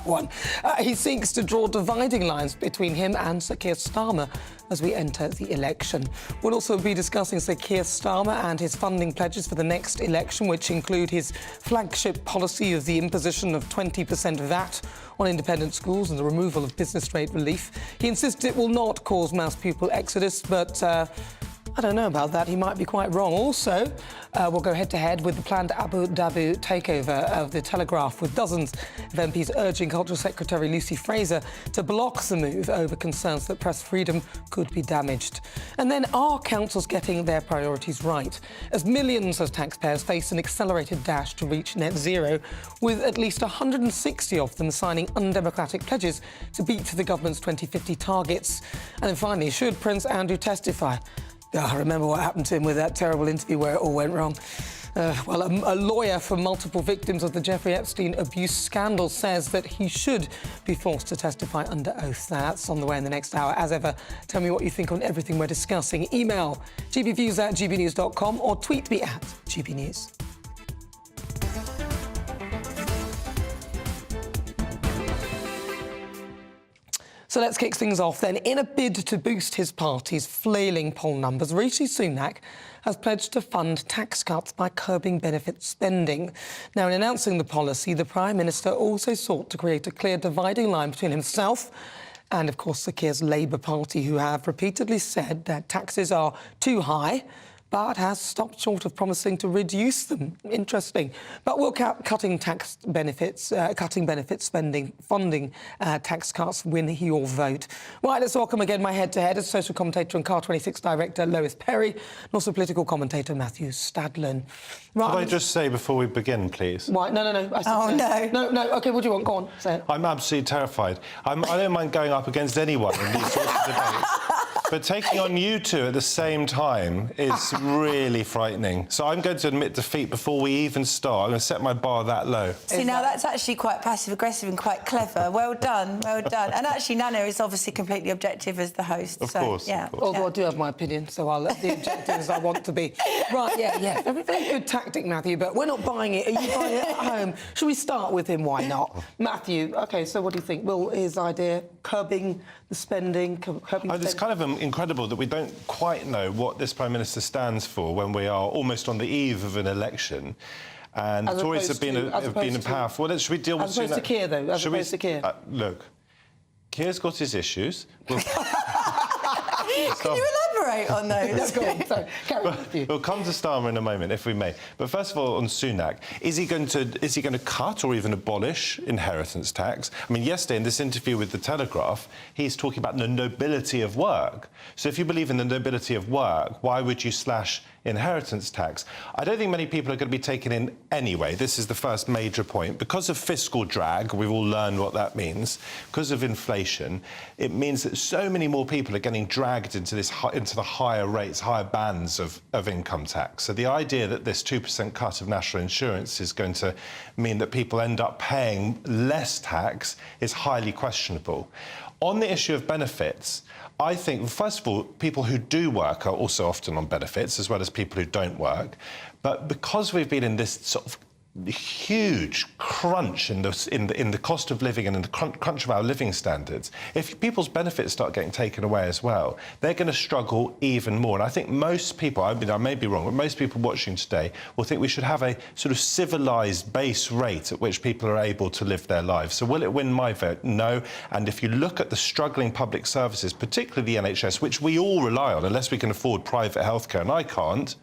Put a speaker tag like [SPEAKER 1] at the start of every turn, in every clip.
[SPEAKER 1] one. He seeks to draw dividing lines between him and Sir Keir Starmer as we enter the election. We'll also be discussing Sir Keir Starmer and his funding pledges for the next election, which include his flagship policy of the imposition of 20% VAT on independent schools and the removal of business rate relief. He insists it will not cause mass pupil exodus, but I don't know about that. He might be quite wrong. Also, we'll go head-to-head with the planned Abu Dhabi takeover of the Telegraph, with dozens of MPs urging Cultural Secretary Lucy Fraser to block the move over concerns that press freedom could be damaged. And then, are councils getting their priorities right, as millions of taxpayers face an accelerated dash to reach net zero, with at least 160 of them signing undemocratic pledges to beat the government's 2050 targets? And then finally, should Prince Andrew testify? I remember what happened to him with that terrible interview where it all went wrong. Well, a lawyer for multiple victims of the Jeffrey Epstein abuse scandal says that he should be forced to testify under oath. That's on the way in the next hour. As ever, tell me what you think on everything we're discussing. Email gbviews@gbnews.com or tweet me at gbnews. So let's kick things off then. In a bid to boost his party's flailing poll numbers, Rishi Sunak has pledged to fund tax cuts by curbing benefit spending. Now, in announcing the policy, the Prime Minister also sought to create a clear dividing line between himself and, of course, Sir Keir's Labour Party, who have repeatedly said that taxes are too high, but has stopped short of promising to reduce them. Interesting. But will cutting benefits spending, funding tax cuts win your vote? Right, let's welcome again my head-to-head as social commentator and Car26 director Lois Perry, and also political commentator Matthew Stadlen. Right,
[SPEAKER 2] Could I just say before we begin, please?
[SPEAKER 1] Why? No. No. OK, what do you want? Go on, say it.
[SPEAKER 2] I'm absolutely terrified. I don't mind going up against anyone in these sorts of debates. But taking on you two at the same time is really frightening. So I'm going to admit defeat before we even start. I'm going to set my bar that low.
[SPEAKER 3] See, now that's actually quite passive-aggressive and quite clever. Well done, well done. And actually, Nana is obviously completely objective as the host.
[SPEAKER 2] Of course.
[SPEAKER 3] Yeah.
[SPEAKER 1] Although I do have my opinion, so I'll let the objective as I want to be. Right, yeah. Very, very good tactic, Matthew, but we're not buying it. Are you buying it at home? Should we start with him? Why not? Matthew, OK, so what do you think? Will his idea curbing the spending,
[SPEAKER 2] It's kind of incredible that we don't quite know what this Prime Minister stands for when we are almost on the eve of an election. And the Tories have been in power for... Should we deal with...
[SPEAKER 1] As opposed to Keir, though, as opposed to Keir.
[SPEAKER 2] Look, Keir's got his issues.
[SPEAKER 3] Can you elaborate on those?
[SPEAKER 1] Go on, sorry. Carry on.
[SPEAKER 2] We'll come to Starmer in a moment, if we may. But first of all, on Sunak, is he going to cut or even abolish inheritance tax? I mean, yesterday in this interview with the Telegraph, he's talking about the nobility of work. So if you believe in the nobility of work, why would you slash inheritance tax? I don't think many people are going to be taken in anyway. This is the first major point. Because of fiscal drag, we've all learned what that means. Because of inflation, it means that so many more people are getting dragged into the higher rates, higher bands of income tax. So the idea that this 2% cut of national insurance is going to mean that people end up paying less tax is highly questionable. On the issue of benefits, I think, first of all, people who do work are also often on benefits, as well as people who don't work. But because we've been in this sort of huge crunch in the cost of living and in the crunch of our living standards, if people's benefits start getting taken away as well, they're going to struggle even more. And I think most people, I mean, I may be wrong, but most people watching today will think we should have a sort of civilised base rate at which people are able to live their lives. So will it win my vote? No. And if you look at the struggling public services, particularly the NHS, which we all rely on, unless we can afford private healthcare, and I can't,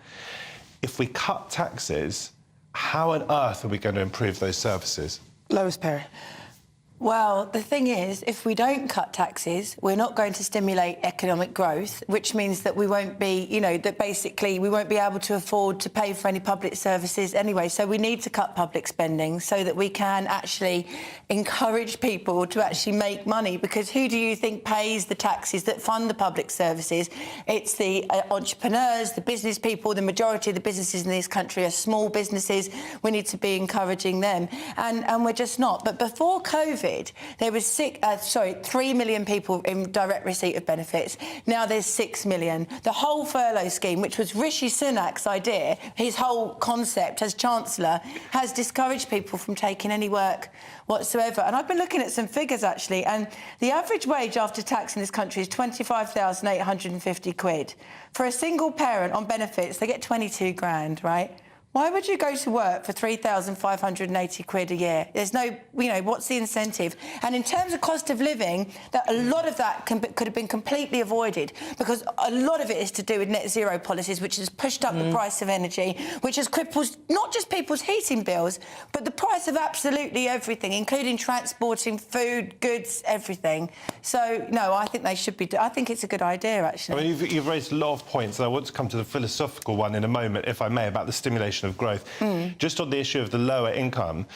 [SPEAKER 2] if we cut taxes, how on earth are we going to improve those services?
[SPEAKER 1] Lois Perry.
[SPEAKER 3] Well, the thing is, if we don't cut taxes, we're not going to stimulate economic growth, which means that we won't be, that basically we won't be able to afford to pay for any public services anyway. So we need to cut public spending so that we can actually encourage people to actually make money, because who do you think pays the taxes that fund the public services? It's the entrepreneurs, the business people. The majority of the businesses in this country are small businesses. We need to be encouraging them, and we're just not. But before COVID, COVID, there was 3 million people in direct receipt of benefits. Now there's 6 million. The whole furlough scheme, which was Rishi Sunak's idea, his whole concept as Chancellor, has discouraged people from taking any work whatsoever. And I've been looking at some figures, actually, and the average wage after tax in this country is 25,850 quid. For a single parent on benefits, they get 22 grand, right? Why would you go to work for 3,580 quid a year? There's no, what's the incentive? And in terms of cost of living, that a lot of that could have been completely avoided, because a lot of it is to do with net zero policies, which has pushed up the price of energy, which has crippled not just people's heating bills, but the price of absolutely everything, including transporting, food, goods, everything. So, no, I think they should be... I think it's a good idea, actually.
[SPEAKER 2] I mean, you've raised a lot of points, and I want to come to the philosophical one in a moment, if I may, about the stimulation of growth. Just on the issue of the lower income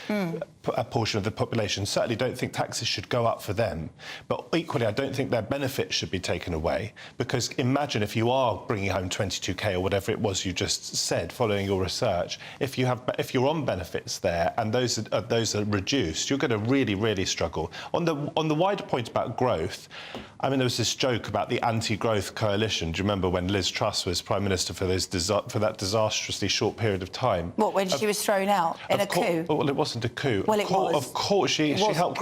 [SPEAKER 2] a portion of the population, certainly don't think taxes should go up for them. But equally, I don't think their benefits should be taken away, because imagine if you are bringing home 22k or whatever it was you just said, following your research, if you're on benefits there and those are reduced, you're going to really, really struggle. On the wider point about growth, I mean, there was this joke about the anti-growth coalition. Do you remember when Liz Truss was Prime Minister for that disastrously short period of time?
[SPEAKER 3] What, when she was thrown out in a coup?
[SPEAKER 2] Well, it wasn't a coup.
[SPEAKER 3] Well, it was.
[SPEAKER 2] Of course, she helped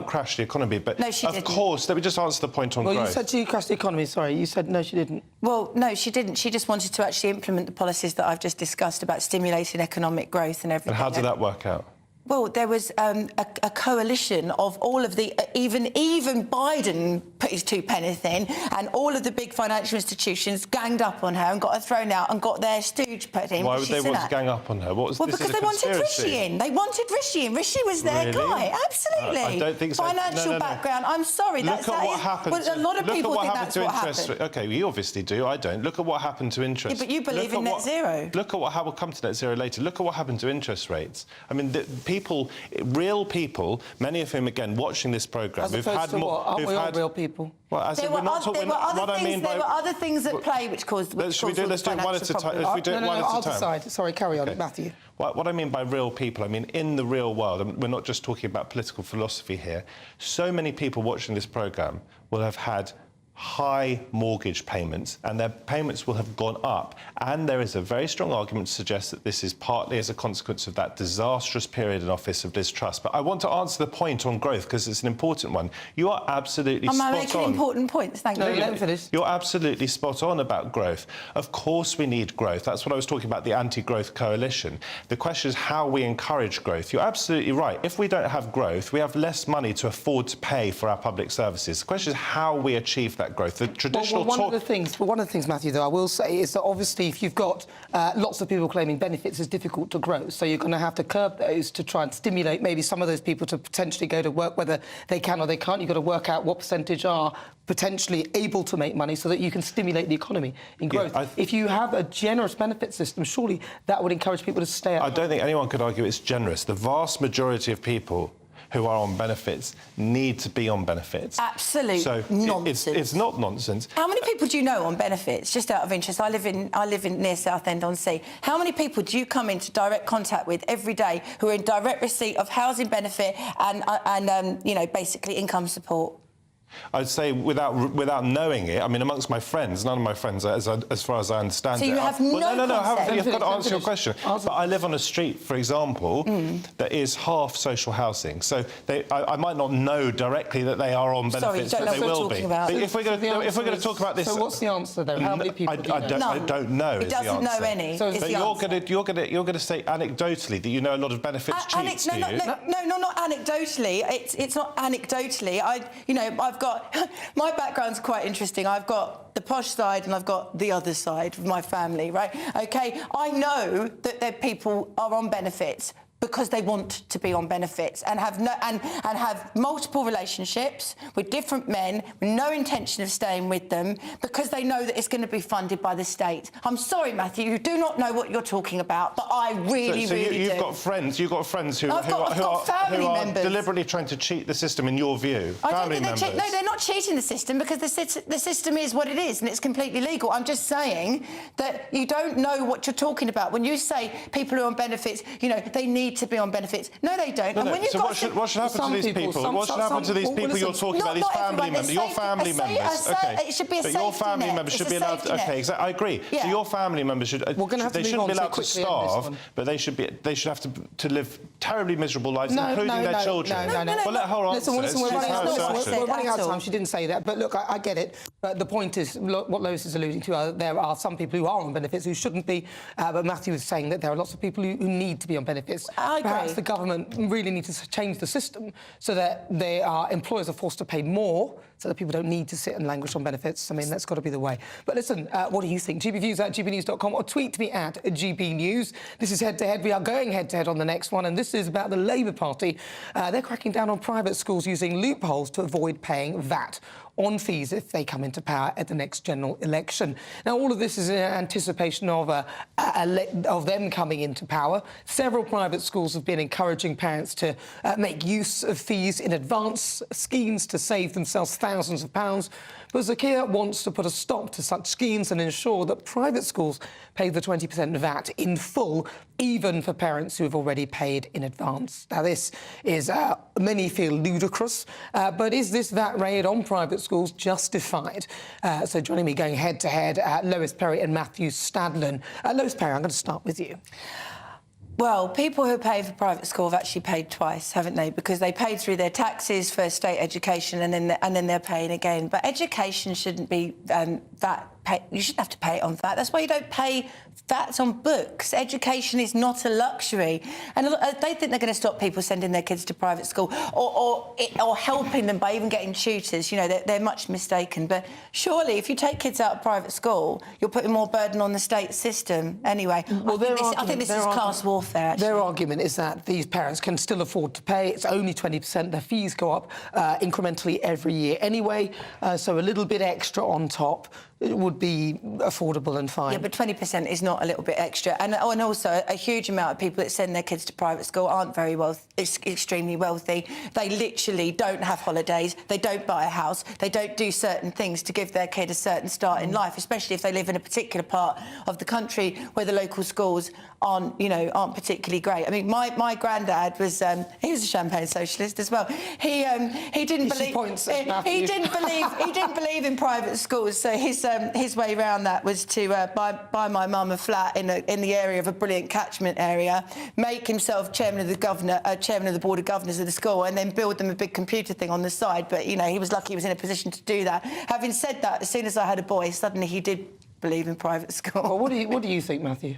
[SPEAKER 2] crash the economy. But
[SPEAKER 3] no, she didn't.
[SPEAKER 2] Of course, let me just answer the point on growth.
[SPEAKER 1] Well, you said she crashed the economy, sorry. You said no, she didn't.
[SPEAKER 3] Well, no, she didn't. She just wanted to actually implement the policies that I've just discussed about stimulating economic growth and everything.
[SPEAKER 2] And how did that work out?
[SPEAKER 3] Well, there was a coalition of all of the... Even Biden put his two penneth in, and all of the big financial institutions ganged up on her and got her thrown out and got their stooge put in.
[SPEAKER 2] Why would they want to gang up on her?
[SPEAKER 3] Well, because they wanted Rishi in. They wanted Rishi in. Rishi was their guy. Absolutely.
[SPEAKER 2] I don't think so.
[SPEAKER 3] Financial background. I'm sorry.
[SPEAKER 2] Look at what happened.
[SPEAKER 3] Well, a lot of people think that's what happened.
[SPEAKER 2] OK, you obviously do. I don't. Look at what happened to interest.
[SPEAKER 3] Yeah, but you believe in net zero.
[SPEAKER 2] Look at we'll come to net zero later. Look at what happened to interest rates. I mean, real people, many of whom, again, watching this programme,
[SPEAKER 1] who've had more... Aren't we all real people?
[SPEAKER 2] Well,
[SPEAKER 3] there were other things at play which caused...
[SPEAKER 2] Let's do it one at a time.
[SPEAKER 1] I'll decide. Sorry, carry on, Matthew.
[SPEAKER 2] What I mean by real people, I mean in the real world, and we're not just talking about political philosophy here, so many people watching this programme will have had high mortgage payments, and their payments will have gone up. And there is a very strong argument to suggest that this is partly as a consequence of that disastrous period in office of Liz Truss. But I want to answer the point on growth, because it's an important one. You are absolutely spot on.
[SPEAKER 3] I'm making important points, thank you.
[SPEAKER 1] Let me finish.
[SPEAKER 2] You're absolutely spot on about growth. Of course we need growth. That's what I was talking about, the anti-growth coalition. The question is how we encourage growth. You're absolutely right. If we don't have growth, we have less money to afford to pay for our public services. The question is how we achieve that growth. The traditional
[SPEAKER 1] one of the things, Matthew, though, I will say is that obviously if you've got lots of people claiming benefits, it's difficult to grow. So you're going to have to curb those to try and stimulate maybe some of those people to potentially go to work, whether they can or they can't. You've got to work out what percentage are potentially able to make money so that you can stimulate the economy in growth. Yeah, if you have a generous benefit system, surely that would encourage people to stay at home.
[SPEAKER 2] I don't think anyone could argue it's generous. The vast majority of people who are on benefits need to be on benefits.
[SPEAKER 3] Absolute nonsense.
[SPEAKER 2] It's not nonsense.
[SPEAKER 3] How many people do you know on benefits? Just out of interest, I live in near Southend-on-Sea. How many people do you come into direct contact with every day who are in direct receipt of housing benefit and basically income support?
[SPEAKER 2] I'd say without knowing it, I mean, amongst my friends, none of my friends, as far as I understand
[SPEAKER 3] it... So you have no concept?
[SPEAKER 2] You've got to answer your question. But I live on a street, for example, that is half social housing. So I might not know directly that they are on benefits, but they will be. But if we're going to talk about this...
[SPEAKER 1] So what's the answer, though? How many people do you know?
[SPEAKER 2] I don't know.
[SPEAKER 3] It doesn't know any. So
[SPEAKER 2] you're going to say anecdotally that you know a lot of benefits cheats, do you?
[SPEAKER 3] No, not anecdotally. It's not anecdotally. I've got... My background's quite interesting. I've got the posh side and I've got the other side of my family, right? OK, I know that people are on benefits because they want to be on benefits and have have multiple relationships with different men with no intention of staying with them because they know that it's going to be funded by the state. I'm sorry, Matthew, you do not know what you're talking about, but I really do.
[SPEAKER 2] You've got friends who are deliberately trying to cheat the system, in your view. Family members.
[SPEAKER 3] No, they're not cheating the system because the system is what it is and it's completely legal. I'm just saying that you don't know what you're talking about when you say people who are on benefits, they need need to be on benefits. No, they don't.
[SPEAKER 2] No,
[SPEAKER 3] and
[SPEAKER 2] no.
[SPEAKER 3] when you've
[SPEAKER 2] So
[SPEAKER 3] got
[SPEAKER 2] what should happen to these people? What should happen to these people you're talking about? These family members. Your family members. Okay.
[SPEAKER 3] It should be a
[SPEAKER 2] but
[SPEAKER 3] safety
[SPEAKER 2] your family
[SPEAKER 3] net.
[SPEAKER 2] members should
[SPEAKER 3] It's
[SPEAKER 2] be
[SPEAKER 3] a
[SPEAKER 2] allowed.
[SPEAKER 3] safety net.
[SPEAKER 2] Okay, exactly. I agree.
[SPEAKER 3] Yeah.
[SPEAKER 2] So your family members should.
[SPEAKER 1] We're gonna have to
[SPEAKER 2] they
[SPEAKER 1] move
[SPEAKER 2] shouldn't
[SPEAKER 1] on
[SPEAKER 2] be
[SPEAKER 1] so
[SPEAKER 2] allowed to
[SPEAKER 1] quickly on this
[SPEAKER 2] starve,
[SPEAKER 1] one.
[SPEAKER 2] but they should have to live terribly miserable lives,
[SPEAKER 1] No,
[SPEAKER 2] including their children.
[SPEAKER 1] No.
[SPEAKER 2] Well, let her answer.
[SPEAKER 1] Listen, we're
[SPEAKER 2] She's
[SPEAKER 1] running out
[SPEAKER 2] her
[SPEAKER 1] of time.
[SPEAKER 2] assertion.
[SPEAKER 1] We're running out of
[SPEAKER 3] At all.
[SPEAKER 1] time. She didn't say that, but look, I get it. But the point is, what Lois is alluding to, there are some people who are on benefits who shouldn't be. But Matthew is saying that there are lots of people who need to be on benefits.
[SPEAKER 3] I agree.
[SPEAKER 1] Perhaps the government really needs to change the system so that employers are forced to pay more, so that people don't need to sit and languish on benefits. I mean, that's got to be the way. But listen, what do you think? GBViews at gbnews.com or tweet me at GBNews. This is Head to Head. We are going head to head on the next one, and this is about the Labour Party. They're cracking down on private schools using loopholes to avoid paying VAT on fees if they come into power at the next general election. Now, all of this is in anticipation of them coming into power. Several private schools have been encouraging parents to make use of fees in advance schemes to save themselves thousands of pounds. But Zakia wants to put a stop to such schemes and ensure that private schools pay the 20% VAT in full, even for parents who have already paid in advance. Now, this is, many feel ludicrous, but is this VAT raid on private schools justified? So joining me going head to head, Lois Perry and Matthew Stadlen. Lois Perry, I'm going to start with you.
[SPEAKER 3] Well, people who pay for private school have actually paid twice, haven't they? Because they paid through their taxes for state education and then they're paying again. But education shouldn't be VAT. You shouldn't have to pay it on VAT. That's why you don't pay VAT on books. Education is not a luxury. And they think they're going to stop people sending their kids to private school or helping them by even getting tutors. You know, they're much mistaken. But surely, if you take kids out of private school, you're putting more burden on the state system. Anyway,
[SPEAKER 1] Well,
[SPEAKER 3] I think this is class warfare, actually.
[SPEAKER 1] Their argument is that these parents can still afford to pay. It's only 20%. Their fees go up incrementally every year anyway, so a little bit extra on top it would be affordable and fine.
[SPEAKER 3] Yeah, but 20% is not a little bit extra. And also, a huge amount of people that send their kids to private school aren't very extremely wealthy. They literally don't have holidays. They don't buy a house. They don't do certain things to give their kid a certain start in life, especially if they live in a particular part of the country where the local schools aren't particularly great. I mean, my granddad was he was a champagne socialist as well. He didn't believe in private schools, so his way around that was to buy my mum a flat in the area of a brilliant catchment area, make himself chairman of the board of governors of the school, and then build them a big computer thing on the side. But he was lucky he was in a position to do that. Having said that, as soon as I had a boy, suddenly he did believe in private school.
[SPEAKER 1] Well, what do you think, Matthew?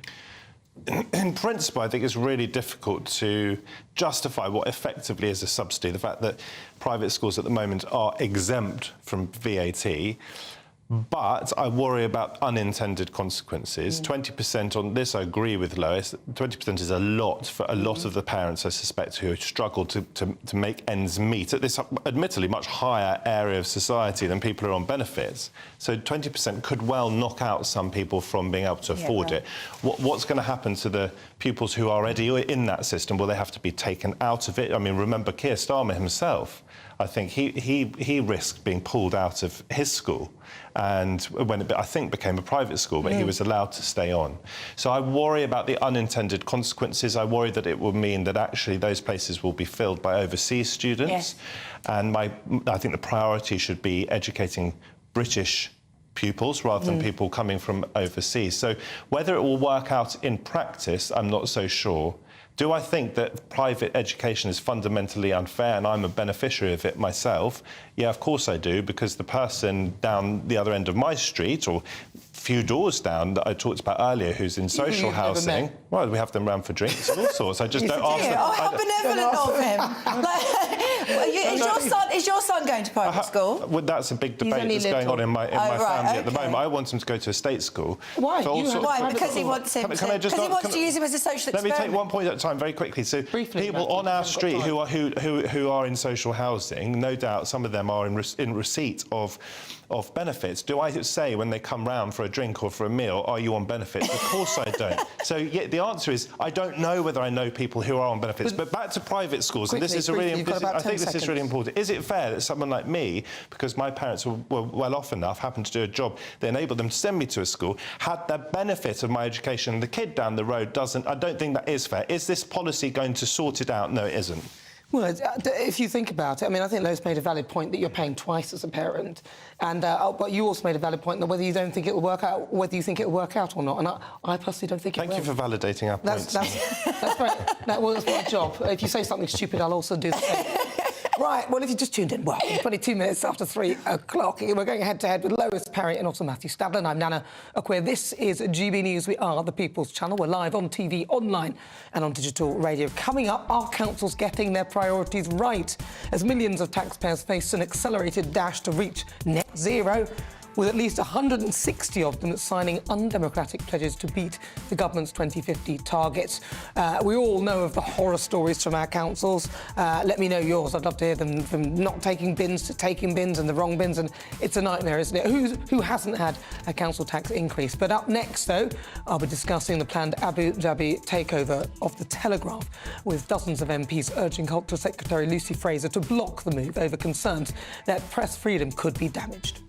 [SPEAKER 2] In principle, I think it's really difficult to justify what effectively is a subsidy. The fact that private schools at the moment are exempt from VAT, but I worry about unintended consequences. 20% on this, I agree with Lois. 20% is a lot for a lot of the parents, I suspect, who struggle to make ends meet at this admittedly much higher area of society than people who are on benefits. So 20% could well knock out some people from being able to afford it. What's going to happen to the pupils who are already in that system? Will they have to be taken out of it? I mean, remember Keir Starmer himself. I think he risked being pulled out of his school, and when it, I think, became a private school, but he was allowed to stay on. So I worry about the unintended consequences. I worry that it will mean that actually those places will be filled by overseas students.
[SPEAKER 3] Yes.
[SPEAKER 2] And I think the priority should be educating British pupils rather than people coming from overseas. So whether it will work out in practice, I'm not so sure. Do I think that private education is fundamentally unfair and I'm a beneficiary of it myself? Yeah, of course I do, because the person down the other end of my street, or a few doors down that I talked about earlier, who's in social housing, well, we have them round for drinks and all sorts. I just don't ask them.
[SPEAKER 3] Oh, how benevolent of him. Is your son going to private school?
[SPEAKER 2] Well, that's a big debate that's going on in my family at the moment. I want him to go to a state school.
[SPEAKER 1] Why?
[SPEAKER 3] Why? Because he wants him to use him as a social experiment.
[SPEAKER 2] Let me take one point at a time very quickly. So people on our street who are in social housing, no doubt some of them are in receipt of benefits. Do I say when they come round for a drink or for a meal, are you on benefits? Of course I don't. So yeah, the answer is I don't know whether I know people who are on benefits. But back to private schools, and this is a really... I think think this is really important. Is it fair that someone like me, because my parents were well off enough, happened to do a job that enabled them to send me to a school, had the benefit of my education, and the kid down the road doesn't? I don't think that is fair. Is this policy going to sort it out? No, it isn't.
[SPEAKER 1] Well, if you think about it, I mean, I think Lois made a valid point that you're paying twice as a parent, and but you also made a valid point that whether you don't think it will work out, whether you think it will work out or not, and I personally don't think it will.
[SPEAKER 2] Thank you for validating our points.
[SPEAKER 1] That's right. That's my job. If you say something stupid, I'll also do the same. Right, well, if you just tuned in, well, 22 minutes after 3 o'clock, we're going head-to-head with Lois Perry and also Matthew Stabler. I'm Nana Akua. This is GB News. We are the People's Channel. We're live on TV, online and on digital radio. Coming up, are councils getting their priorities right as millions of taxpayers face an accelerated dash to reach net zero, with at least 160 of them signing undemocratic pledges to beat the government's 2050 targets. We all know of the horror stories from our councils. Let me know yours. I'd love to hear them, from not taking bins to taking bins and the wrong bins, and it's a nightmare, isn't it? Who hasn't had a council tax increase? But up next, though, I'll be discussing the planned Abu Dhabi takeover of the Telegraph, with dozens of MPs urging Culture Secretary Lucy Fraser to block the move over concerns that press freedom could be damaged.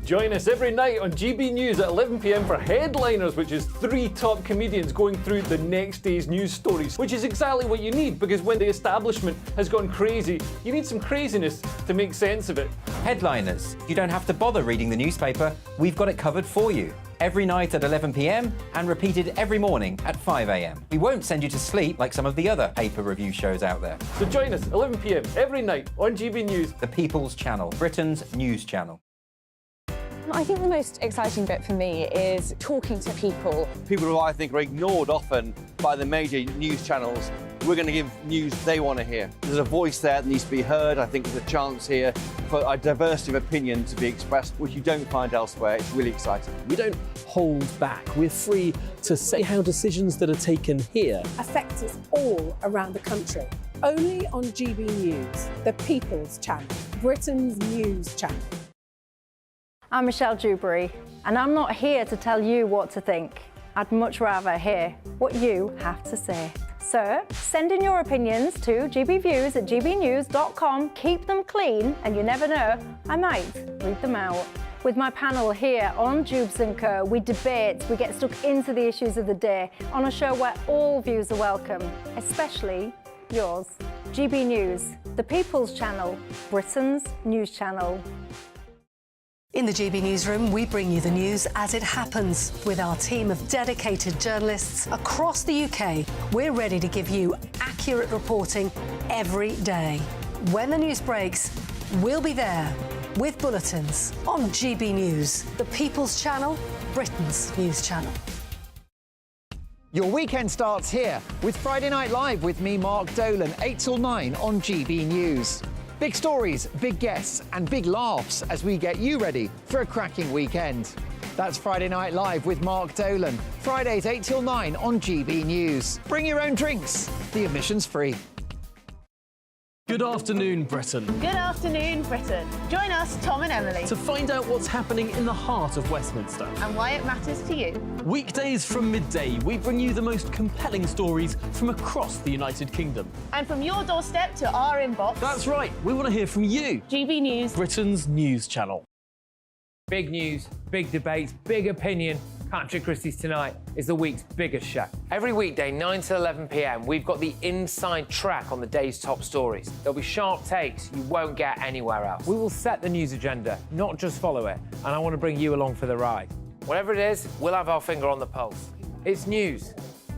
[SPEAKER 4] Join us every night on GB News at 11 p.m. for Headliners, which is 3 top comedians going through the next day's news stories, which is exactly what you need, because when the establishment has gone crazy, you need some craziness to make sense of it.
[SPEAKER 5] Headliners. You don't have to bother reading the newspaper. We've got it covered for you. Every night at 11 p.m. and repeated every morning at 5 a.m. We won't send you to sleep like some of the other paper review shows out there.
[SPEAKER 4] So join us 11 p.m. every night on GB News.
[SPEAKER 5] The People's Channel, Britain's news channel.
[SPEAKER 6] I think the most exciting bit for me is talking to people.
[SPEAKER 7] People who I think are ignored often by the major news channels. We're going to give news they want to hear. There's a voice there that needs to be heard. I think there's a chance here for a diversity of opinion to be expressed, which you don't find elsewhere. It's really exciting.
[SPEAKER 8] We don't hold back. We're free to say how decisions that are taken here
[SPEAKER 9] affect us all around the country. Only on GB News, the People's Channel, Britain's news channel.
[SPEAKER 10] I'm Michelle Dewberry, and I'm not here to tell you what to think. I'd much rather hear what you have to say. So send in your opinions to gbviews@gbnews.com. Keep them clean, and you never know, I might read them out. With my panel here on Jubes & Co, we debate, we get stuck into the issues of the day on a show where all views are welcome, especially yours. GB News, the People's Channel, Britain's news channel.
[SPEAKER 11] In the GB Newsroom, we bring you the news as it happens. With our team of dedicated journalists across the UK, we're ready to give you accurate reporting every day. When the news breaks, we'll be there with bulletins on GB News, the People's Channel, Britain's news channel.
[SPEAKER 12] Your weekend starts here with Friday Night Live with me, Mark Dolan, 8 till 9 on GB News. Big stories, big guests and big laughs as we get you ready for a cracking weekend. That's Friday Night Live with Mark Dolan. Fridays 8 till 9 on GB News. Bring your own drinks. The admission's free.
[SPEAKER 8] Good afternoon, Britain.
[SPEAKER 13] Good afternoon, Britain. Join us, Tom and Emily,
[SPEAKER 8] To find out what's happening in the heart of Westminster.
[SPEAKER 13] and why it matters to you.
[SPEAKER 8] Weekdays from midday, we bring you the most compelling stories from across the United Kingdom.
[SPEAKER 13] And from your doorstep to our inbox,
[SPEAKER 8] That's right, we want to hear from you.
[SPEAKER 13] GB News.
[SPEAKER 8] Britain's news channel.
[SPEAKER 14] Big news, big debates, big opinion. Patrick Christie's Tonight is the week's biggest show. Every weekday, 9 to 11 p.m, we've got the inside track on the day's top stories. There'll be sharp takes you won't get anywhere else. We will set the news agenda, not just follow it, and I want to bring you along for the ride. Whatever it is, we'll have our finger on the pulse. It's news,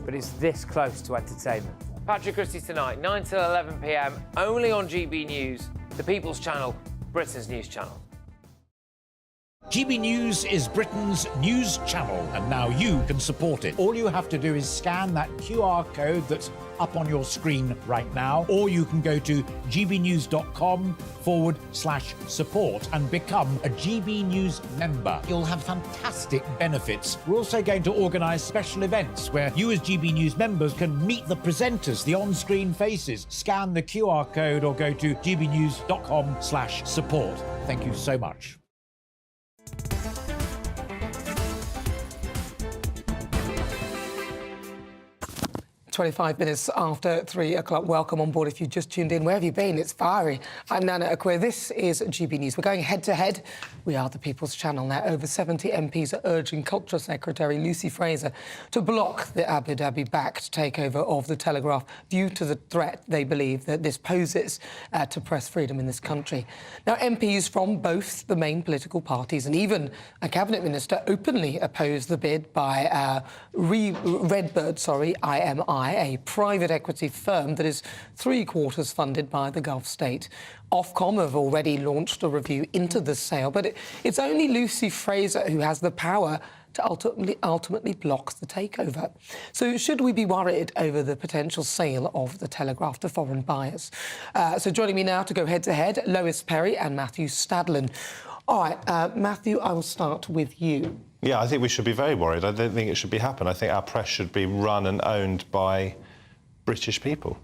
[SPEAKER 14] but it's this close to entertainment. Patrick Christie's Tonight, 9 to 11 p.m, only on GB News, the People's Channel, Britain's news channel.
[SPEAKER 15] GB News is Britain's news channel, and now you can support it. All you have to do is scan that QR code that's up on your screen right now, or you can go to gbnews.com/support and become a GB News member. You'll have fantastic benefits. We're also going to organise special events where you as GB News members can meet the presenters, the on-screen faces. Scan the QR code or go to gbnews.com/support. Thank you so much.
[SPEAKER 1] 25 minutes after 3 o'clock. Welcome on board if you just tuned in. Where have you been? It's fiery. I'm Nana Akua. This is GB News. We're going head-to-head. We are the People's Channel now. Over 70 MPs are urging Culture Secretary Lucy Fraser to block the Abu Dhabi-backed takeover of the Telegraph due to the threat they believe that this poses to press freedom in this country. Now, MPs from both the main political parties and even a cabinet minister openly opposed the bid by Redbird, IMI, a private equity firm that is three-quarters funded by the Gulf state. Ofcom have already launched a review into the sale, but it's only Lucy Fraser who has the power to ultimately block the takeover. So should we be worried over the potential sale of the Telegraph to foreign buyers? So joining me now to go head-to-head, Lois Perry and Matthew Stadlen. All right, Matthew, I will start with you.
[SPEAKER 2] Yeah, I think we should be very worried. I don't think it should be happening. I think our press should be run and owned by British people.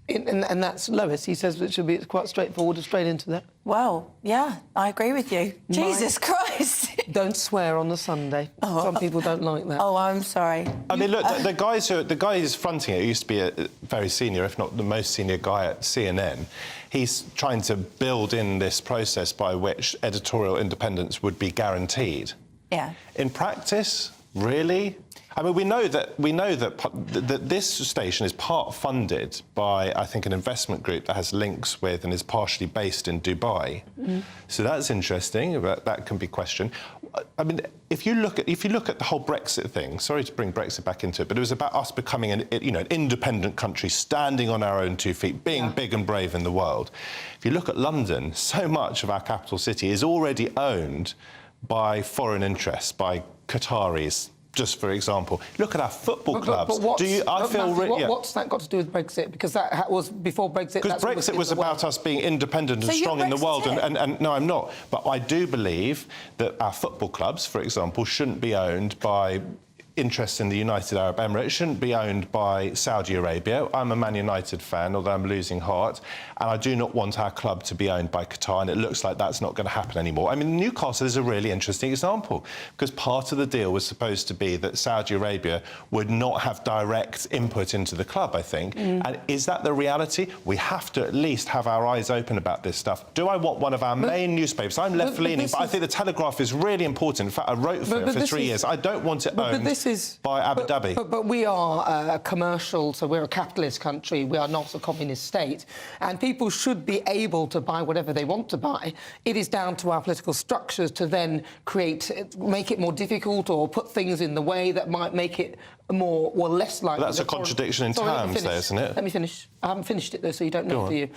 [SPEAKER 1] And that's Lois. He says it should be quite straightforward and straight into that.
[SPEAKER 3] Well, yeah, I agree with you. Jesus Christ.
[SPEAKER 1] Don't swear on the Sunday.
[SPEAKER 3] Oh,
[SPEAKER 1] some people don't like that.
[SPEAKER 3] Oh, I'm sorry.
[SPEAKER 2] I mean, look, the guy who's fronting it used to be a very senior, if not the most senior guy at CNN. He's trying to build in this process by which editorial independence would be guaranteed.
[SPEAKER 3] Yeah.
[SPEAKER 2] In practice, really? I mean, we know that this station is part funded by, I think, an investment group that has links with and is partially based in Dubai. Mm. So that's interesting. But that can be questioned. I mean, if you look at the whole Brexit thing, sorry to bring Brexit back into it, but it was about us becoming an independent country, standing on our own 2 feet, being big and brave in the world. If you look at London, so much of our capital city is already owned by foreign interests, by Qataris. Just for example, look at our football clubs.
[SPEAKER 1] What's that got to do with Brexit? Because that was before Brexit.
[SPEAKER 2] Because Brexit was about us being independent and strong in the world. And no, I'm not. But I do believe that our football clubs, for example, shouldn't be owned by interests in the United Arab Emirates, shouldn't be owned by Saudi Arabia. I'm a Man United fan, although I'm losing heart, and I do not want our club to be owned by Qatar, and it looks like that's not going to happen anymore. I mean, Newcastle is a really interesting example, because part of the deal was supposed to be that Saudi Arabia would not have direct input into the club, I think. And is that the reality? We have to at least have our eyes open about this stuff. Do I want one of our main newspapers? I'm left-leaning, but I think the Telegraph is really important. In fact, I wrote for it for 3 years. I don't want it owned by Abu Dhabi.
[SPEAKER 1] But we are a commercial, so we're a capitalist country. We are not a communist state. And people should be able to buy whatever they want to buy. It is down to our political structures to then make it more difficult or put things in the way that might make it more or less likely.
[SPEAKER 2] That's a contradiction in terms there, isn't it?
[SPEAKER 1] Let me finish. I haven't finished it, though, so you don't know, do you?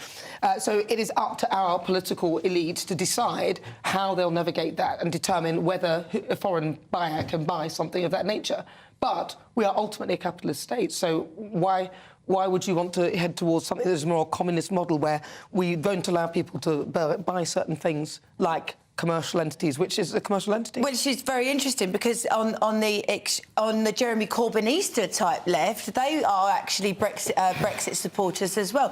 [SPEAKER 1] So it is up to our political elite to decide how they'll navigate that and determine whether a foreign buyer can buy something of that nature. But we are ultimately a capitalist state, so why would you want to head towards something that's more a communist model where we don't allow people to buy certain things like commercial entities, which is a commercial entity?
[SPEAKER 3] Which is very interesting because on the Jeremy Corbynista type left, they are actually Brexit supporters as well.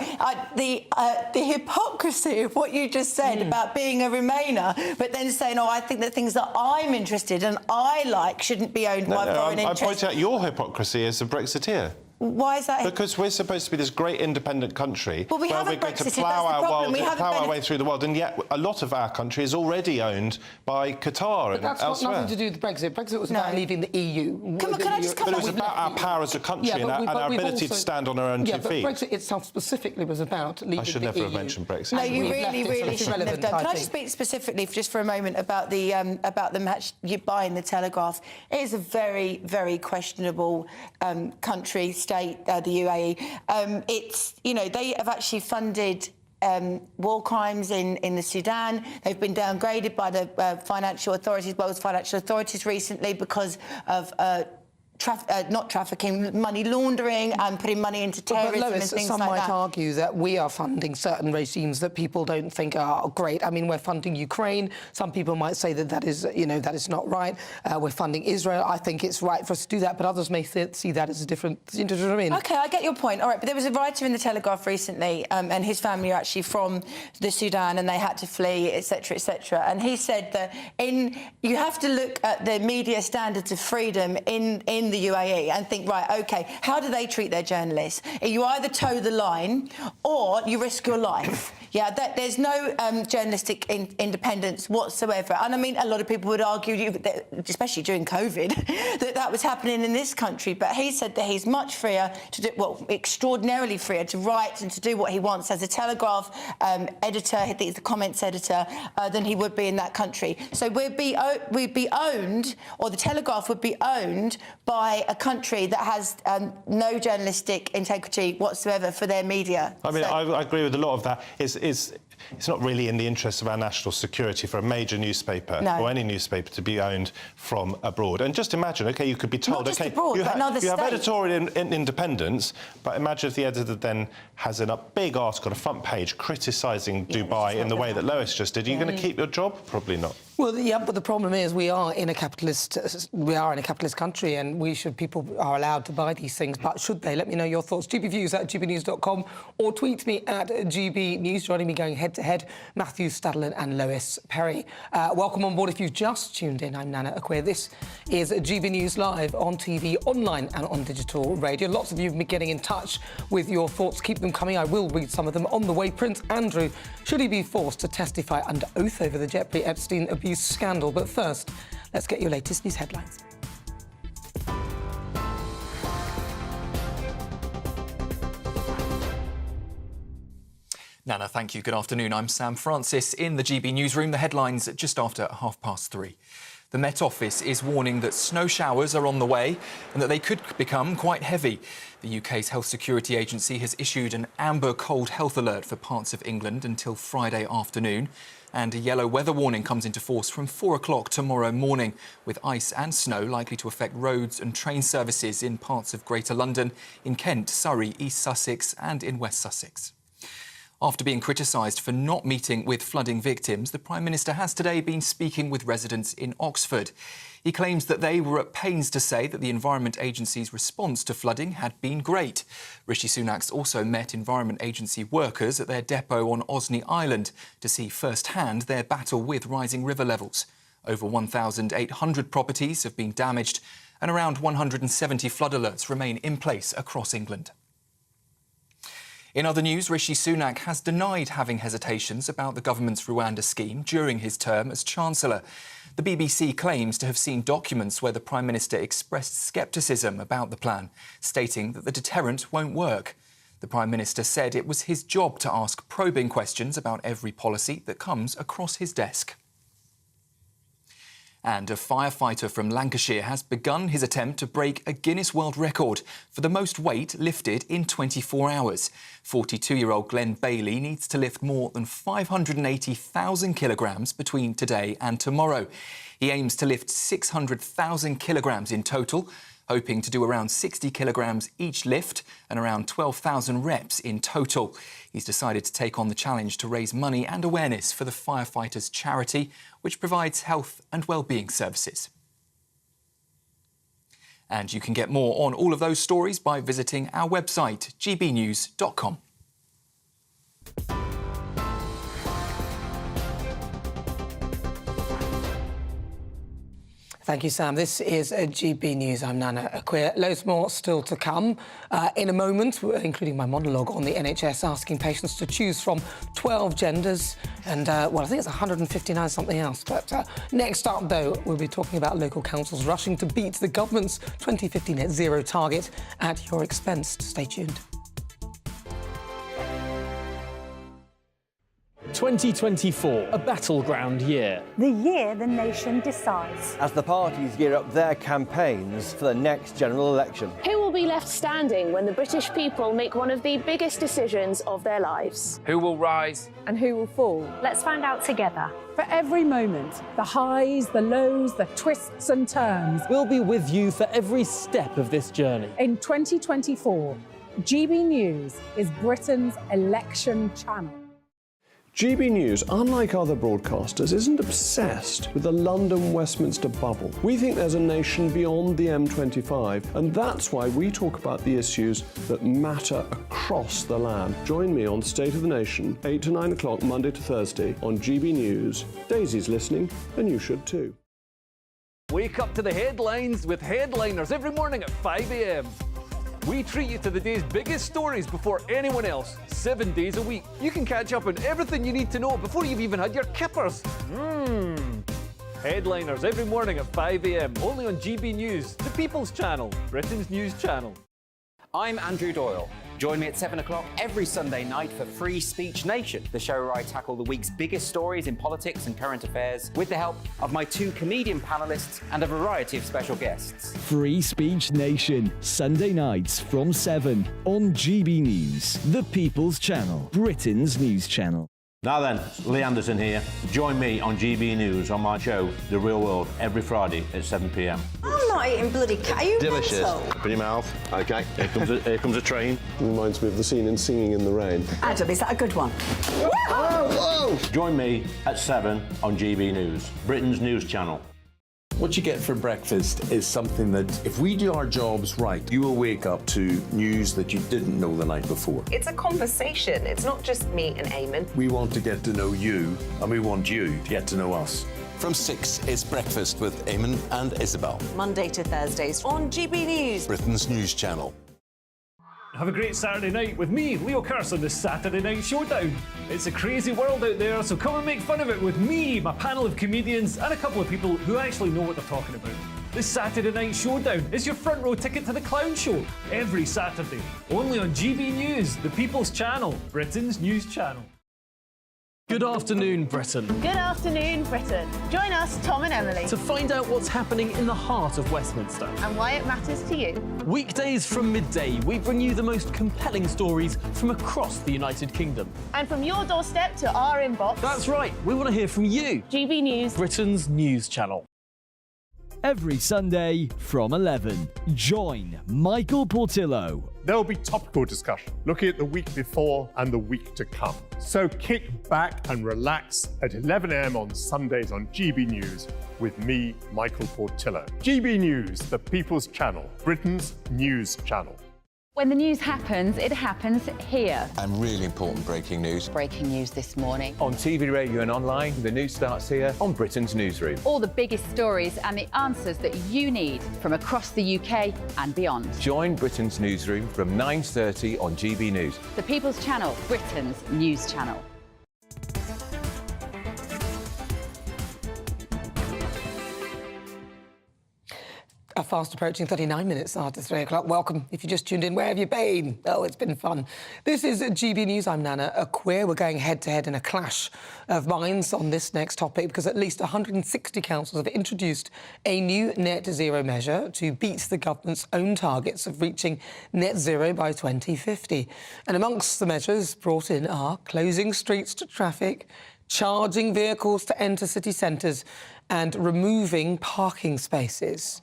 [SPEAKER 3] The hypocrisy of what you just said about being a Remainer, but then saying, "Oh, I think that things that I'm interested in and I like shouldn't be owned by foreign interests."
[SPEAKER 2] I point out your hypocrisy as a Brexiteer.
[SPEAKER 3] Why is that?
[SPEAKER 2] Because we're supposed to be this great independent country where we're going to plough our way through the world, and yet a lot of our country is already owned by Qatar and
[SPEAKER 1] that's
[SPEAKER 2] elsewhere.
[SPEAKER 1] Got nothing to do with Brexit. Brexit was about leaving the EU.
[SPEAKER 3] Can I just come
[SPEAKER 2] But it was about our power as a country and our ability to stand on our own 2 feet.
[SPEAKER 1] But Brexit itself specifically was about leaving the EU.
[SPEAKER 2] I should never have mentioned Brexit.
[SPEAKER 3] No, you really shouldn't have done. Can I just speak specifically just for a moment about the match you buying the Telegraph? It is a very, very questionable country, state, the UAE. It's, they have actually funded war crimes in the Sudan. They've been downgraded by the financial authorities, world's financial authorities recently because of not trafficking, money laundering and putting money into terrorism and things like that.
[SPEAKER 1] Some might argue that we are funding certain regimes that people don't think are great. I mean, we're funding Ukraine. Some people might say that is not right. We're funding Israel. I think it's right for us to do that, but others may see that as a different... You know what I mean?
[SPEAKER 3] OK, I get your point. All right, but there was a writer in the Telegraph recently, and his family are actually from the Sudan, and they had to flee, etc., etc. And he said that you have to look at the media standards of freedom in in the UAE and think, right, OK, how do they treat their journalists? You either toe the line or you risk your life. Yeah, there's no journalistic independence whatsoever. And I mean, a lot of people would argue, especially during COVID, that was happening in this country. But he said that he's much freer to do, well, extraordinarily freer to write and to do what he wants as a Telegraph editor, I think he's the comments editor, than he would be in that country. So we'd be owned, or the Telegraph would be owned by a country that has no journalistic integrity whatsoever for their media.
[SPEAKER 2] I mean, I agree with a lot of that. It's not really in the interest of our national security for a major newspaper or any newspaper to be owned from abroad. And just imagine, OK, you could be told,
[SPEAKER 3] not just
[SPEAKER 2] OK,
[SPEAKER 3] abroad,
[SPEAKER 2] you
[SPEAKER 3] but another
[SPEAKER 2] have
[SPEAKER 3] state.
[SPEAKER 2] editorial independence, but imagine if the editor then has a big article on a front page criticising Dubai in the way that Lois just did. Are you going to keep your job? Probably not.
[SPEAKER 1] Well, yeah, but the problem is we are in a capitalist country, and people are allowed to buy these things. But should they? Let me know your thoughts. gbviews@gbnews.com or tweet me at GBNews. Joining me going head-to-head, Matthew Stadlen and Lois Perry. Welcome on board if you've just tuned in. I'm Nana Akua. This is GB News Live on TV, online and on digital radio. Lots of you have been getting in touch with your thoughts. Keep them coming. I will read some of them on the way. Prince Andrew, should he be forced to testify under oath over the Jeffrey Epstein abuse scandal? But first, let's get your latest news headlines.
[SPEAKER 16] Nana, thank you. Good afternoon. I'm Sam Francis in the GB newsroom. The headlines just after 3:30. The Met Office is warning that snow showers are on the way and that they could become quite heavy. The UK's Health Security Agency has issued an amber cold health alert for parts of England until Friday afternoon. And a yellow weather warning comes into force from 4 o'clock tomorrow morning, with ice and snow likely to affect roads and train services in parts of Greater London, in Kent, Surrey, East Sussex and in West Sussex. After being criticised for not meeting with flooding victims, the Prime Minister has today been speaking with residents in Oxford. He claims that they were at pains to say that the Environment Agency's response to flooding had been great. Rishi Sunak's also met Environment Agency workers at their depot on Osney Island to see firsthand their battle with rising river levels. Over 1,800 properties have been damaged and around 170 flood alerts remain in place across England. In other news, Rishi Sunak has denied having hesitations about the government's Rwanda scheme during his term as Chancellor. The BBC claims to have seen documents where the Prime Minister expressed scepticism about the plan, stating that the deterrent won't work. The Prime Minister said it was his job to ask probing questions about every policy that comes across his desk. And a firefighter from Lancashire has begun his attempt to break a Guinness World Record for the most weight lifted in 24 hours. 42-year-old Glenn Bailey needs to lift more than 580,000 kilograms between today and tomorrow. He aims to lift 600,000 kilograms in total, hoping to do around 60 kilograms each lift and around 12,000 reps in total. He's decided to take on the challenge to raise money and awareness for the firefighters' charity, which provides health and well-being services. And you can get more on all of those stories by visiting our website, gbnews.com.
[SPEAKER 1] Thank you, Sam. This is GB News. I'm Nana Akua. Loads more still to come. In a moment, including my monologue on the NHS asking patients to choose from 12 genders and, well, I think it's 159 something else. But next up, though, we'll be talking about local councils rushing to beat the government's 2050 net zero target at your expense. Stay tuned.
[SPEAKER 8] 2024, a battleground year.
[SPEAKER 10] The year the nation decides.
[SPEAKER 7] As the parties gear up their campaigns for the next general election.
[SPEAKER 13] Who will be left standing when the British people make one of the biggest decisions of their lives?
[SPEAKER 14] Who will rise?
[SPEAKER 9] And who will fall?
[SPEAKER 10] Let's find out together.
[SPEAKER 9] For every moment, the highs, the lows, the twists and turns.
[SPEAKER 8] We'll be with you for every step of this journey.
[SPEAKER 9] In 2024, GB News is Britain's election channel.
[SPEAKER 17] GB News, unlike other broadcasters, isn't obsessed with the London-Westminster bubble. We think there's a nation beyond the M25, and that's why we talk about the issues that matter across the land. Join me on State of the Nation, 8 to 9 o'clock, Monday to Thursday, on GB News. Daisy's listening, and you should too.
[SPEAKER 4] Wake up to the headlines with Headliners every morning at 5 a.m. We treat you to the day's biggest stories before anyone else, 7 days a week. You can catch up on everything you need to know before you've even had your kippers. Headliners every morning at 5 a.m, only on GB News, the People's Channel, Britain's news channel.
[SPEAKER 5] I'm Andrew Doyle. Join me at 7 o'clock every Sunday night for Free Speech Nation, the show where I tackle the week's biggest stories in politics and current affairs with the help of my 2 comedian panellists and a variety of special guests.
[SPEAKER 18] Free Speech Nation, Sunday nights from 7 on GB News, the People's Channel, Britain's news channel.
[SPEAKER 19] Now then, Lee Anderson here. Join me on GB News on my show, The Real World, every Friday at 7 p.m.
[SPEAKER 20] I'm not eating bloody cat. Are you
[SPEAKER 19] Delicious.
[SPEAKER 20] mental?
[SPEAKER 19] Open your mouth. OK, here comes a train.
[SPEAKER 17] Reminds me of the scene in Singing in the Rain.
[SPEAKER 20] Adam, is that a good one?
[SPEAKER 19] Whoa! Join me at 7 on GB News, Britain's news channel.
[SPEAKER 21] What you get for breakfast is something that, if we do our jobs right, you will wake up to news that you didn't know the night before.
[SPEAKER 22] It's a conversation. It's not just me and Eamon.
[SPEAKER 21] We want to get to know you, and we want you to get to know us.
[SPEAKER 23] From 6, it's Breakfast with Eamon and Isabel.
[SPEAKER 22] Monday to Thursdays on GB News,
[SPEAKER 23] Britain's news channel.
[SPEAKER 4] Have a great Saturday night with me, Leo Curse, on the Saturday Night Showdown. It's a crazy world out there, so come and make fun of it with me, my panel of comedians, and a couple of people who actually know what they're talking about. This Saturday Night Showdown is your front row ticket to the clown show every Saturday, only on GB News, the People's Channel, Britain's news channel.
[SPEAKER 8] Good afternoon, Britain.
[SPEAKER 13] Good afternoon, Britain. Join us, Tom and Emily,
[SPEAKER 8] To find out what's happening in the heart of Westminster.
[SPEAKER 13] and why it matters to you.
[SPEAKER 8] Weekdays from midday, we bring you the most compelling stories from across the United Kingdom.
[SPEAKER 13] And from your doorstep to our inbox,
[SPEAKER 8] That's right, we want to hear from you.
[SPEAKER 13] GB News,
[SPEAKER 8] Britain's news channel.
[SPEAKER 18] Every Sunday from 11, join Michael Portillo.
[SPEAKER 24] There'll be topical discussion, looking at the week before and the week to come. So kick back and relax at 11 a.m. on Sundays on GB News with me, Michael Portillo. GB News, the People's Channel, Britain's news channel.
[SPEAKER 25] When the news happens, it happens here.
[SPEAKER 23] And really important breaking news.
[SPEAKER 25] Breaking news this morning.
[SPEAKER 26] On TV, radio and online, the news starts here on Britain's Newsroom.
[SPEAKER 25] All the biggest stories and the answers that you need from across the UK and beyond.
[SPEAKER 26] Join Britain's Newsroom from 9:30 on GB News.
[SPEAKER 25] The People's Channel, Britain's news channel.
[SPEAKER 1] Fast approaching 39 minutes after 3 o'clock. Welcome. If you just tuned in, where have you been? Oh, it's been fun. This is GB News. I'm Nana Akua. We're going head-to-head in a clash of minds on this next topic because at least 160 councils have introduced a new net zero measure to beat the government's own targets of reaching net zero by 2050. And amongst the measures brought in are closing streets to traffic, charging vehicles to enter city centres and removing parking spaces.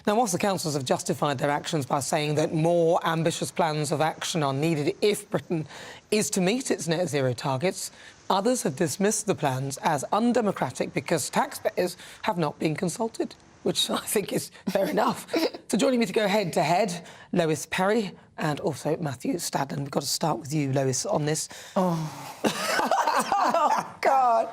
[SPEAKER 1] Now, whilst the councils have justified their actions by saying that more ambitious plans of action are needed if Britain is to meet its net zero targets, others have dismissed the plans as undemocratic because taxpayers have not been consulted, which I think is fair enough. So joining me to go head-to-head, Lois Perry and also Matthew Stadlen. We've got to start with you, Lois, on this.
[SPEAKER 3] Oh, God.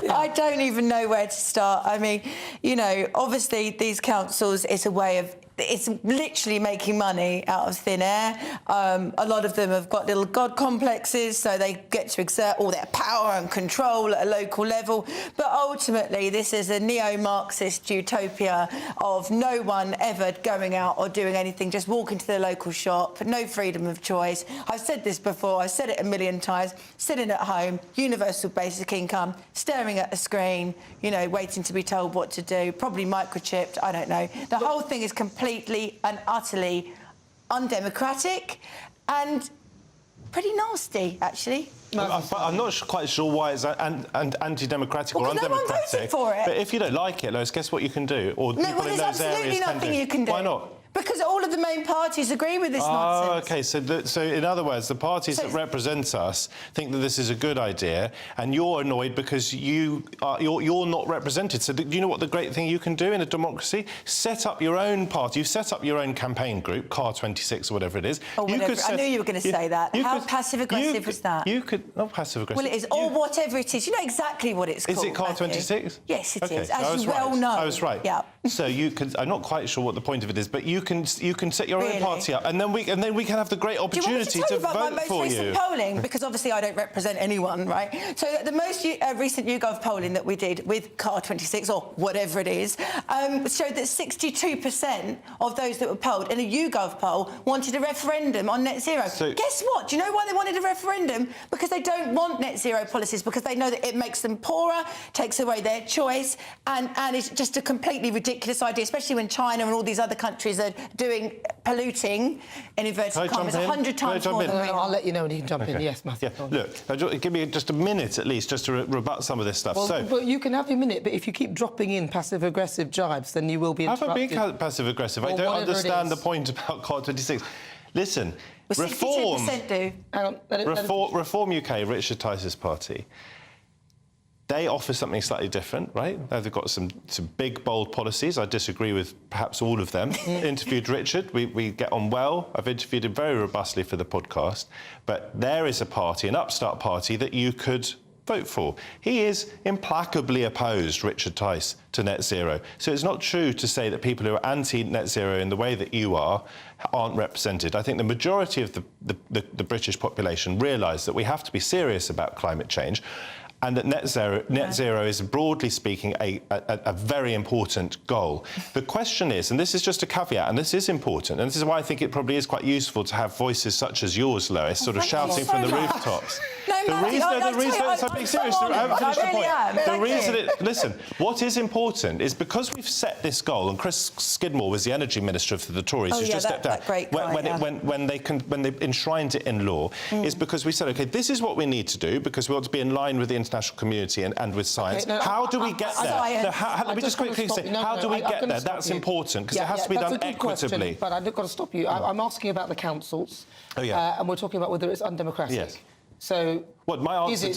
[SPEAKER 3] Yeah. I don't even know where to start. I mean, you know, obviously these councils, it's a way of... It's literally making money out of thin air. A lot of them have got little god complexes, so they get to exert all their power and control at a local level. But ultimately, this is a neo-Marxist utopia of no one ever going out or doing anything, just walking to their local shop, no freedom of choice. I've said this before, I've said it a million times, sitting at home, universal basic income, staring at a screen, you know, waiting to be told what to do, probably microchipped, I don't know. The whole thing is completely and utterly undemocratic and pretty nasty, actually.
[SPEAKER 2] I'm not quite sure why it's anti-democratic or undemocratic.
[SPEAKER 3] No one voted for it.
[SPEAKER 2] But if you don't like it, Lois, guess what you can do? Or
[SPEAKER 3] No, well, there's absolutely nothing you can do.
[SPEAKER 2] Why not?
[SPEAKER 3] Because all of the main parties agree with this
[SPEAKER 2] Oh,
[SPEAKER 3] nonsense.
[SPEAKER 2] OK. So in other words, the parties that represent us think that this is a good idea, and you're annoyed because you're not represented. So do you know what the great thing you can do in a democracy? Set up your own party. You set up your own campaign group, Car 26 or whatever it is.
[SPEAKER 3] Or whatever. I knew you were going to say that. How passive-aggressive was that?
[SPEAKER 2] You could... Not passive-aggressive.
[SPEAKER 3] Well, it is. Or whatever it is. You know exactly what it's called.
[SPEAKER 2] Is it Car 26?
[SPEAKER 3] Yes, it
[SPEAKER 2] okay,
[SPEAKER 3] is.
[SPEAKER 2] so
[SPEAKER 3] As you well know.
[SPEAKER 2] I was right.
[SPEAKER 3] Yeah.
[SPEAKER 2] So you can... I'm not quite sure what the point of it is, but you can set your own party up, and then we can have the great opportunity to vote for you.
[SPEAKER 3] Do you want me to tell you about my most recent polling? Because obviously I don't represent anyone, right? So the most recent YouGov polling that we did with Car 26, or whatever it is, showed that 62% of those that were polled in a YouGov poll wanted a referendum on net zero.
[SPEAKER 2] So,
[SPEAKER 3] guess what? Do you know why they wanted a referendum? Because they don't want net zero policies, because they know that it makes them poorer, takes away their choice, and it's just a completely ridiculous idea, especially when China and all these other countries are polluting, in inverted commas, 100 times more than we are.
[SPEAKER 1] I'll let you know when you can jump in. Yes, Matthew.
[SPEAKER 2] Yeah. Look, give me just a minute at least just to rebut some of this stuff.
[SPEAKER 1] Well, but you can have your minute, but if you keep dropping in passive-aggressive jibes, then you will be interrupted.
[SPEAKER 2] Have I been passive-aggressive? I don't understand the point about Car 26. Listen,
[SPEAKER 3] well,
[SPEAKER 2] Reform...
[SPEAKER 3] 62% do. Hang on.
[SPEAKER 2] Reform UK, Richard Tice's party, they offer something slightly different, right? They've got some big, bold policies. I disagree with perhaps all of them. Interviewed Richard. We get on well. I've interviewed him very robustly for the podcast. But there is a party, an upstart party, that you could vote for. He is implacably opposed, Richard Tice, to net zero. So it's not true to say that people who are anti-net zero in the way that you are aren't represented. I think the majority of the British population realise that we have to be serious about climate change, and that net zero is, broadly speaking, a very important goal. The question is, and this is just a caveat, and this is important, and this is why I think it probably is quite useful to have voices such as yours, Lois, sort of shouting from the rooftops. Listen, what is important is because we've set this goal, and Chris Skidmore was the energy minister for the Tories, who's just stepped down, when they enshrined it in law, is because we said, OK, this is what we need to do because we want to be in line with the international community and with science.
[SPEAKER 1] Okay,
[SPEAKER 2] how do we get there? Let me just quickly say, how do we get there? That's important, because it has to be done equitably.
[SPEAKER 1] But I've got to stop you. I'm asking about the councils.
[SPEAKER 2] Oh, yeah.
[SPEAKER 1] And we're talking about whether it's undemocratic.
[SPEAKER 2] Yes.
[SPEAKER 1] So...
[SPEAKER 2] Well, my answer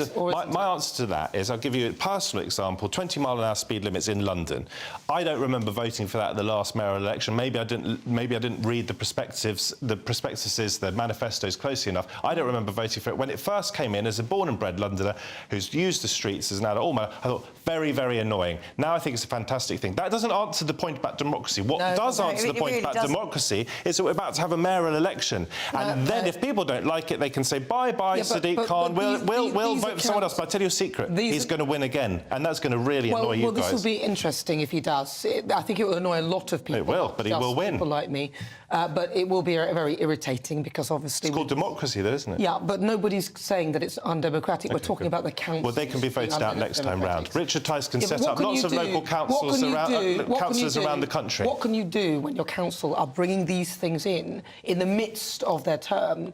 [SPEAKER 2] to that is, I'll give you a personal example, 20-mile-an-hour speed limits in London. I don't remember voting for that at the last mayoral election. Maybe I didn't read the prospectuses, the manifestos closely enough. I don't remember voting for it. When it first came in, as a born and bred Londoner who's used the streets as an adult, I thought, very, very annoying. Now I think it's a fantastic thing. That doesn't answer the point about democracy. What does answer the point about democracy is that we're about to have a mayoral election. And then if people don't like it, they can say, bye-bye, Sadiq Khan, we'll vote for someone else, but I'll tell you a secret. He's going to win again, and that's going to really annoy you guys.
[SPEAKER 1] Well, this will be interesting if he does. I think it will annoy a lot of people.
[SPEAKER 2] It will, but he will win.
[SPEAKER 1] People like me. But it will be very irritating because obviously...
[SPEAKER 2] It's called democracy, though, isn't it?
[SPEAKER 1] Yeah, but nobody's saying that it's undemocratic. We're talking about the council.
[SPEAKER 2] Well, they can be voted out next time round. Richard Tice can set up lots of local councils around the country.
[SPEAKER 1] What can you do when your council are bringing these things in the midst of their term,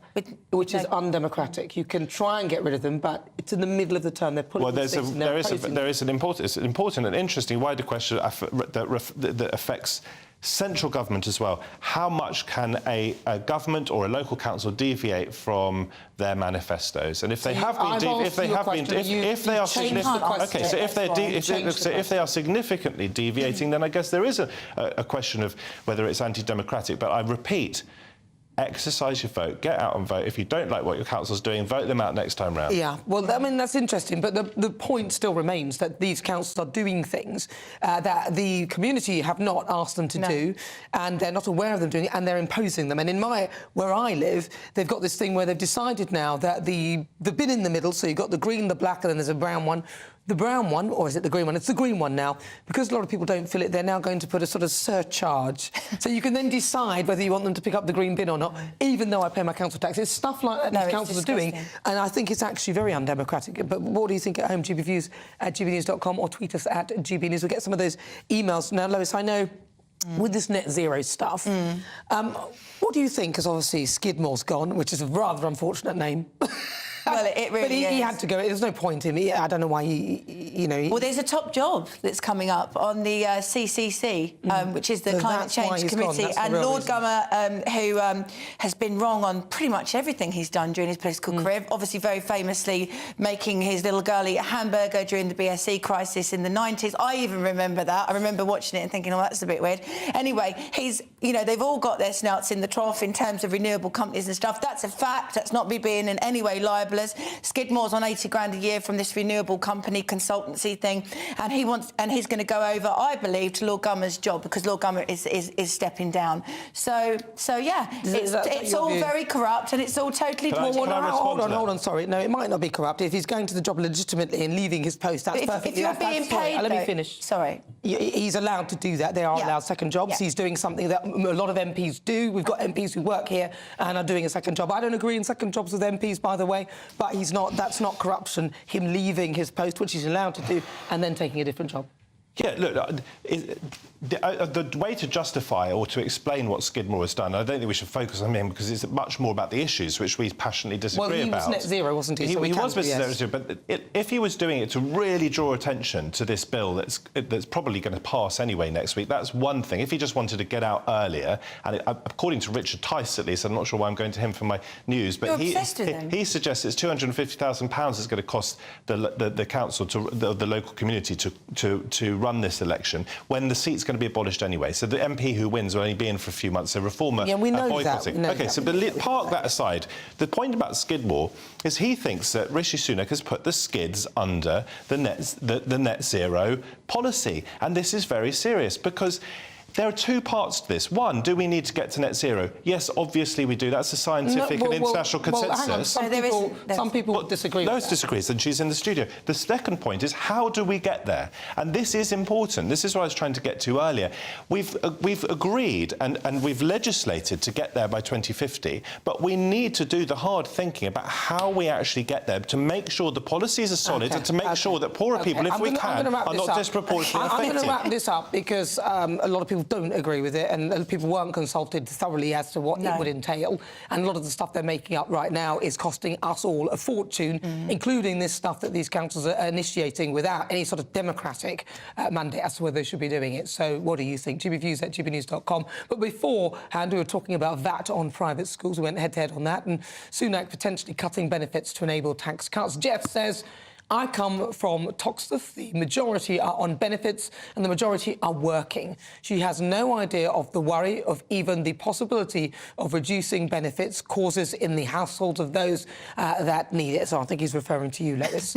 [SPEAKER 1] which is undemocratic? You can try and get rid of them, but it's in the middle of the term. They're putting
[SPEAKER 2] there is an important and interesting wider question that affects central government as well. How much can a government or a local council deviate from their manifestos? And if they are significantly deviating, then I guess there is a question of whether it's anti-democratic. But I repeat, exercise your vote, get out and vote. If you don't like what your council's doing, vote them out next time round.
[SPEAKER 1] Yeah, well, I mean, that's interesting, but the point still remains that these councils are doing things that the community have not asked them to do, and they're not aware of them doing it, and they're imposing them. And where I live, they've got this thing where they've decided now that the bin in the middle, so you've got the green, the black, and then there's a brown one. The brown one, or is it the green one? It's the green one now. Because a lot of people don't fill it, they're now going to put a sort of surcharge. So you can then decide whether you want them to pick up the green bin or not, even though I pay my council tax. It's stuff like that these councils are doing, and I think it's actually very undemocratic. But what do you think at home? GBViews at gbnews.com, or tweet us at GBNews. We'll get some of those emails. Now, Lois, I know with this net zero stuff, what do you think? Because obviously Skidmore's gone, which is a rather unfortunate name.
[SPEAKER 3] Well, it really
[SPEAKER 1] but he
[SPEAKER 3] is.
[SPEAKER 1] had to go. There's no point in it. I don't know why
[SPEAKER 3] Well, there's a top job that's coming up on the CCC, which is the
[SPEAKER 1] So
[SPEAKER 3] Climate
[SPEAKER 1] that's why
[SPEAKER 3] Change
[SPEAKER 1] he's gone.
[SPEAKER 3] Committee,
[SPEAKER 1] That's the
[SPEAKER 3] and
[SPEAKER 1] real
[SPEAKER 3] Lord
[SPEAKER 1] reason.
[SPEAKER 3] Gummer, who has been wrong on pretty much everything he's done during his political career. Obviously, very famously making his little girl eat a hamburger during the BSE crisis in the 90s. I even remember that. I remember watching it and thinking, oh, that's a bit weird. Anyway, they've all got their snouts in the trough in terms of renewable companies and stuff. That's a fact. That's not me being in any way libelous. Skidmore's on 80 grand a year from this renewable company consultancy thing, and he's going to go over, I believe, to Lord Gummer's job because Lord Gummer is stepping down. So yeah, it's all very corrupt and it's all totally.
[SPEAKER 1] Hold on. Sorry, no, it might not be corrupt. If he's going to the job legitimately and leaving his post, that's perfect.
[SPEAKER 3] If you're being paid,
[SPEAKER 1] let me finish.
[SPEAKER 3] Sorry.
[SPEAKER 1] He's allowed to do that. They are allowed second jobs.
[SPEAKER 3] Yeah.
[SPEAKER 1] He's doing something that a lot of MPs do. We've got MPs who work here and are doing a second job. I don't agree in second jobs with MPs, by the way, but he's not. That's not corruption. Him leaving his post, which he's allowed to do, and then taking a different job.
[SPEAKER 2] Yeah, look, the way to justify or to explain what Skidmore has done, I don't think we should focus on him because it's much more about the issues which we passionately disagree about.
[SPEAKER 1] Well, he was net zero, wasn't he?
[SPEAKER 2] He was net zero, but if he was doing it to really draw attention to this bill that's probably going to pass anyway next week, that's one thing. If he just wanted to get out earlier, and according to Richard Tice at least, I'm not sure why I'm going to him for my news, but he suggests it's £250,000 it's going to cost the council, the local community to run this election when the seat's going to be abolished anyway. So the MP who wins will only be in for a few months. So reformer
[SPEAKER 1] we know
[SPEAKER 2] boycotting.
[SPEAKER 1] That.
[SPEAKER 2] OK, so park that aside. The point about Skidmore is he thinks that Rishi Sunak has put the skids under the net zero policy. And this is very serious because there are two parts to this. One, do we need to get to net zero? Yes, obviously we do. That's a scientific and international consensus.
[SPEAKER 1] Some people disagree.
[SPEAKER 2] Lois disagrees, and she's in the studio. The second point is, how do we get there? And this is important. This is what I was trying to get to earlier. We've agreed and we've legislated to get there by 2050, but we need to do the hard thinking about how we actually get there to make sure the policies are solid and to make sure that poorer people, if we can, are not disproportionately affected.
[SPEAKER 1] I'm going to wrap this up because a lot of people don't agree with it, and people weren't consulted thoroughly as to what it would entail. And a lot of the stuff they're making up right now is costing us all a fortune, including this stuff that these councils are initiating without any sort of democratic mandate as to whether they should be doing it. So what do you think? GBViews@gbnews.com. But beforehand, we were talking about VAT on private schools. We went head-to-head on that, and Sunak potentially cutting benefits to enable tax cuts. Jeff says, I come from Toxteth. The majority are on benefits and the majority are working. She has no idea of the worry of even the possibility of reducing benefits causes in the households of those that need it. So I think he's referring to you, Lettuce.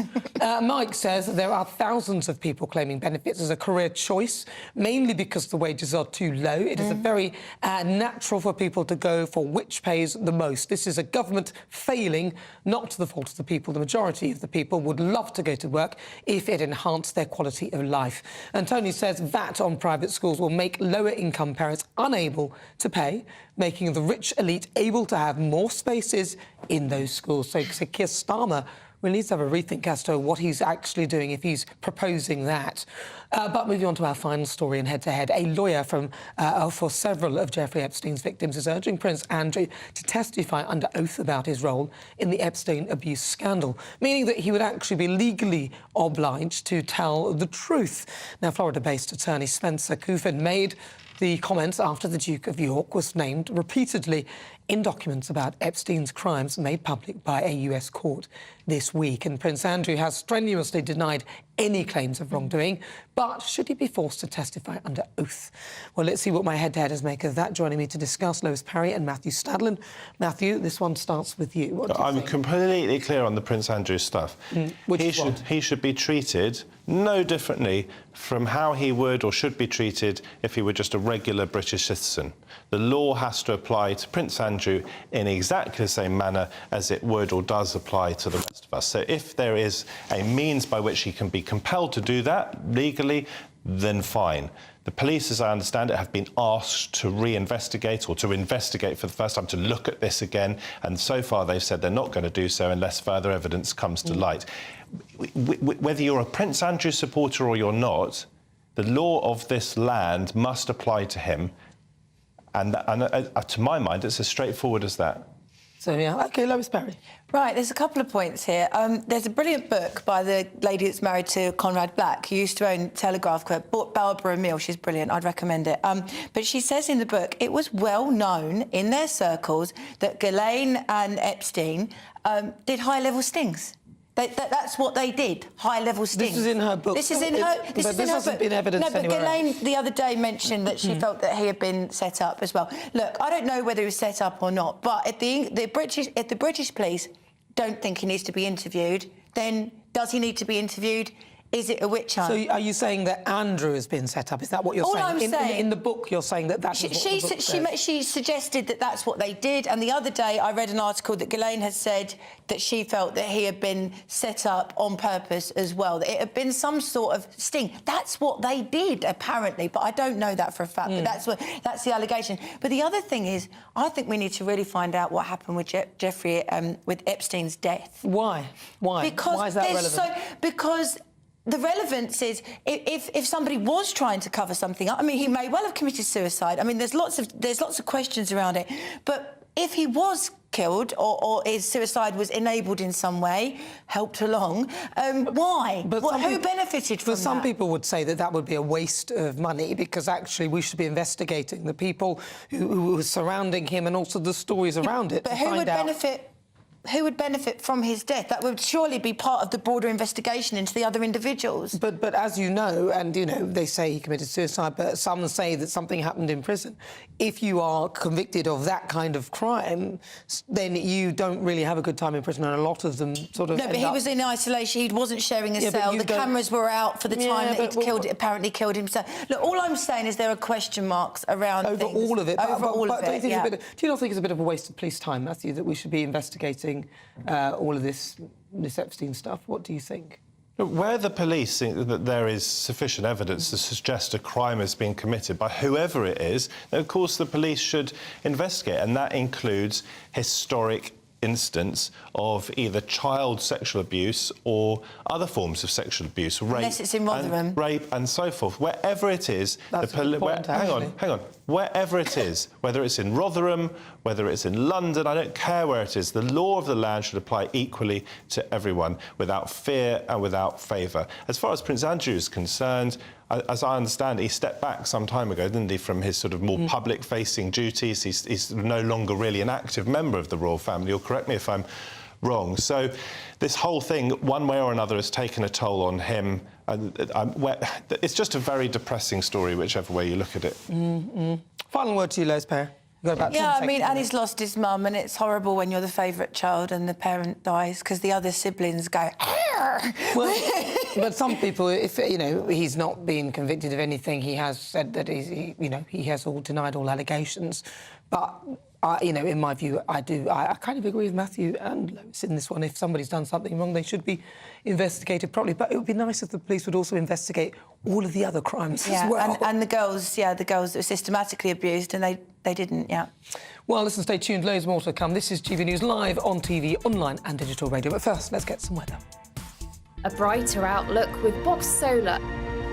[SPEAKER 1] Mike says there are thousands of people claiming benefits as a career choice, mainly because the wages are too low. It is very natural for people to go for which pays the most. This is a government failing, not to the fault of the people. The majority of the people would love to go to work if it enhanced their quality of life. And Tony says VAT on private schools will make lower-income parents unable to pay, making the rich elite able to have more spaces in those schools. So Keir Starmer will need to have a rethink as to what he's actually doing if he's proposing that. But moving on to our final story in head-to-head, a lawyer for several of Jeffrey Epstein's victims is urging Prince Andrew to testify under oath about his role in the Epstein abuse scandal, meaning that he would actually be legally obliged to tell the truth. Now, Florida-based attorney Spencer Coufin made the comments after the Duke of York was named repeatedly in documents about Epstein's crimes made public by a US court this week. And Prince Andrew has strenuously denied any claims of wrongdoing, but should he be forced to testify under oath? Well, let's see what my head-to-headers make of that. Joining me to discuss, Lois Parry and Matthew Stadlin. Matthew, this one starts with you. What do you think?
[SPEAKER 2] Completely clear on the Prince Andrew stuff. He should be treated no differently from how he would or should be treated if he were just a regular British citizen. The law has to apply to Prince Andrew in exactly the same manner as it would or does apply to the rest of us. So if there is a means by which he can be compelled to do that legally, then fine. The police, as I understand it, have been asked to reinvestigate or to investigate for the first time, to look at this again, and so far they've said they're not going to do so unless further evidence comes to light. Whether you're a Prince Andrew supporter or you're not, the law of this land must apply to him, and to my mind, it's as straightforward as that.
[SPEAKER 1] So, yeah, OK, Lois Perry.
[SPEAKER 3] Right, there's a couple of points here. There's a brilliant book by the lady that's married to Conrad Black, who used to own Telegraph, called Barbara Emile. She's brilliant, I'd recommend it. But she says in the book, it was well known in their circles that Ghislaine and Epstein did high-level stings. That's what they did, high-level stings.
[SPEAKER 1] This is in her book.
[SPEAKER 3] This is in her.
[SPEAKER 1] This hasn't been evidenced anywhere else.
[SPEAKER 3] Ghislaine the other day mentioned that she felt that he had been set up as well. Look, I don't know whether he was set up or not, but if the British police don't think he needs to be interviewed, then does he need to be interviewed? Is it a witch hunt?
[SPEAKER 1] So are you saying that Andrew has been set up? Is that what you're saying?
[SPEAKER 3] All I'm saying...
[SPEAKER 1] In the book, you're saying that that's what the book says.
[SPEAKER 3] She suggested that that's what they did, and the other day I read an article that Ghislaine had said that she felt that he had been set up on purpose as well, that it had been some sort of sting. That's what they did, apparently, but I don't know that for a fact, but that's the allegation. But the other thing is, I think we need to really find out what happened with Jeffrey, with Epstein's death.
[SPEAKER 1] Why? Why?
[SPEAKER 3] Because
[SPEAKER 1] why is that relevant?
[SPEAKER 3] Because the relevance is if somebody was trying to cover something up, I mean, he may well have committed suicide. I mean, there's lots of questions around it. But if he was killed or his suicide was enabled in some way, helped along, why? Who benefited from that?
[SPEAKER 1] But some people would say that that would be a waste of money because actually we should be investigating the people who were surrounding him and also the stories around it.
[SPEAKER 3] But who would benefit? Who would benefit from his death? That would surely be part of the broader investigation into the other individuals.
[SPEAKER 1] But as you know, and, you know, they say he committed suicide, but some say that something happened in prison. If you are convicted of that kind of crime, then you don't really have a good time in prison, and a lot of them sort of...
[SPEAKER 3] No, but he was in isolation. He wasn't sharing a cell. The cameras were out for the time that he apparently killed himself. Look, all I'm saying is there are question marks around
[SPEAKER 1] over
[SPEAKER 3] things.
[SPEAKER 1] all of it.
[SPEAKER 3] Over all of it,
[SPEAKER 1] do you not think it's a bit of a waste of police time, Matthew, that we should be investigating all of this Epstein stuff? What do you think?
[SPEAKER 2] Where the police think that there is sufficient evidence to suggest a crime has been committed by whoever it is, then of course the police should investigate, and that includes historic instance of either child sexual abuse or other forms of sexual abuse, rape,
[SPEAKER 3] unless it's in Rotherham,
[SPEAKER 2] rape and so forth. Wherever it is, hang on. Wherever it is, whether it's in Rotherham, whether it's in London, I don't care where it is, the law of the land should apply equally to everyone, without fear and without favour. As far as Prince Andrew is concerned, as I understand it, he stepped back some time ago, didn't he, from his sort of more public-facing duties. He's no longer really an active member of the royal family, or correct me if I'm wrong. So this whole thing, one way or another, has taken a toll on him. It's just a very depressing story, whichever way you look at it.
[SPEAKER 1] Final word to you, Les Perry.
[SPEAKER 3] Yeah, I mean, and he's lost his mum, and it's horrible when you're the favourite child and the parent dies, because the other siblings go...
[SPEAKER 1] Well, but some people, if, you know, he's not been convicted of anything, he has said that he has denied all allegations. But, you know, in my view, I kind of agree with Matthew and Lois in this one. If somebody's done something wrong, they should be investigated properly. But it would be nice if the police would also investigate all of the other crimes as well.
[SPEAKER 3] And the girls that were systematically abused, and they didn't,
[SPEAKER 1] Well, listen, stay tuned. Loads more to come. This is GB News live on TV, online and digital radio. But first, let's get some weather.
[SPEAKER 6] A brighter outlook with Box Solar,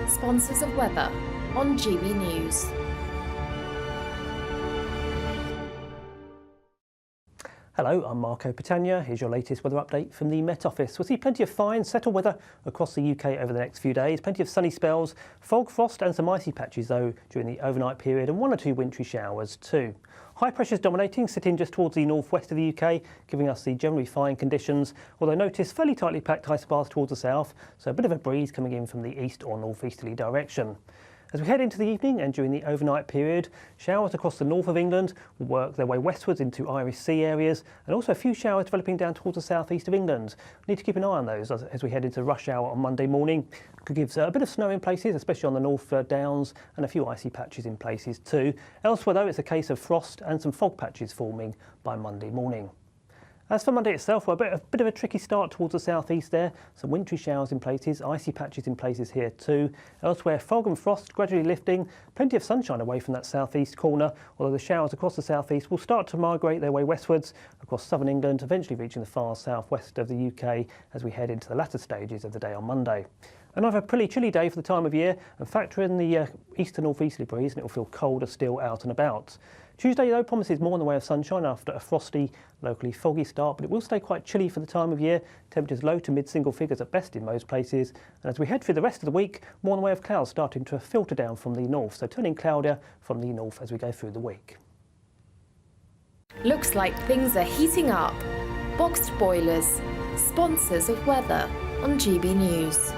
[SPEAKER 6] sponsors of weather on GB News.
[SPEAKER 7] Hello, I'm Marco Patagna. Here's your latest weather update from the Met Office. We'll see plenty of fine, settled weather across the UK over the next few days. Plenty of sunny spells, fog, frost and some icy patches, though, during the overnight period, and one or two wintry showers too. High pressures dominating, sitting just towards the northwest of the UK, giving us the generally fine conditions, although notice fairly tightly packed ice paths towards the south, so a bit of a breeze coming in from the east or northeasterly direction. As we head into the evening and during the overnight period, showers across the north of England will work their way westwards into Irish Sea areas, and also a few showers developing down towards the southeast of England. We need to keep an eye on those as we head into rush hour on Monday morning. Could give a bit of snow in places, especially on the North Downs, and a few icy patches in places too. Elsewhere though, it's a case of frost and some fog patches forming by Monday morning. As for Monday itself, well, a bit of a tricky start towards the southeast there. Some wintry showers in places, icy patches in places here too. Elsewhere, fog and frost gradually lifting. Plenty of sunshine away from that southeast corner, although the showers across the southeast will start to migrate their way westwards across southern England, eventually reaching the far southwest of the UK as we head into the latter stages of the day on Monday. Another pretty chilly day for the time of year, and factor in the east to north-easterly breeze and it will feel colder still out and about. Tuesday though promises more in the way of sunshine after a frosty, locally foggy start, but it will stay quite chilly for the time of year. Temperatures low to mid-single figures at best in most places. And as we head through the rest of the week, more in the way of clouds starting to filter down from the north, so turning cloudier from the north as we go through the week.
[SPEAKER 6] Looks like things are heating up. Boxed boilers, sponsors of weather on GB News.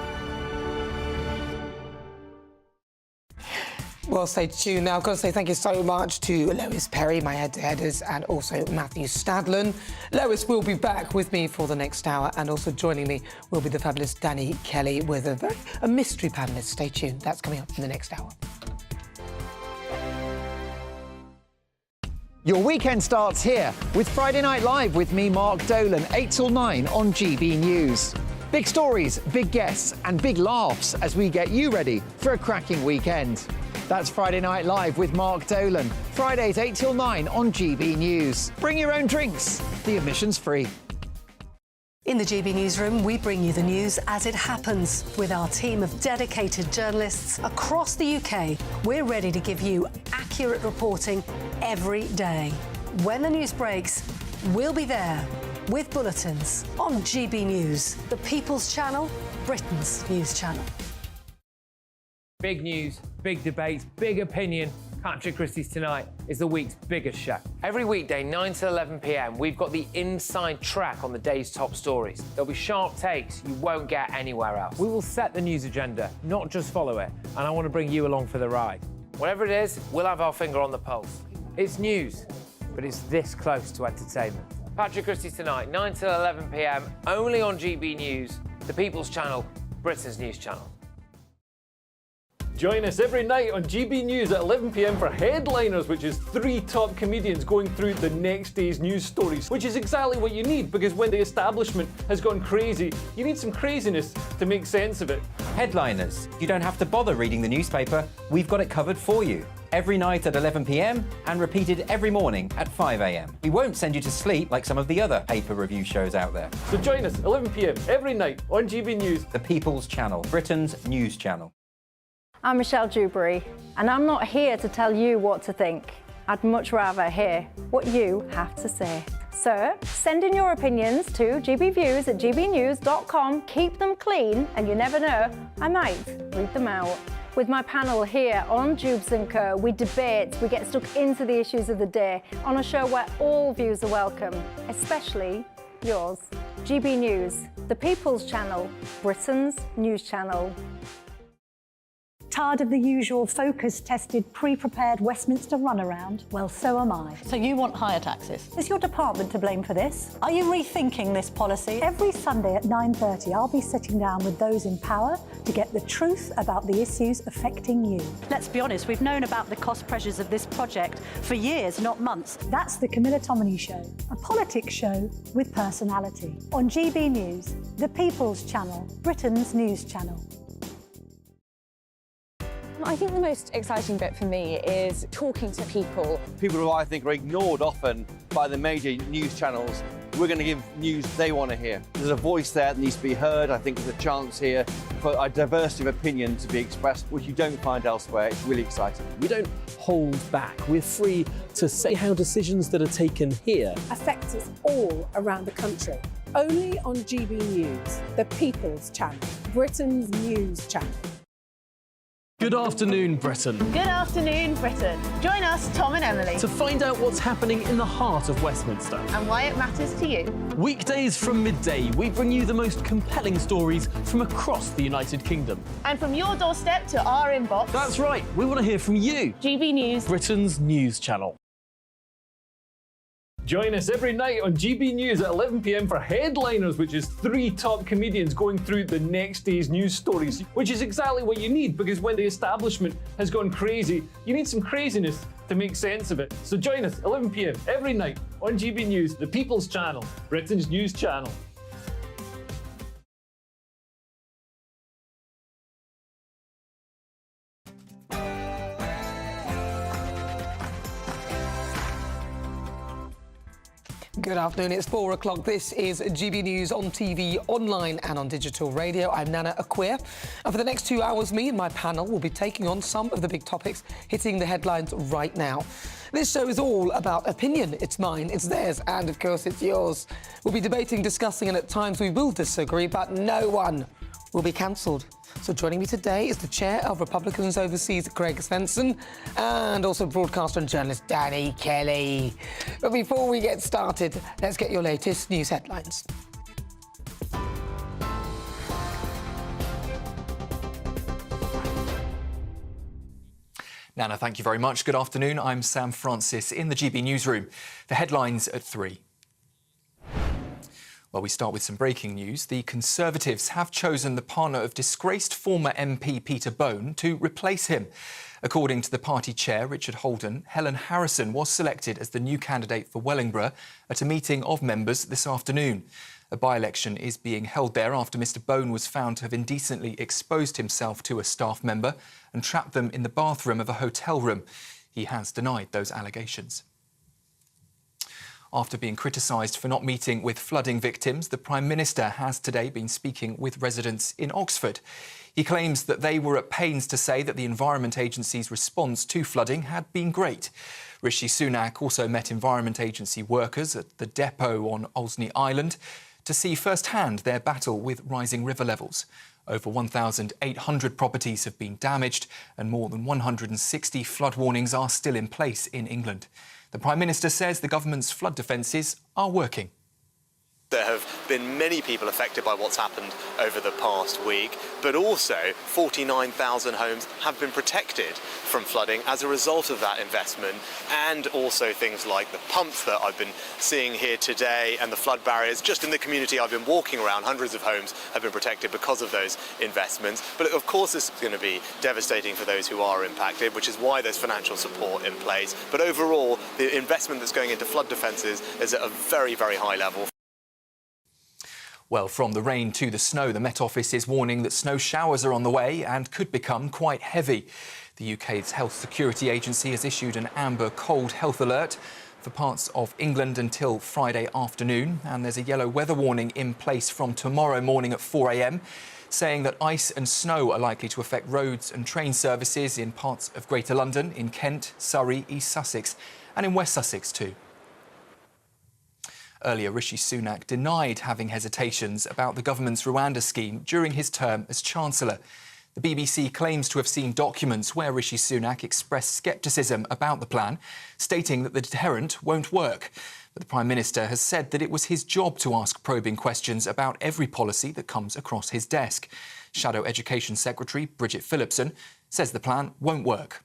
[SPEAKER 1] Well, stay tuned now. I've got to say thank you so much to Lois Perry, my head-to-headers, and also Matthew Stadlen. Lois will be back with me for the next hour, and also joining me will be the fabulous Danny Kelly with a mystery panellist. Stay tuned. That's coming up in the next hour.
[SPEAKER 10] Your weekend starts here with Friday Night Live with me, Mark Dolan, 8 till 9 on GB News. Big stories, big guests and big laughs as we get you ready for a cracking weekend. That's Friday Night Live with Mark Dolan. Fridays 8 till 9 on GB News. Bring your own drinks. The admission's free.
[SPEAKER 11] In the GB Newsroom, we bring you the news as it happens. With our team of dedicated journalists across the UK, we're ready to give you accurate reporting every day. When the news breaks, we'll be there with bulletins on GB News, the People's Channel, Britain's news channel.
[SPEAKER 12] Big news, big debates, big opinion. Patrick Christie's Tonight is the week's biggest show. Every weekday, 9 to 11 p.m, we've got the inside track on the day's top stories. There'll be sharp takes you won't get anywhere else. We will set the news agenda, not just follow it, and I want to bring you along for the ride. Whatever it is, we'll have our finger on the pulse. It's news, but it's this close to entertainment. Patrick Christie's Tonight, 9 to 11 p.m, only on GB News, the People's Channel, Britain's news channel.
[SPEAKER 4] Join us every night on GB News at 11 p.m. for Headliners, which is 3 top comedians going through the next day's news stories, which is exactly what you need, because when the establishment has gone crazy, you need some craziness to make sense of it.
[SPEAKER 5] Headliners. You don't have to bother reading the newspaper. We've got it covered for you. Every night at 11 p.m. and repeated every morning at 5 a.m. We won't send you to sleep like some of the other paper review shows out there.
[SPEAKER 4] So join us 11 p.m. every night on GB News,
[SPEAKER 5] the People's Channel, Britain's news channel.
[SPEAKER 14] I'm Michelle Dewberry, and I'm not here to tell you what to think. I'd much rather hear what you have to say. So, send in your opinions to gbviews@gbnews.com. Keep them clean, and you never know, I might read them out. With my panel here on Jubes & Co, we debate, we get stuck into the issues of the day on a show where all views are welcome, especially yours. GB News, the People's Channel, Britain's news channel.
[SPEAKER 15] Tired of the usual focus-tested, pre-prepared Westminster runaround? Well, so am I.
[SPEAKER 16] So you want higher taxes?
[SPEAKER 15] Is your department to blame for this? Are you rethinking this policy? Every Sunday at 9:30, I'll be sitting down with those in power to get the truth about the issues affecting you.
[SPEAKER 16] Let's be honest, we've known about the cost pressures of this project for years, not months.
[SPEAKER 15] That's the Camilla Tominey Show, a politics show with personality. On GB News, the People's Channel, Britain's news channel.
[SPEAKER 27] I think the most exciting bit for me is talking to people.
[SPEAKER 28] People who I think are ignored often by the major news channels. We're going to give news they want to hear. There's a voice there that needs to be heard. I think there's a chance here for a diversity of opinion to be expressed, which you don't find elsewhere. It's really exciting.
[SPEAKER 8] We don't hold back. We're free to say how decisions that are taken here
[SPEAKER 9] affect us all around the country. Only on GB News, the People's Channel, Britain's news channel.
[SPEAKER 8] Good afternoon, Britain.
[SPEAKER 22] Good afternoon, Britain. Join us, Tom and Emily,
[SPEAKER 8] To find out what's happening in the heart of Westminster.
[SPEAKER 22] and why it matters to you.
[SPEAKER 8] Weekdays from midday, we bring you the most compelling stories from across the United Kingdom.
[SPEAKER 22] And from your doorstep to our inbox.
[SPEAKER 8] That's right, we want to hear from you.
[SPEAKER 22] GB News,
[SPEAKER 8] Britain's news channel.
[SPEAKER 4] Join us every night on GB News at 11 p.m. for Headliners, which is 3 top comedians going through the next day's news stories, which is exactly what you need, because when the establishment has gone crazy, you need some craziness to make sense of it. So join us 11 p.m. every night on GB News, the People's Channel, Britain's news channel.
[SPEAKER 1] Good afternoon, it's 4 o'clock. This is GB News on TV, online and on digital radio. I'm Nana Akua. And for the next 2 hours, me and my panel will be taking on some of the big topics hitting the headlines right now. This show is all about opinion. It's mine, it's theirs, and of course it's yours. We'll be debating, discussing, and at times we will disagree, but no one will be cancelled. So joining me today is the chair of Republicans Overseas, Greg Svensson, and also broadcaster and journalist Danny Kelly. But before we get started, let's get your latest news headlines.
[SPEAKER 13] Nana, thank you very much. Good afternoon. I'm Sam Francis in the GB newsroom. The headlines at 3. Well, we start with some breaking news. The Conservatives have chosen the partner of disgraced former MP Peter Bone to replace him. According to the party chair, Richard Holden, Helen Harrison was selected as the new candidate for Wellingborough at a meeting of members this afternoon. A by-election is being held there after Mr Bone was found to have indecently exposed himself to a staff member and trapped them in the bathroom of a hotel room. He has denied those allegations. After being criticised for not meeting with flooding victims, the Prime Minister has today been speaking with residents in Oxford. He claims that they were at pains to say that the Environment Agency's response to flooding had been great. Rishi Sunak also met Environment Agency workers at the depot on Olney Island to see firsthand their battle with rising river levels. Over 1,800 properties have been damaged and more than 160 flood warnings are still in place in England. The Prime Minister says the government's flood defences are working.
[SPEAKER 17] There have been many people affected by what's happened over the past week, but also 49,000 homes have been protected from flooding as a result of that investment, and also things like the pumps that I've been seeing here today and the flood barriers. Just in the community I've been walking around, hundreds of homes have been protected because of those investments. But of course this is going to be devastating for those who are impacted, which is why there's financial support in place. But overall, the investment that's going into flood defences is at a very, very high level.
[SPEAKER 13] Well, from the rain to the snow, the Met Office is warning that snow showers are on the way and could become quite heavy. The UK's Health Security Agency has issued an amber cold health alert for parts of England until Friday afternoon, and there's a yellow weather warning in place from tomorrow morning at 4 a.m, saying that ice and snow are likely to affect roads and train services in parts of Greater London, in Kent, Surrey, East Sussex and in West Sussex too. Earlier, Rishi Sunak denied having hesitations about the government's Rwanda scheme during his term as Chancellor. The BBC claims to have seen documents where Rishi Sunak expressed scepticism about the plan, stating that the deterrent won't work. But the Prime Minister has said that it was his job to ask probing questions about every policy that comes across his desk. Shadow Education Secretary Bridget Phillipson says the plan won't work.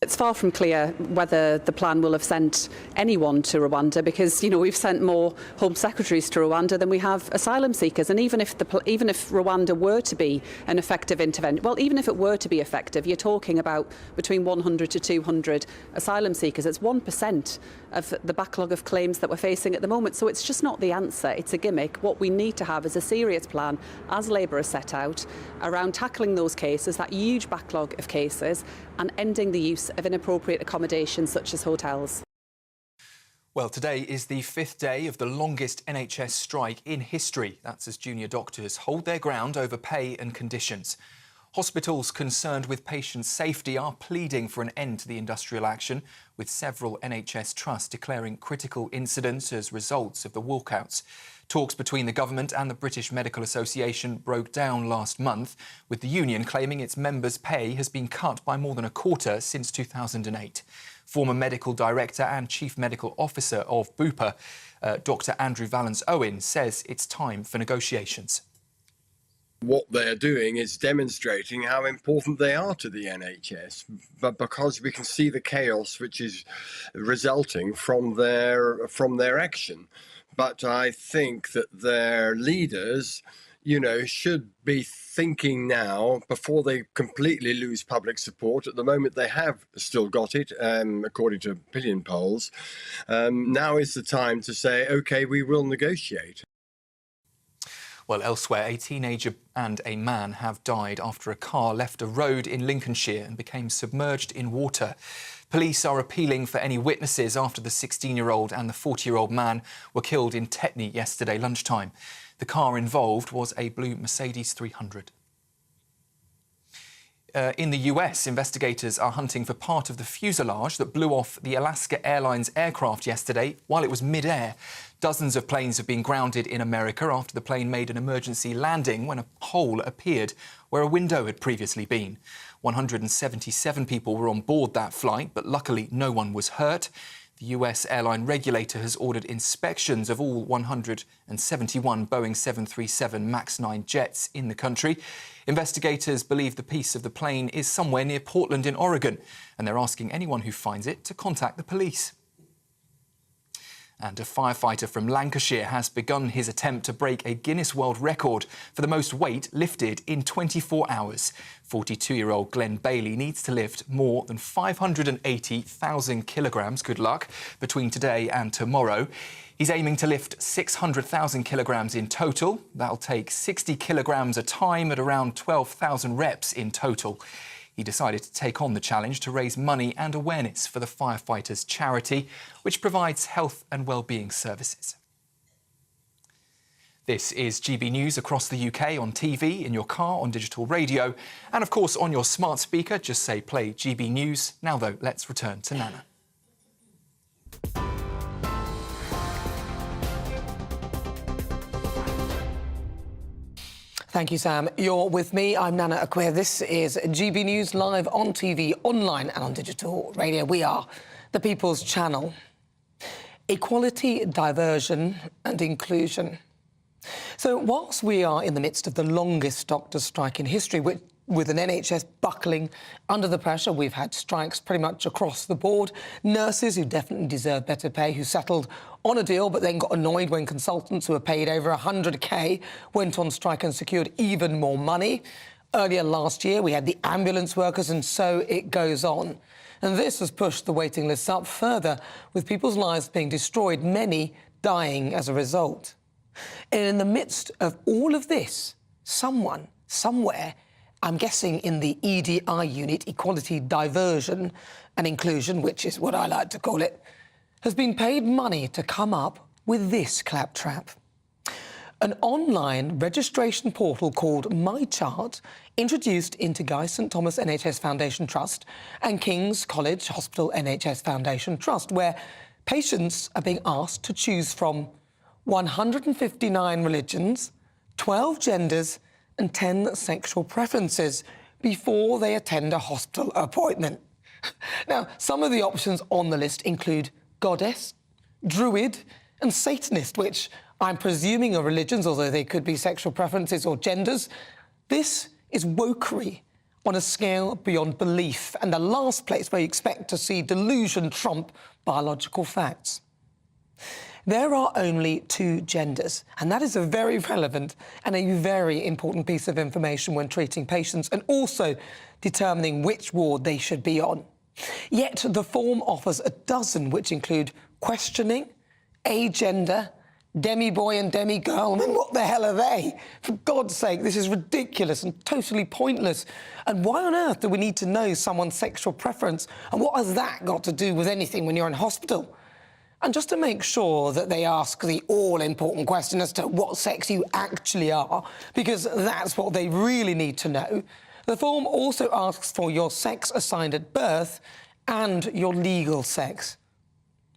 [SPEAKER 18] It's far from clear whether the plan will have sent anyone to Rwanda, because, we've sent more Home Secretaries to Rwanda than we have asylum seekers. And even if Rwanda were to be an effective intervention, well, even if it were to be effective, you're talking about between 100 to 200 asylum seekers. It's 1% of the backlog of claims that we're facing at the moment. So it's just not the answer. It's a gimmick. What we need to have is a serious plan, as Labour has set out, around tackling those cases, that huge backlog of cases, and ending the use of inappropriate accommodation such as hotels.
[SPEAKER 13] Well, today is the 5th day of the longest NHS strike in history. That's as junior doctors hold their ground over pay and conditions. Hospitals concerned with patient safety are pleading for an end to the industrial action, with several NHS trusts declaring critical incidents as results of the walkouts. Talks between the government and the British Medical Association broke down last month, with the union claiming its members' pay has been cut by more than a quarter since 2008. Former medical director and chief medical officer of Bupa, Dr Andrew Vallance-Owen, says it's time for negotiations.
[SPEAKER 19] What they're doing is demonstrating how important they are to the NHS, but because we can see the chaos which is resulting from their action. But I think that their leaders, should be thinking now, before they completely lose public support. At the moment, they have still got it, according to opinion polls. Now is the time to say, OK, we will negotiate.
[SPEAKER 13] Well, elsewhere, a teenager and a man have died after a car left a road in Lincolnshire and became submerged in water. Police are appealing for any witnesses after the 16-year-old and the 40-year-old man were killed in Tetney yesterday lunchtime. The car involved was a blue Mercedes 300. In the US, investigators are hunting for part of the fuselage that blew off the Alaska Airlines aircraft yesterday while it was mid-air. Dozens of planes have been grounded in America after the plane made an emergency landing when a hole appeared where a window had previously been. 177 people were on board that flight, but luckily no one was hurt. The US airline regulator has ordered inspections of all 171 Boeing 737 MAX 9 jets in the country. Investigators believe the piece of the plane is somewhere near Portland in Oregon, and they're asking anyone who finds it to contact the police. And a firefighter from Lancashire has begun his attempt to break a Guinness World Record for the most weight lifted in 24 hours. 42-year-old Glenn Bailey needs to lift more than 580,000 kilograms, good luck, between today and tomorrow. He's aiming to lift 600,000 kilograms in total. That'll take 60 kilograms a time at around 12,000 reps in total. He decided to take on the challenge to raise money and awareness for the firefighters' charity, which provides health and well-being services. This is GB News across the UK on TV, in your car, on digital radio, and of course on your smart speaker. Just say play GB News. Now though, let's return to Nana.
[SPEAKER 1] Thank you, Sam. You're with me. I'm Nana Akua. This is GB News live on TV, online and on digital radio. We are the People's Channel. Equality, diversion and inclusion. So whilst we are in the midst of the longest doctors' strike in history, with an NHS buckling under the pressure, we've had strikes pretty much across the board. Nurses who definitely deserve better pay, who settled on a deal but then got annoyed when consultants who were paid over 100k went on strike and secured even more money. Earlier last year, we had the ambulance workers, and so it goes on. And this has pushed the waiting lists up further, with people's lives being destroyed, many dying as a result. And in the midst of all of this, someone, somewhere, I'm guessing in the EDI unit, Equality, Diversion and Inclusion, which is what I like to call it, has been paid money to come up with this claptrap. An online registration portal called MyChart, introduced into Guy St Thomas NHS Foundation Trust and King's College Hospital NHS Foundation Trust, where patients are being asked to choose from 159 religions, 12 genders and 10 sexual preferences before they attend a hospital appointment. Now, some of the options on the list include goddess, druid and satanist, which I'm presuming are religions, although they could be sexual preferences or genders. This is wokery on a scale beyond belief, and the last place where you expect to see delusion trump biological facts. There are only two genders, and that is a very relevant and a very important piece of information when treating patients and also determining which ward they should be on. Yet the form offers a dozen, which include questioning, agender, demi-boy and demi-girl. I mean, what the hell are they? For God's sake, this is ridiculous and totally pointless. And why on earth do we need to know someone's sexual preference? And what has that got to do with anything when you're in hospital? And just to make sure that they ask the all-important question as to what sex you actually are, because that's what they really need to know, the form also asks for your sex assigned at birth and your legal sex.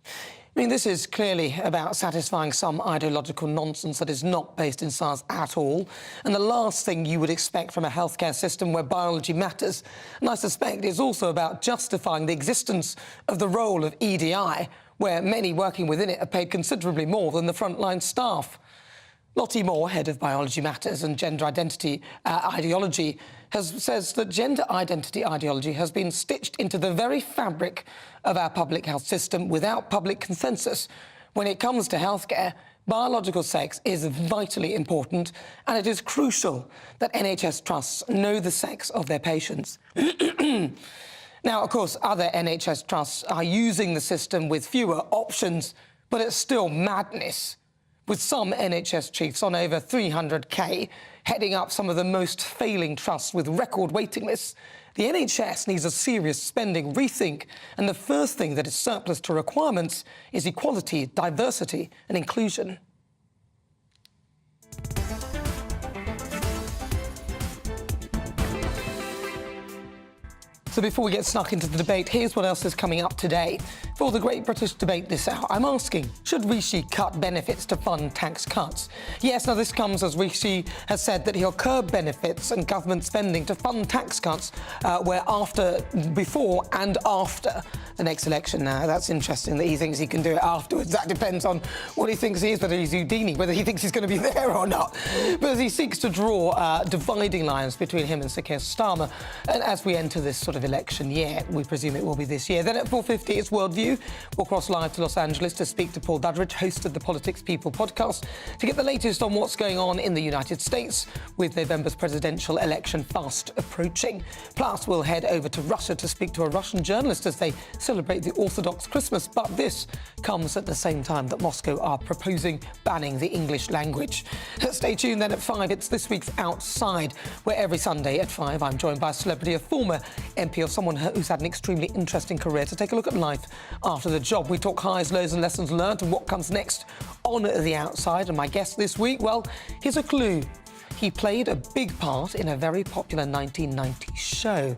[SPEAKER 1] I mean, this is clearly about satisfying some ideological nonsense that is not based in science at all, and the last thing you would expect from a healthcare system where biology matters. And I suspect it's also about justifying the existence of the role of EDI, where many working within it are paid considerably more than the frontline staff. Lottie Moore, head of Biology Matters and Gender Identity Ideology, says that gender identity ideology has been stitched into the very fabric of our public health system without public consensus. When it comes to healthcare, biological sex is vitally important, and it is crucial that NHS trusts know the sex of their patients. Now, of course, other NHS trusts are using the system with fewer options, but it's still madness, with some NHS chiefs on over 300k heading up some of the most failing trusts with record waiting lists. The NHS needs a serious spending rethink, and the first thing that is surplus to requirements is equality, diversity and inclusion. So before we get stuck into the debate, here's what else is coming up today. For the Great British Debate this hour, I'm asking, should Rishi cut benefits to fund tax cuts? Yes, now this comes as Rishi has said that he'll curb benefits and government spending to fund tax cuts before and after the next election. Now, that's interesting that he thinks he can do it afterwards. That depends on what he thinks he is, whether he's Houdini, whether he thinks he's going to be there or not. But as he seeks to draw dividing lines between him and Sir Keir Starmer, and as we enter this sort of election year, we presume it will be this year. Then at 4:50, it's Worldview. We'll cross live to Los Angeles to speak to Paul Dudridge, host of the Politics People podcast, to get the latest on what's going on in the United States with November's presidential election fast approaching. Plus, we'll head over to Russia to speak to a Russian journalist as they celebrate the Orthodox Christmas. But this comes at the same time that Moscow are proposing banning the English language. Stay tuned then at 5. It's this week's Outside, where every Sunday at 5 I'm joined by a celebrity, a former MP or someone who's had an extremely interesting career, to take a look at life after the job. We talk highs, lows and lessons learned and what comes next on The Outside. And my guest this week, well, here's a clue. He played a big part in a very popular 1990s show.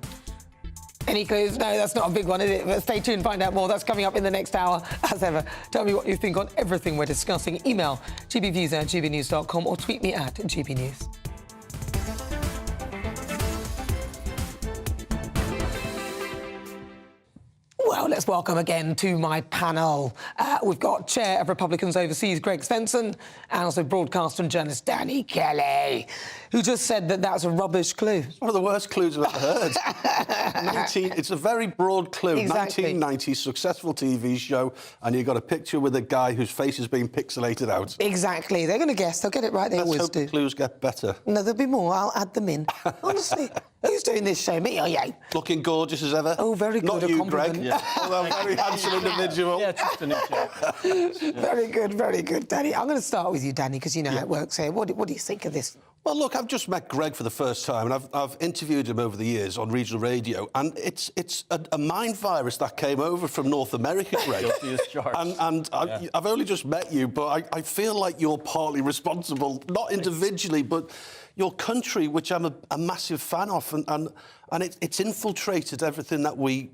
[SPEAKER 1] Any clues? No, that's not a big one, is it? But stay tuned, find out more. That's coming up in the next hour. As ever, tell me what you think on everything we're discussing. Email gbviews@gbnews.com or tweet me at GBNews. Well, let's welcome again to my panel. We've got Chair of Republicans Overseas, Greg Svensson, and also broadcaster and journalist Danny Kelly, who just said that that's a rubbish clue.
[SPEAKER 2] It's one of the worst clues I've ever heard. It's a very broad clue.
[SPEAKER 1] Exactly.
[SPEAKER 2] 1990s, successful TV show, and you've got a picture with a guy whose face is being pixelated out.
[SPEAKER 1] Exactly. They're going to guess. They'll get it right. They always
[SPEAKER 2] hope
[SPEAKER 1] do.
[SPEAKER 2] The clues get better.
[SPEAKER 1] No, there'll be more. I'll add them in. Honestly. Who's doing this show? Me or you?
[SPEAKER 2] Looking gorgeous as ever.
[SPEAKER 1] Oh, very good.
[SPEAKER 2] Not
[SPEAKER 1] a
[SPEAKER 2] you,
[SPEAKER 1] compliment.
[SPEAKER 2] Greg. Yeah. Although a very handsome individual.
[SPEAKER 8] Yeah, just a new show.
[SPEAKER 1] Very good, Danny. I'm going to start with you, Danny, because you know how it works here. What do you think of this?
[SPEAKER 2] Well, look, I've just met Greg for the first time, and I've interviewed him over the years on regional radio, and it's a mind virus that came over from North America, Greg.
[SPEAKER 8] Guilty as charged.
[SPEAKER 2] And I've only just met you, but I feel like you're partly responsible, not individually, but your country, which I'm a massive fan of, and it's infiltrated everything that we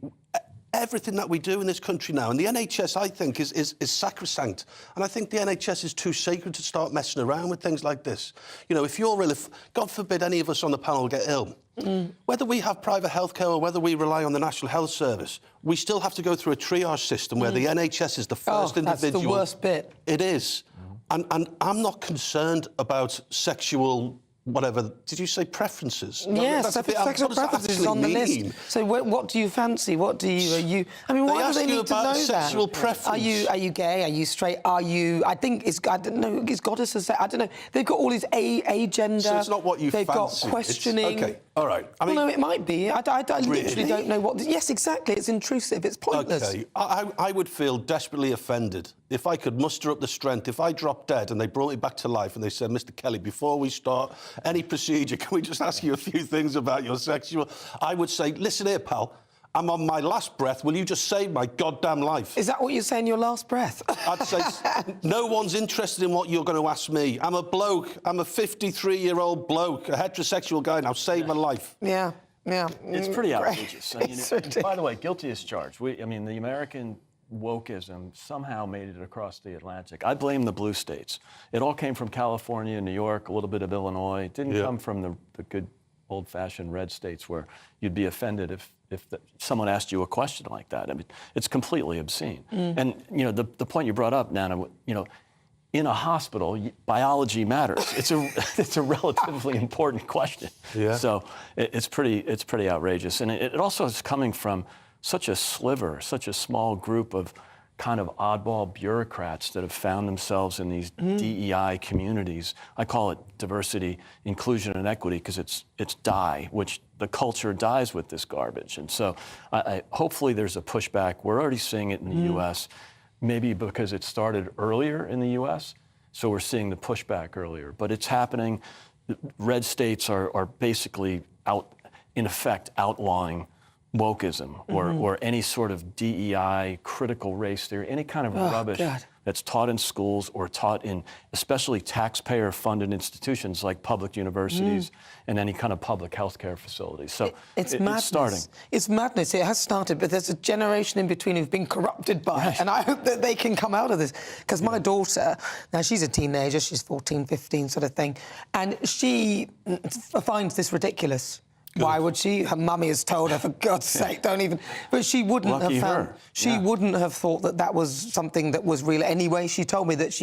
[SPEAKER 2] do in this country now. And the NHS, I think, is sacrosanct. And I think the NHS is too sacred to start messing around with things like this. You know, if you're ill, if, God forbid, any of us on the panel get ill, whether we have private healthcare or whether we rely on the National Health Service, we still have to go through a triage system where the NHS is the first individual.
[SPEAKER 1] That's the worst bit.
[SPEAKER 2] It is. And I'm not concerned about sexual... whatever, did you say preferences?
[SPEAKER 1] Yes, sexual preferences is on the list. So what do you fancy? What do you... I mean, why do they need to know that?
[SPEAKER 2] Sexual preference.
[SPEAKER 1] Are you gay? Are you straight? Are you... I think it's... I don't know. Is goddess... I don't know. They've got all these agender...
[SPEAKER 2] So it's not what you
[SPEAKER 1] They've
[SPEAKER 2] fancy.
[SPEAKER 1] got questioning...
[SPEAKER 2] OK, all right. I mean,
[SPEAKER 1] well, no, it might be. I literally
[SPEAKER 2] really?
[SPEAKER 1] don't know what... Yes, exactly. It's intrusive. It's pointless.
[SPEAKER 2] OK. I would feel desperately offended if I could muster up the strength, if I dropped dead and they brought me back to life and they said, Mr Kelly, before we start any procedure, can we just ask you a few things about your sexual... I would say, listen here, pal, I'm on my last breath. Will you just save my goddamn life?
[SPEAKER 1] Is that what you're saying, your last breath?
[SPEAKER 2] I'd say no one's interested in what you're going to ask me. I'm a bloke. I'm a 53-year-old bloke, a heterosexual guy. Now, save my life.
[SPEAKER 1] Yeah.
[SPEAKER 8] It's pretty outrageous.
[SPEAKER 1] It's
[SPEAKER 8] by the way, guilty as charged. I mean, the American wokeism somehow made it across the Atlantic. I blame the blue states. It all came from California, New York, a little bit of Illinois. It didn't come from the good old-fashioned red states where you'd be offended if someone asked you a question like that. I mean, it's completely obscene. And, you know, the point you brought up, Nana, you know, in a hospital, biology matters. It's a relatively important question.
[SPEAKER 2] Yeah.
[SPEAKER 8] So it's pretty outrageous. And it also is coming from such a sliver, such a small group of kind of oddball bureaucrats that have found themselves in these DEI communities. I call it diversity, inclusion, and equity because it's DI, which the culture dies with this garbage. And so hopefully there's a pushback. We're already seeing it in the U.S., maybe because it started earlier in the U.S., so we're seeing the pushback earlier. But it's happening red states are basically in effect outlawing wokeism or any sort of DEI, critical race theory, any kind of rubbish that's taught in schools or taught in especially taxpayer-funded institutions like public universities and any kind of public healthcare facilities. So
[SPEAKER 1] it's
[SPEAKER 8] it's starting.
[SPEAKER 1] It's madness. It has started, but there's a generation in between who've been corrupted by it, and I hope that they can come out of this. Because my daughter, now she's a teenager, she's 14, 15 sort of thing, and she finds this ridiculous. Why would she? Her mummy has told her, for God's sake, don't even... But she wouldn't
[SPEAKER 8] Lucky
[SPEAKER 1] have found...
[SPEAKER 8] her.
[SPEAKER 1] She wouldn't have thought that that was something that was real anyway. She told me that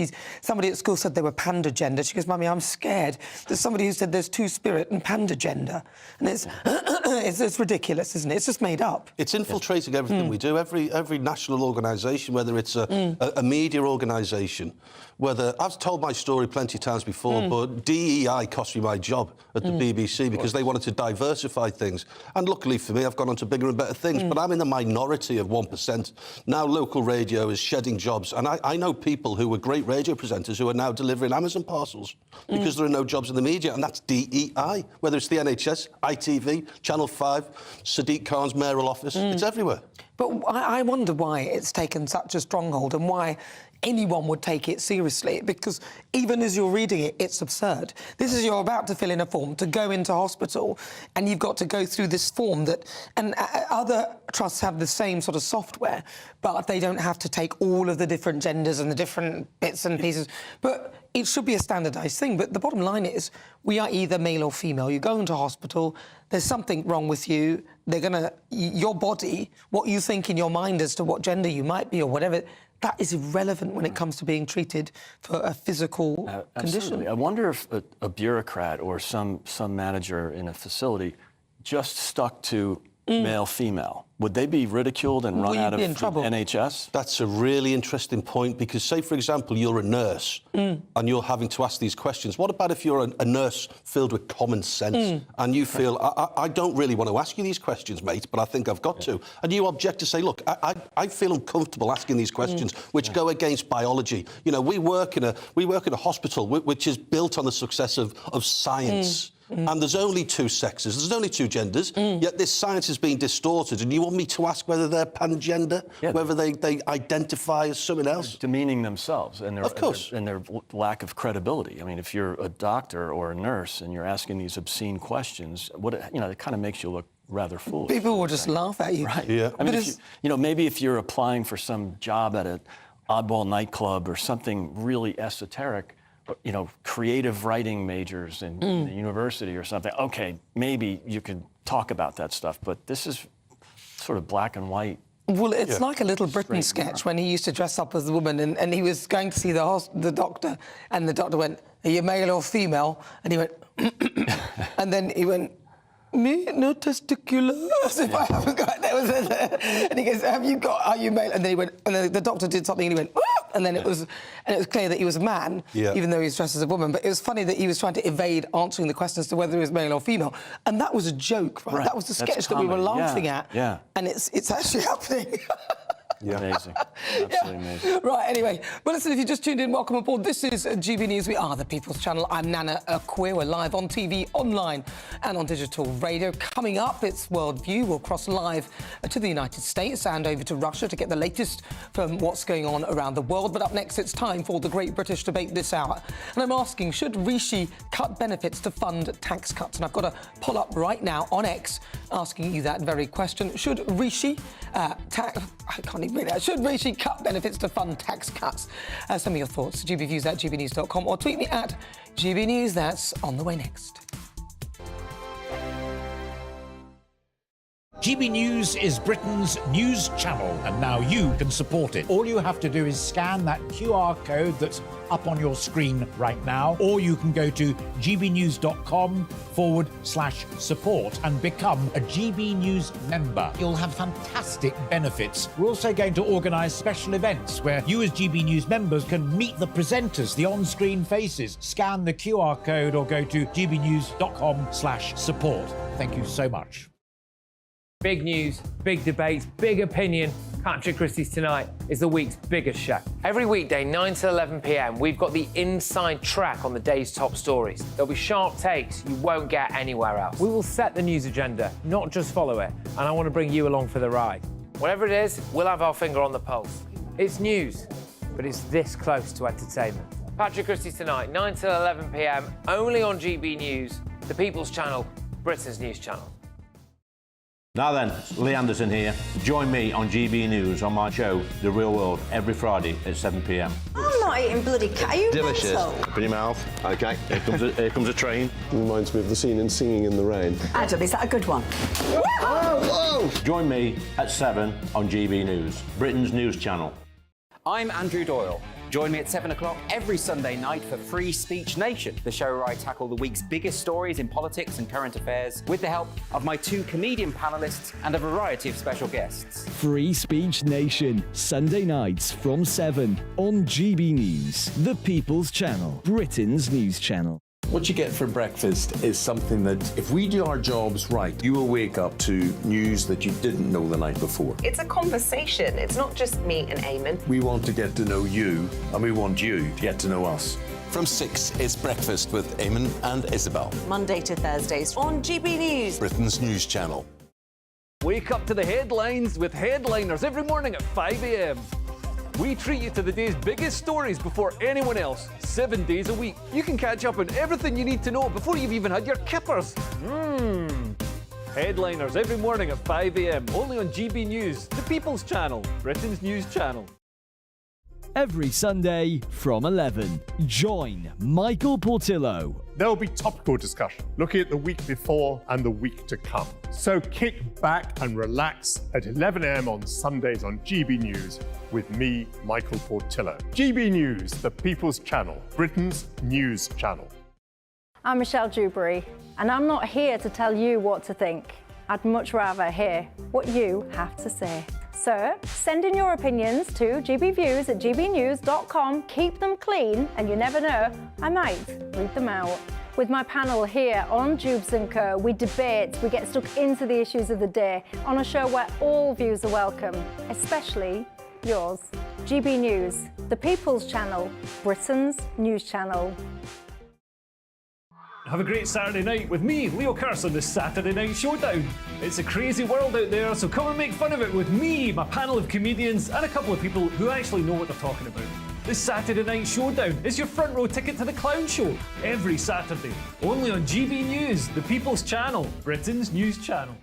[SPEAKER 1] somebody at school said they were panda gender. She goes, Mummy, I'm scared. There's somebody who said there's two-spirit and panda gender. And it's it's ridiculous, isn't it? It's just made up.
[SPEAKER 2] It's infiltrating everything we do. Every national organisation, whether it's a media organisation, whether... I've told my story plenty of times before, but DEI cost me my job at the BBC because they wanted to diversify things. And luckily for me, I've gone on to bigger and better things, but I'm in the minority of 1%. Now local radio is shedding jobs, and I know people who were great radio presenters who are now delivering Amazon parcels because there are no jobs in the media, and that's DEI. Whether it's the NHS, ITV, Channel 5, Sadiq Khan's mayoral office, it's everywhere.
[SPEAKER 1] But I wonder why it's taken such a stronghold and why anyone would take it seriously, because even as you're reading it, it's absurd. This is, you're about to fill in a form to go into hospital, and you've got to go through this form that... And other trusts have the same sort of software, but they don't have to take all of the different genders and the different bits and pieces. But it should be a standardised thing. But the bottom line is, we are either male or female. You go into hospital, there's something wrong with you, they're going to... Your body, what you think in your mind as to what gender you might be or whatever... That is irrelevant when it comes to being treated for a physical condition.
[SPEAKER 8] I wonder if a bureaucrat or some manager in a facility just stuck to male-female. Would they be ridiculed and run out of NHS?
[SPEAKER 2] That's a really interesting point, because say, for example, you're a nurse and you're having to ask these questions. What about if you're a nurse filled with common sense and you feel, I don't really want to ask you these questions, mate, but I think I've got to. And you object to say, look, I feel uncomfortable asking these questions which go against biology. You know, we work in a hospital which is built on the success of science. And there's only two sexes, there's only two genders, yet this science is being distorted, and you want me to ask whether they're pangender, whether they identify as something else?
[SPEAKER 8] Demeaning themselves and their lack of credibility. I mean, if you're a doctor or a nurse and you're asking these obscene questions, it kind of makes you look rather foolish.
[SPEAKER 1] People will just laugh at you.
[SPEAKER 8] Right. Yeah. I mean, maybe if you're applying for some job at an oddball nightclub or something really esoteric, creative writing majors in the university or something, okay, maybe you could talk about that stuff, but this is sort of black and white.
[SPEAKER 1] Well, it's like a Little Britain sketch when he used to dress up as a woman and he was going to see the doctor, and the doctor went, are you male or female? And he went, and then he went, me, no testicular, as if I haven't got that. And he goes, are you male? And then he went, and then the doctor did something and he went, and then it was clear that he was a man, even though he was dressed as a woman. But it was funny that he was trying to evade answering the question as to whether he was male or female. And that was a joke, right? That was the sketch that we were laughing at.
[SPEAKER 8] Yeah.
[SPEAKER 1] And it's actually happening.
[SPEAKER 8] Amazing. Absolutely amazing.
[SPEAKER 1] Right, anyway. Well, listen, if you just tuned in, welcome aboard. This is GB News. We are the People's Channel. I'm Nana Akua. We're live on TV, online and on digital radio. Coming up, it's World View. We'll cross live to the United States and over to Russia to get the latest from what's going on around the world. But up next, it's time for the Great British Debate this hour. And I'm asking, should Rishi cut benefits to fund tax cuts? And I've got a poll up right now on X asking you that very question. Should Rishi should Rishi cut benefits to fund tax cuts? Some of your thoughts, gbviews@gbnews.com, or tweet me at GBNews. That's on the way next.
[SPEAKER 3] GB News is Britain's news channel, and now you can support it. All you have to do is scan that QR code that's up on your screen right now, or you can go to gbnews.com/support and become a GB News member. You'll have fantastic benefits. We're also going to organise special events where you as GB News members can meet the presenters, the on-screen faces. Scan the QR code or go to gbnews.com/support. Thank you so much.
[SPEAKER 12] Big news, big debates, big opinion. Patrick Christie's Tonight is the week's biggest show. Every weekday, 9 to 11 p.m, we've got the inside track on the day's top stories. There'll be sharp takes you won't get anywhere else. We will set the news agenda, not just follow it, and I want to bring you along for the ride. Whatever it is, we'll have our finger on the pulse. It's news, but it's this close to entertainment. Patrick Christie's Tonight, 9 to 11 p.m, only on GB News, the People's Channel, Britain's news channel.
[SPEAKER 6] Now then, Lee Anderson here. Join me on GB News on my show, The Real World, every Friday at 7 p.m.
[SPEAKER 7] I'm not eating bloody cat. Are you
[SPEAKER 20] delicious.
[SPEAKER 7] mental?
[SPEAKER 20] Open your mouth. OK, here comes a train.
[SPEAKER 21] Reminds me of the scene in Singing in the Rain.
[SPEAKER 7] Adam, is that a good one?
[SPEAKER 20] Whoa!
[SPEAKER 6] Join me at 7 on GB News, Britain's news channel.
[SPEAKER 5] I'm Andrew Doyle. Join me at 7 o'clock every Sunday night for Free Speech Nation, the show where I tackle the week's biggest stories in politics and current affairs with the help of my 2 comedian panellists and a variety of special guests.
[SPEAKER 23] Free Speech Nation, Sunday nights from 7 on GB News, the People's Channel, Britain's news channel.
[SPEAKER 24] What you get for breakfast is something that, if we do our jobs right, you will wake up to news that you didn't know the night before.
[SPEAKER 25] It's a conversation. It's not just me and Eamon.
[SPEAKER 24] We want to get to know you, and we want you to get to know us.
[SPEAKER 26] From 6, it's Breakfast with Eamon and Isabel.
[SPEAKER 25] Monday to Thursdays on GB News,
[SPEAKER 26] Britain's news channel.
[SPEAKER 4] Wake up to the headlines with Headliners every morning at 5 a.m. We treat you to the day's biggest stories before anyone else, 7 days a week. You can catch up on everything you need to know before you've even had your kippers. Headliners every morning at 5 a.m, only on GB News, the People's Channel, Britain's news channel.
[SPEAKER 23] Every Sunday from 11, join Michael Portillo.
[SPEAKER 29] There'll be topical discussion, looking at the week before and the week to come. So kick back and relax at 11 a.m. on Sundays on GB News with me, Michael Portillo. GB News, the People's Channel, Britain's news channel.
[SPEAKER 14] I'm Michelle Dewberry, and I'm not here to tell you what to think. I'd much rather hear what you have to say. So, send in your opinions to gbviews@gbnews.com. Keep them clean, and you never know, I might read them out. With my panel here on Jubes & Co, we debate, we get stuck into the issues of the day on a show where all views are welcome, especially yours. GB News, the People's Channel, Britain's news channel.
[SPEAKER 4] Have a great Saturday night with me, Leo Curse, on the Saturday Night Showdown. It's a crazy world out there, so come and make fun of it with me, my panel of comedians, and a couple of people who actually know what they're talking about. This Saturday Night Showdown is your front row ticket to the clown show, every Saturday, only on GB News, the People's Channel, Britain's news channel.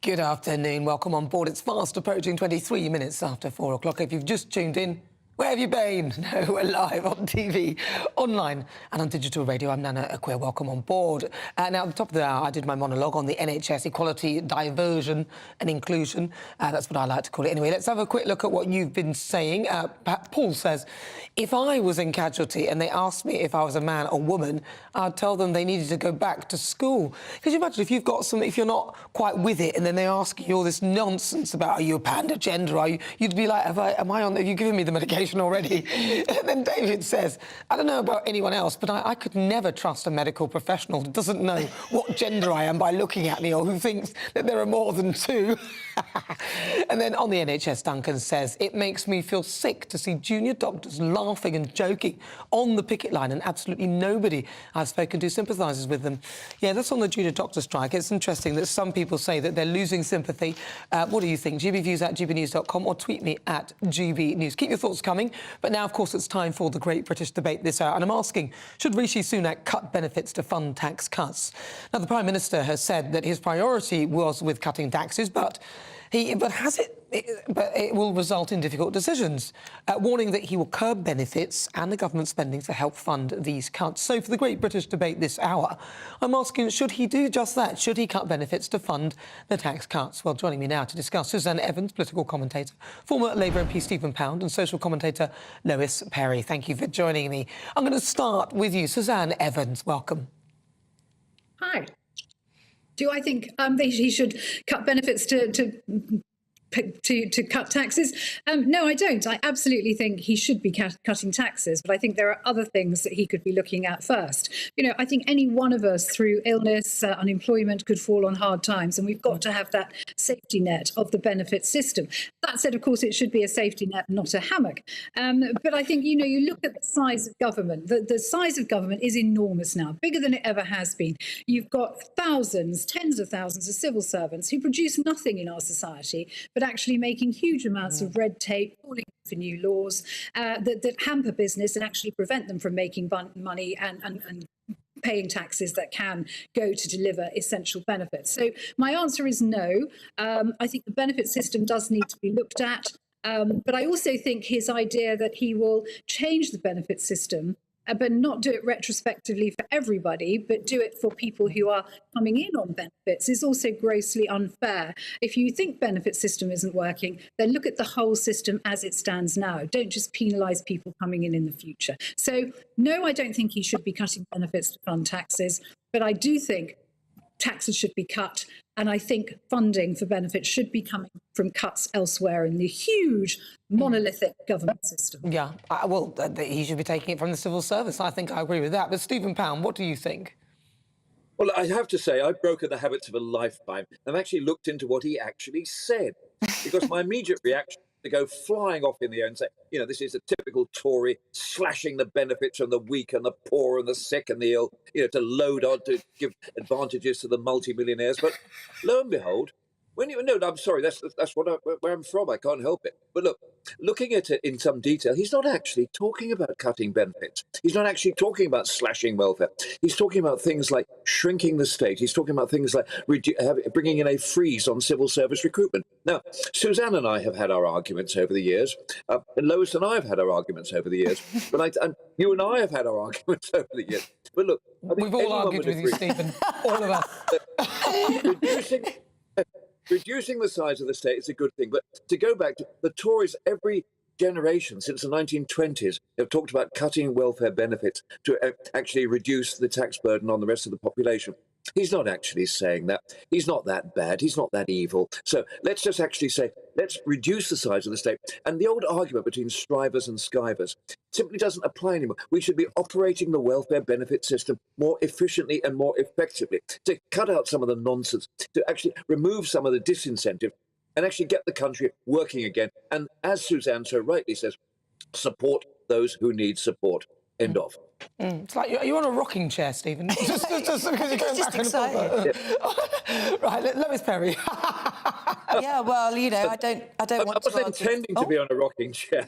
[SPEAKER 1] Good afternoon, welcome on board. It's fast approaching 23 minutes after 4 o'clock. If you've just tuned in, where have you been? No, we're live on TV, online and on digital radio. I'm Nana Akua, welcome on board. Now, at the top of the hour, I did my monologue on the NHS equality, diversion and inclusion. That's what I like to call it. Anyway, let's have a quick look at what you've been saying. Paul says, if I was in casualty and they asked me if I was a man or woman, I'd tell them they needed to go back to school. Could you imagine if you've got some, if you're not quite with it and then they ask you all this nonsense about, are you a panda gender? Are you? You'd be like, have you given me the medication already? And then David says, I don't know about anyone else, but I could never trust a medical professional who doesn't know what gender I am by looking at me or who thinks that there are more than 2. And then on the NHS, Duncan says, it makes me feel sick to see junior doctors laughing and joking on the picket line, and absolutely nobody I've spoken to sympathises with them. Yeah, that's on the junior doctor strike. It's interesting that some people say that they're losing sympathy. What do you think? gbviews@gbnews.com or tweet me at gbnews. Keep your thoughts coming. But now, of course, it's time for the Great British Debate this hour. And I'm asking, should Rishi Sunak cut benefits to fund tax cuts? Now, the Prime Minister has said that his priority was with cutting taxes, but it will result in difficult decisions, warning that he will curb benefits and the government spending to help fund these cuts. So for the Great British Debate this hour, I'm asking, should he do just that? Should he cut benefits to fund the tax cuts? Well, joining me now to discuss, Suzanne Evans, political commentator, former Labour MP Stephen Pound and social commentator Lois Perry. Thank you for joining me. I'm going to start with you, Suzanne Evans. Welcome.
[SPEAKER 30] Hi. Do I think he should cut benefits to
[SPEAKER 9] to cut taxes? No, I don't. I absolutely think he should be cutting taxes, but I think there are other things that he could be looking at first. You know, I think any one of us through illness, unemployment could fall on hard times, and we've got to have that safety net of the benefit system. That said, of course, it should be a safety net, not a hammock. But I think, you know, you look at the size of government. The size of government is enormous now, bigger than it ever has been. You've got thousands, tens of thousands of civil servants who produce nothing in our society, but actually making huge amounts of red tape, calling for new laws that hamper business and actually prevent them from making money and paying taxes that can go to deliver essential benefits. So my answer is no. I think the benefit system does need to be looked at. But I also think his idea that he will change the benefit system, but not do it retrospectively for everybody, but do it for people who are coming in on benefits, is also grossly unfair. If you think benefit system isn't working, then look at the whole system as it stands now. Don't just penalise people coming in the future. So no, I don't think he should be cutting benefits to fund taxes, but I do think taxes should be cut. And I think funding for benefits should be coming from cuts elsewhere in the huge monolithic government system.
[SPEAKER 1] Yeah, well, he should be taking it from the civil service. I think I agree with that. But Stephen Pound, what do you think?
[SPEAKER 10] Well, I have to say, I've broken the habits of a lifetime and actually looked into what he actually said, because my immediate reaction to go flying off in the air and say, you know, this is a typical Tory slashing the benefits from the weak and the poor and the sick and the ill, you know, to load on to give advantages to the multimillionaires. But lo and behold, when you no, I'm sorry, that's where I'm from. I can't help it. But look, looking at it in some detail, he's not actually talking about cutting benefits. He's not actually talking about slashing welfare. He's talking about things like shrinking the state. He's talking about things like bringing in a freeze on civil service recruitment. Now, Suzanne and I have had our arguments over the years, and Lois and I have had our arguments over the years. But and you and I have had our arguments over the years. But look, I think
[SPEAKER 1] we've all argued with you, Stephen. All of us.
[SPEAKER 10] Reducing the size of the state is a good thing, but to go back to the Tories, every generation since the 1920s have talked about cutting welfare benefits to actually reduce the tax burden on the rest of the population. He's not actually saying that. He's not that bad. He's not that evil. So let's just actually say, let's reduce the size of the state. And the old argument between strivers and skivers simply doesn't apply anymore. We should be operating the welfare benefit system more efficiently and more effectively, to cut out some of the nonsense, to actually remove some of the disincentive and actually get the country working again. And as Suzanne so rightly says, support those who need support. End of.
[SPEAKER 1] It's like you're on a rocking chair, Stephen. just because you're going back and forth. Right, Lois Perry.
[SPEAKER 11] Yeah, well, you know, I don't want to.
[SPEAKER 10] I was intending to be on a rocking chair.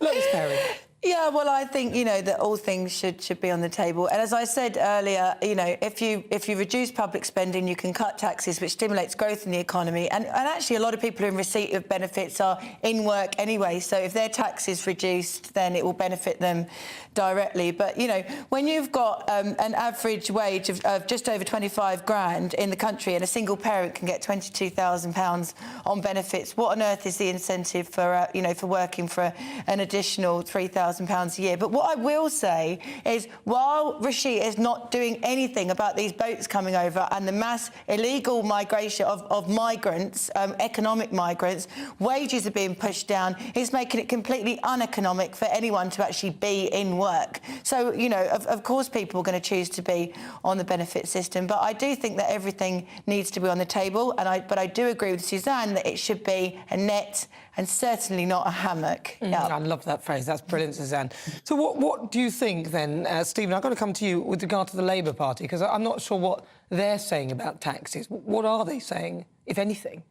[SPEAKER 1] Lois Perry.
[SPEAKER 11] Yeah, well, I think, you know, that all things should be on the table. And as I said earlier, you know, if you reduce public spending, you can cut taxes, which stimulates growth in the economy. And actually, a lot of people in receipt of benefits are in work anyway. So if their tax is reduced, then it will benefit them directly. But, you know, when you've got an average wage of just over 25 grand in the country and a single parent can get £22,000 on benefits, what on earth is the incentive for, you know, for working for an additional £3,000 a year? But what I will say is, while Rashid is not doing anything about these boats coming over and the mass illegal migration of migrants, economic migrants, wages are being pushed down. He's making it completely uneconomic for anyone to actually be in work. So, you know, of course people are going to choose to be on the benefit system. But I do think that everything needs to be on the table. But I do agree with Suzanne that it should be a net and certainly not a hammock.
[SPEAKER 1] I love that phrase. That's brilliant, Suzanne. So what do you think then, Stephen? I've got to come to you with regard to the Labour Party, because I'm not sure what they're saying about taxes. What are they saying, if anything?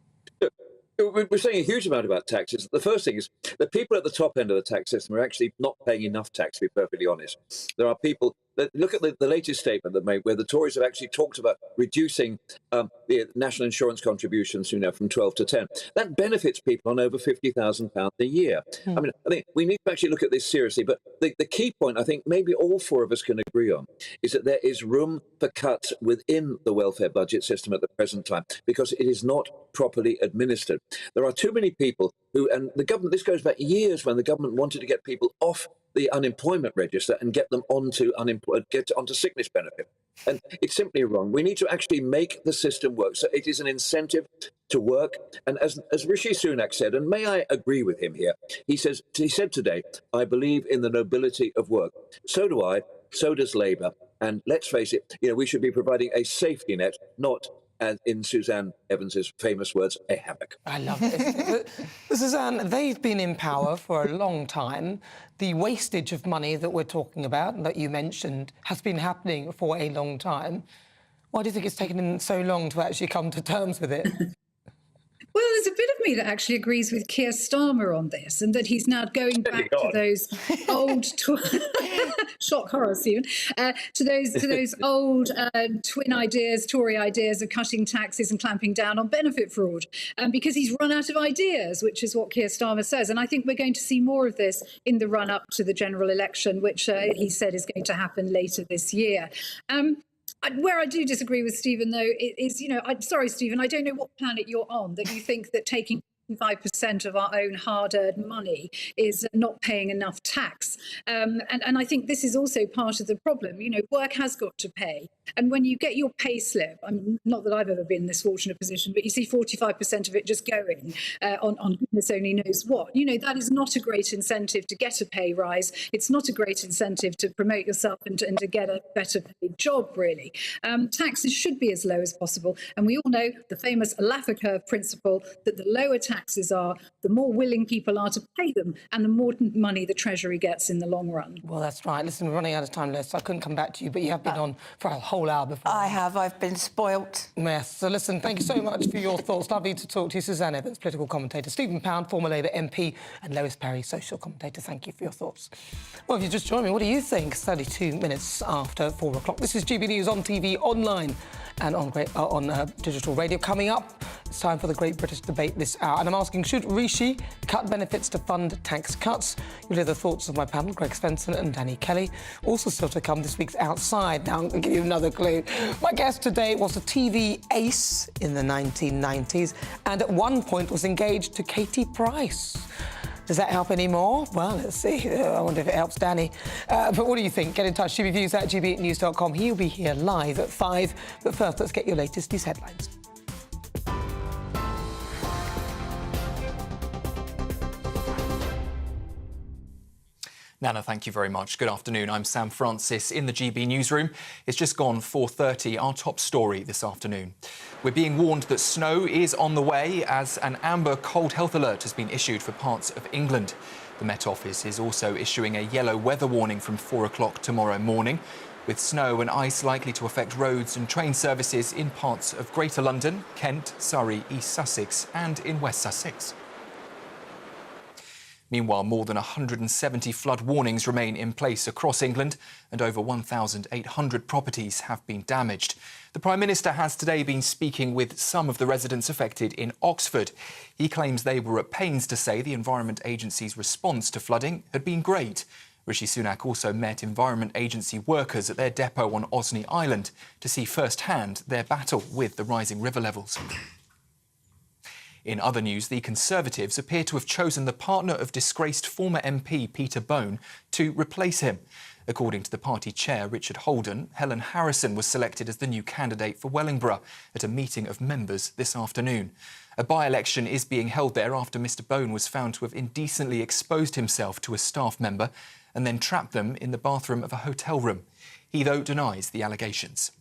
[SPEAKER 10] We're saying a huge amount about taxes. The first thing is that people at the top end of the tax system are actually not paying enough tax, to be perfectly honest. There are people that look at the latest statement that made, where the Tories have actually talked about reducing the national insurance contributions, you know, from 12 to 10. That benefits people on over £50,000 a year. I mean, I think we need to actually look at this seriously. But the key point, I think, maybe all four of us can agree on, is that there is room for cuts within the welfare budget system at the present time, because it is not properly administered. There are too many people who, and the government, this goes back years when the government wanted to get people off the unemployment register and get them onto sickness benefit. And it's simply wrong. We need to actually make the system work. So it is an incentive to work. And as Rishi Sunak said, and may I agree with him here, he said today, I believe in the nobility of work. So do I, so does Labour. And let's face it, we should be providing a safety net, not, as in Suzanne Evans's famous words, a hammock.
[SPEAKER 1] I love it. Suzanne, they've been in power for a long time. The wastage of money that we're talking about, and that you mentioned, has been happening for a long time. Why do you think it's taken them so long to actually come to terms with it?
[SPEAKER 9] Well, there's a bit of me that actually agrees with Keir Starmer on this, and that he's now going back to those old shock horror, Stephen, to those old twin ideas, Tory ideas of cutting taxes and clamping down on benefit fraud, because he's run out of ideas, which is what Keir Starmer says. And I think we're going to see more of this in the run-up to the general election, which he said is going to happen later this year. Where I do disagree with Stephen, though, is, I'm sorry, Stephen, I don't know what planet you're on that you think that taking 5% of our own hard-earned money is not paying enough tax. And I think this is also part of the problem. Work has got to pay. And when you get your pay slip, not that I've ever been in this fortunate position, but you see 45% of it just going on goodness only knows what. That is not a great incentive to get a pay rise. It's not a great incentive to promote yourself and to get a better paid job, really. Taxes should be as low as possible. And we all know the famous Laffer curve principle that the lower taxes are, the more willing people are to pay them, and the more money the Treasury gets in the long run.
[SPEAKER 1] Well, that's right. Listen, we're running out of time, Les, so I couldn't come back to you, but you have been on for a whole hour before.
[SPEAKER 11] I have. I've been spoilt.
[SPEAKER 1] Yes. So, listen, thank you so much for your thoughts. Lovely to talk to you. Suzanne Evans, political commentator. Stephen Pound, former Labour MP, and Lois Perry, social commentator. Thank you for your thoughts. Well, if you just joined me, what do you think? 32 minutes after 4 o'clock. This is GB News on TV, online and on digital radio. Coming up, it's time for the Great British Debate this hour. And I'm asking, should Rishi cut benefits to fund tax cuts? You'll hear the thoughts of my panel, Greg Svensson and Danny Kelly. Also still to come this week's Outside. Now, I'm going to give you another clue. My guest today was a TV ace in the 1990s and at one point was engaged to Katie Price. Does that help anymore? Well, let's see. I wonder if it helps Danny. But what do you think? Get in touch. GBViews at GBNews.com. He'll be here live at 5. But first, let's get your latest news headlines.
[SPEAKER 13] Nana, thank you very much. Good afternoon. I'm Sam Francis in the GB newsroom. It's just gone 4:30. Our top story this afternoon. We're being warned that snow is on the way as an amber cold health alert has been issued for parts of England. The Met Office is also issuing a yellow weather warning from 4 o'clock tomorrow morning, with snow and ice likely to affect roads and train services in parts of Greater London, Kent, Surrey, East Sussex and in West Sussex. Meanwhile, more than 170 flood warnings remain in place across England and over 1,800 properties have been damaged. The Prime Minister has today been speaking with some of the residents affected in Oxford. He claims they were at pains to say the Environment Agency's response to flooding had been great. Rishi Sunak also met Environment Agency workers at their depot on Osney Island to see firsthand their battle with the rising river levels. In other news, the Conservatives appear to have chosen the partner of disgraced former MP Peter Bone to replace him. According to the party chair, Richard Holden, Helen Harrison was selected as the new candidate for Wellingborough at a meeting of members this afternoon. A by-election is being held there after Mr Bone was found to have indecently exposed himself to a staff member and then trapped them in the bathroom of a hotel room. He, though, denies the allegations.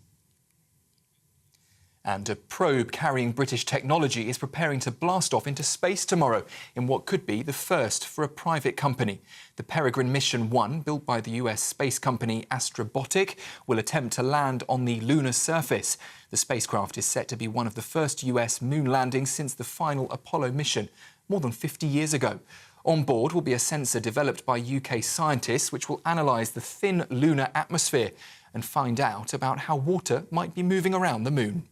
[SPEAKER 13] And a probe carrying British technology is preparing to blast off into space tomorrow in what could be the first for a private company. The Peregrine Mission 1, built by the US space company Astrobotic, will attempt to land on the lunar surface. The spacecraft is set to be one of the first US moon landings since the final Apollo mission more than 50 years ago. On board will be a sensor developed by UK scientists which will analyse the thin lunar atmosphere and find out about how water might be moving around the moon.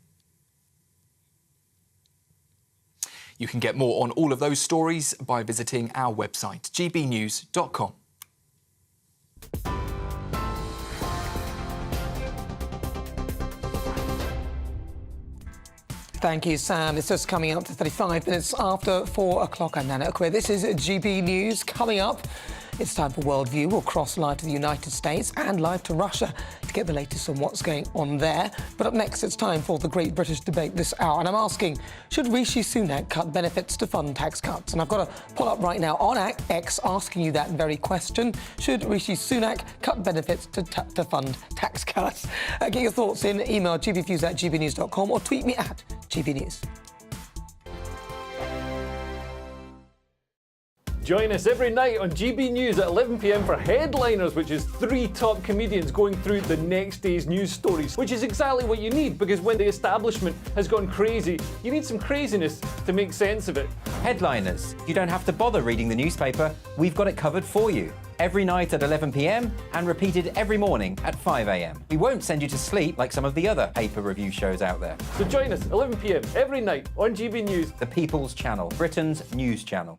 [SPEAKER 13] You can get more on all of those stories by visiting our website, gbnews.com.
[SPEAKER 1] Thank you, Sam. It's just coming up to 35 minutes after 4 o'clock. I'm Nana Akua. This is GB News. Coming up, it's time for Worldview. We'll cross live to the United States and live to Russia to get the latest on what's going on there. But up next, it's time for the Great British Debate this hour. And I'm asking, should Rishi Sunak cut benefits to fund tax cuts? And I've got a poll up right now on X asking you that very question. Should Rishi Sunak cut benefits to fund tax cuts? Get your thoughts in. Email gbviews@gbnews.com or tweet me at GBNews.
[SPEAKER 4] Join us every night on GB News at 11 p.m. for Headliners, which is 3 top comedians going through the next day's news stories, which is exactly what you need, because when the establishment has gone crazy, you need some craziness to make sense of it.
[SPEAKER 5] Headliners. You don't have to bother reading the newspaper. We've got it covered for you. Every night at 11 p.m. and repeated every morning at 5 a.m. We won't send you to sleep like some of the other paper review shows out there.
[SPEAKER 4] So join us 11 p.m. every night on GB News.
[SPEAKER 5] The People's Channel, Britain's news channel.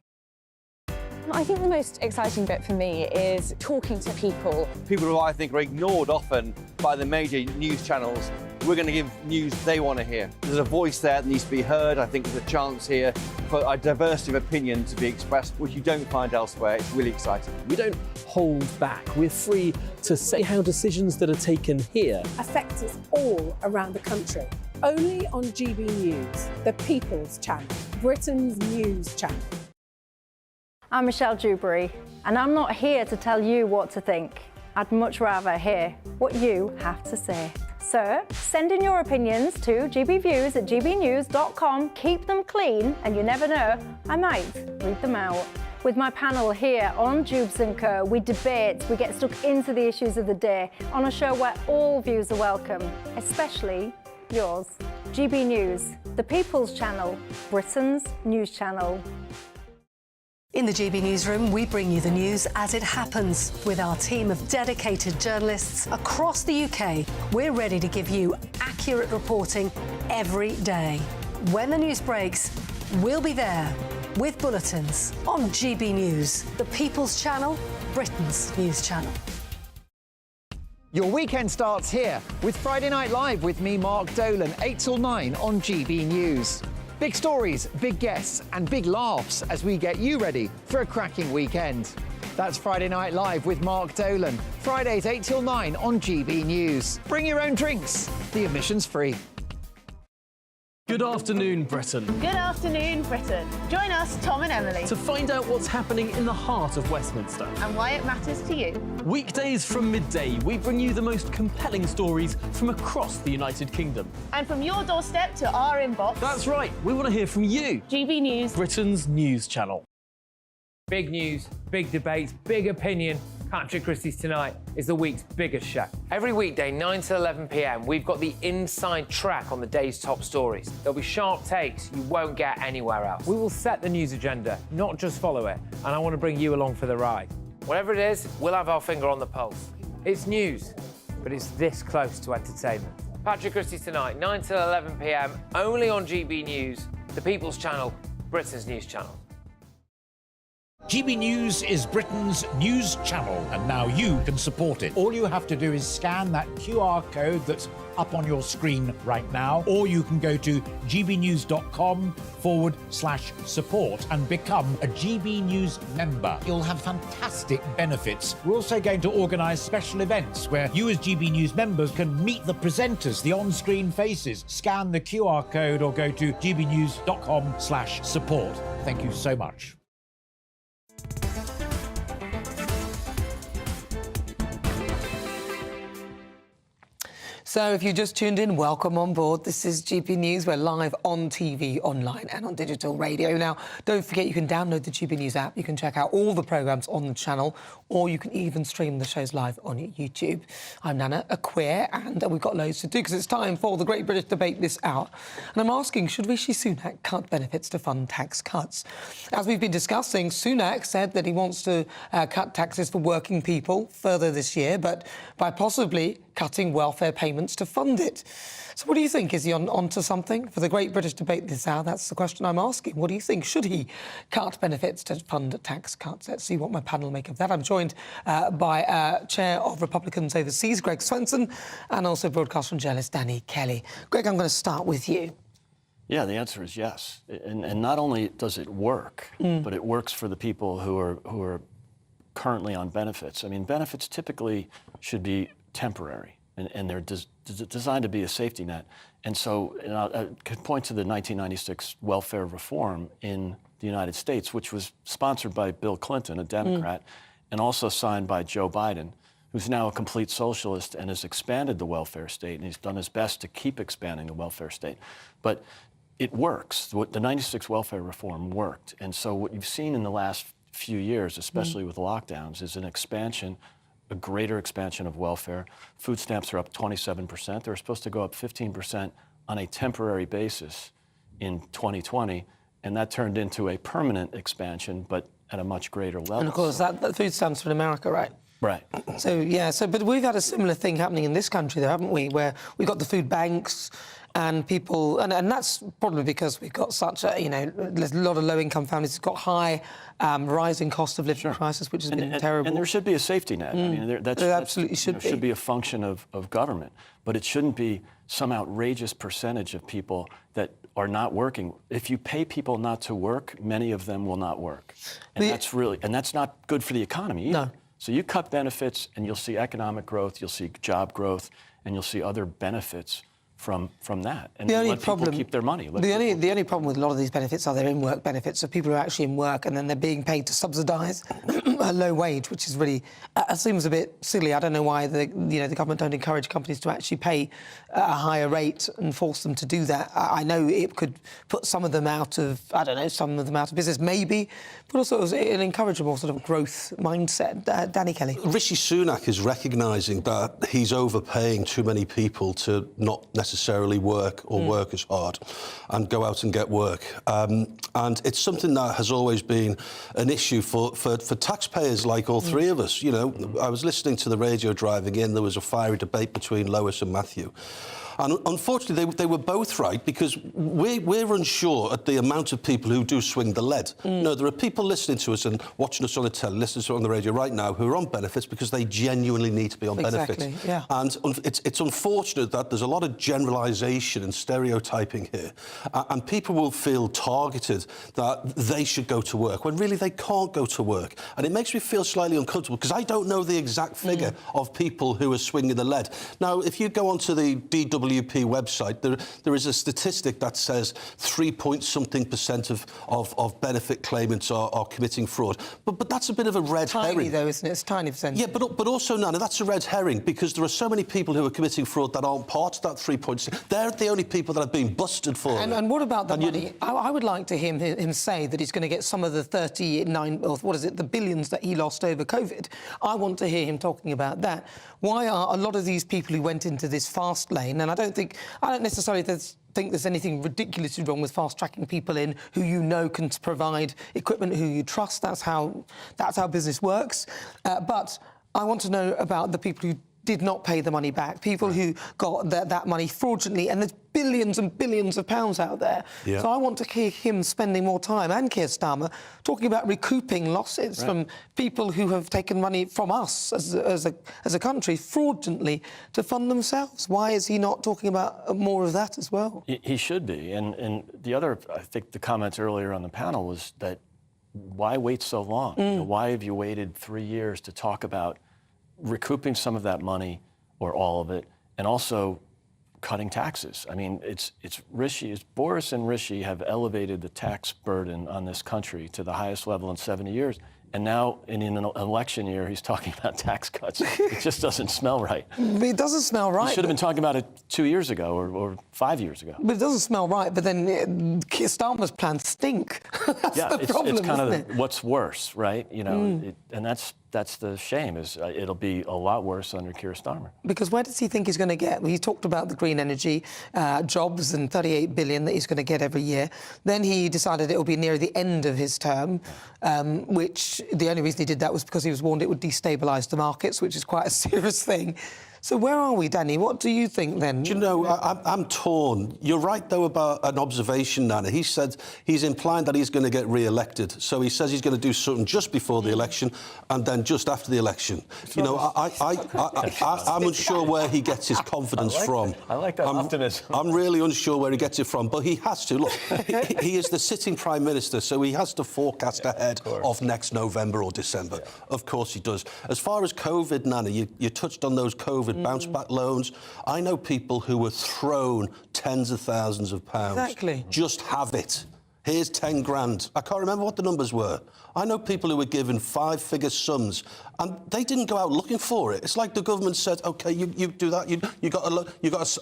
[SPEAKER 2] I think the most exciting bit for me is talking to people.
[SPEAKER 15] People who I think are ignored often by the major news channels. We're going to give news they want to hear. There's a voice there that needs to be heard. I think there's a chance here for a diversity of opinion to be expressed, which you don't find elsewhere. It's really exciting.
[SPEAKER 16] We don't hold back. We're free to say how decisions that are taken here
[SPEAKER 17] affect us all around the country. Only on GB News, the People's Channel, Britain's news channel.
[SPEAKER 14] I'm Michelle Dewberry, and I'm not here to tell you what to think. I'd much rather hear what you have to say. So, send in your opinions to gbviews@gbnews.com. Keep them clean, and you never know, I might read them out. With my panel here on Jubes & Co, we debate, we get stuck into the issues of the day on a show where all views are welcome, especially yours. GB News, the People's Channel, Britain's news channel.
[SPEAKER 18] In the GB Newsroom, we bring you the news as it happens. With our team of dedicated journalists across the UK, we're ready to give you accurate reporting every day. When the news breaks, we'll be there with bulletins on GB News, the People's Channel, Britain's news channel.
[SPEAKER 19] Your weekend starts here with Friday Night Live with me, Mark Dolan, 8 till 9 on GB News. Big stories, big guests and big laughs as we get you ready for a cracking weekend. That's Friday Night Live with Mark Dolan. Fridays 8 till 9 on GB News. Bring your own drinks. The admission's free.
[SPEAKER 16] Good afternoon, Britain.
[SPEAKER 19] Good afternoon, Britain. Join us, Tom and Emily,
[SPEAKER 16] To find out what's happening in the heart of Westminster.
[SPEAKER 19] and why it matters to you.
[SPEAKER 16] Weekdays from midday, we bring you the most compelling stories from across the United Kingdom.
[SPEAKER 19] And from your doorstep to our inbox.
[SPEAKER 16] That's right, we want to hear from you.
[SPEAKER 19] GB News,
[SPEAKER 16] Britain's news channel.
[SPEAKER 12] Big news, big debates, big opinion. Patrick Christie's Tonight is the week's biggest show. Every weekday, 9 to 11 p.m, we've got the inside track on the day's top stories. There'll be sharp takes you won't get anywhere else. We will set the news agenda, not just follow it, and I want to bring you along for the ride. Whatever it is, we'll have our finger on the pulse. It's news, but it's this close to entertainment. Patrick Christie's Tonight, 9 to 11 p.m, only on GB News, the People's Channel, Britain's news channel.
[SPEAKER 3] GB News is Britain's news channel, and now you can support it. All you have to do is scan that QR code that's up on your screen right now, or you can go to gbnews.com/support and become a GB News member. You'll have fantastic benefits. We're also going to organise special events where you as GB News members can meet the presenters, the on-screen faces. Scan the QR code or go to gbnews.com/support. Thank you so much.
[SPEAKER 1] So if you just tuned in, welcome on board. This is GB News. We're live on TV, online and on digital radio. Now, don't forget you can download the GB News app. You can check out all the programmes on the channel, or you can even stream the shows live on YouTube. I'm Nana Akua, and we've got loads to do because it's time for the Great British Debate this hour. And I'm asking, should Rishi Sunak cut benefits to fund tax cuts? As we've been discussing, Sunak said that he wants to cut taxes for working people further this year, but by possibly cutting welfare payments to fund it. So what do you think? Is he onto something? For the Great British Debate this hour, that's the question I'm asking. What do you think? Should he cut benefits to fund tax cuts? Let's see what my panel make of that. I'm joined by Chair of Republicans Overseas, Greg Swenson, and also broadcaster and journalist Danny Kelly. Greg, I'm going to start with you.
[SPEAKER 6] Yeah, the answer is yes. And not only does it work, but it works for the people who are currently on benefits. I mean, benefits typically should be temporary, and they're designed to be a safety net. And so I could point to the 1996 welfare reform in the United States, which was sponsored by Bill Clinton, a Democrat, and also signed by Joe Biden, who's now a complete socialist and has expanded the welfare state, and he's done his best to keep expanding the welfare state. But it works. The 96 welfare reform worked. And so what you've seen in the last few years, especially with lockdowns, is an expansion, a greater expansion of welfare. Food stamps are up 27%. They're supposed to go up 15% on a temporary basis in 2020, and that turned into a permanent expansion, but at a much greater level.
[SPEAKER 1] And of course, that food stamps from America, right?
[SPEAKER 6] Right.
[SPEAKER 1] So, yeah, but we've had a similar thing happening in this country, though, haven't we? Where we've got the food banks and people, and that's probably because we've got such a, there's a lot of low-income families who've got high rising cost of living prices, which has been terrible.
[SPEAKER 6] And there should be a safety net. I mean,
[SPEAKER 1] there absolutely should
[SPEAKER 6] be a function of government, but it shouldn't be some outrageous percentage of people that are not working. If you pay people not to work, many of them will not work. And that's not good for the economy either.
[SPEAKER 1] No.
[SPEAKER 6] So you cut benefits and you'll see economic growth, you'll see job growth, and you'll see other benefits from that. And let people keep their money.
[SPEAKER 1] The only problem with a lot of these benefits are they're in-work benefits, so people are actually in work and then they're being paid to subsidise a low wage, which is really seems a bit silly. I don't know why the government don't encourage companies to actually pay a higher rate and force them to do that. I know it could put some of them out of business, maybe, but also it'll encourage a more sort of growth mindset. Danny Kelly.
[SPEAKER 7] Rishi Sunak is recognising that he's overpaying too many people to not necessarily work or work as hard and go out and get work. And it's something that has always been an issue for taxpayers like all three of us. I was listening to the radio driving in. There was a fiery debate between Lois and Matthew. And unfortunately, they were both right, because we're unsure at the amount of people who do swing the lead. No, there are people listening to us and watching us on the telly, listening to us on the radio right now who are on benefits because they genuinely need to be on benefits.
[SPEAKER 1] Yeah.
[SPEAKER 7] And it's unfortunate that there's a lot of generalisation and stereotyping here, and people will feel targeted that they should go to work when really they can't go to work. And it makes me feel slightly uncomfortable because I don't know the exact figure of people who are swinging the lead. Now, if you go onto the DWP website, there is a statistic that says 3-point-something% of benefit claimants are committing fraud. But that's a bit of a red herring.
[SPEAKER 1] Tiny, though, isn't it? It's a tiny percentage.
[SPEAKER 7] Yeah, but also, Nana, that's a red herring, because there are so many people who are committing fraud that aren't part of that 3.6. They're the only people that have been busted for it.
[SPEAKER 1] And what about the money? I would like to hear him say that he's going to get some of the 39, or what is it, the billions that he lost over COVID. I want to hear him talking about that. Why are a lot of these people who went into this fast lane, and I don't necessarily think there's anything ridiculously wrong with fast-tracking people in who can provide equipment, who you trust. That's how business works. But I want to know about the people who did not pay the money back, people who got that money fraudulently, and there's billions and billions of pounds out there. Yeah. So I want to hear him spending more time, and Keir Starmer, talking about recouping losses from people who have taken money from us as a country fraudulently to fund themselves. Why is he not talking about more of that as well?
[SPEAKER 6] He should be. And the other, I think the comments earlier on the panel was that why wait so long? Why have you waited 3 years to talk about recouping some of that money, or all of it, and also cutting taxes? I mean, Boris and Rishi have elevated the tax burden on this country to the highest level in 70 years. And now, in an election year, he's talking about tax cuts. It just doesn't smell right.
[SPEAKER 1] It doesn't smell right.
[SPEAKER 6] He should have been talking about it 2 years ago or 5 years ago.
[SPEAKER 1] But it doesn't smell right. But then Keir Starmer's plans stink. That's the problem,
[SPEAKER 6] it's kind
[SPEAKER 1] isn't
[SPEAKER 6] of what's worse, right? And that's the shame, is it'll be a lot worse under Keir Starmer.
[SPEAKER 1] Because where does he think he's going to get? Well, he talked about the green energy jobs and 38 billion that he's going to get every year. Then he decided it will be near the end of his term, which the only reason he did that was because he was warned it would destabilise the markets, which is quite a serious thing. So where are we, Danny? What do you think then?
[SPEAKER 7] Do you know, I'm torn. You're right, though, about an observation, Nana. He said he's implying that he's going to get re-elected. So he says he's going to do something just before the election and then just after the election. You know, I'm unsure where he gets his confidence from.
[SPEAKER 6] I like that optimism.
[SPEAKER 7] I'm really unsure where he gets it from, but he has to. Look, he is the sitting Prime Minister, so he has to forecast ahead of next November or December. Yeah. Of course he does. As far as COVID, Nana, you touched on those COVID bounce-back loans. I know people who were thrown tens of thousands of pounds.
[SPEAKER 1] Exactly.
[SPEAKER 7] Just have it. Here's 10 grand. I can't remember what the numbers were. I know people who were given 5-figure sums and they didn't go out looking for it. It's like the government said, OK, you do that, you got to look,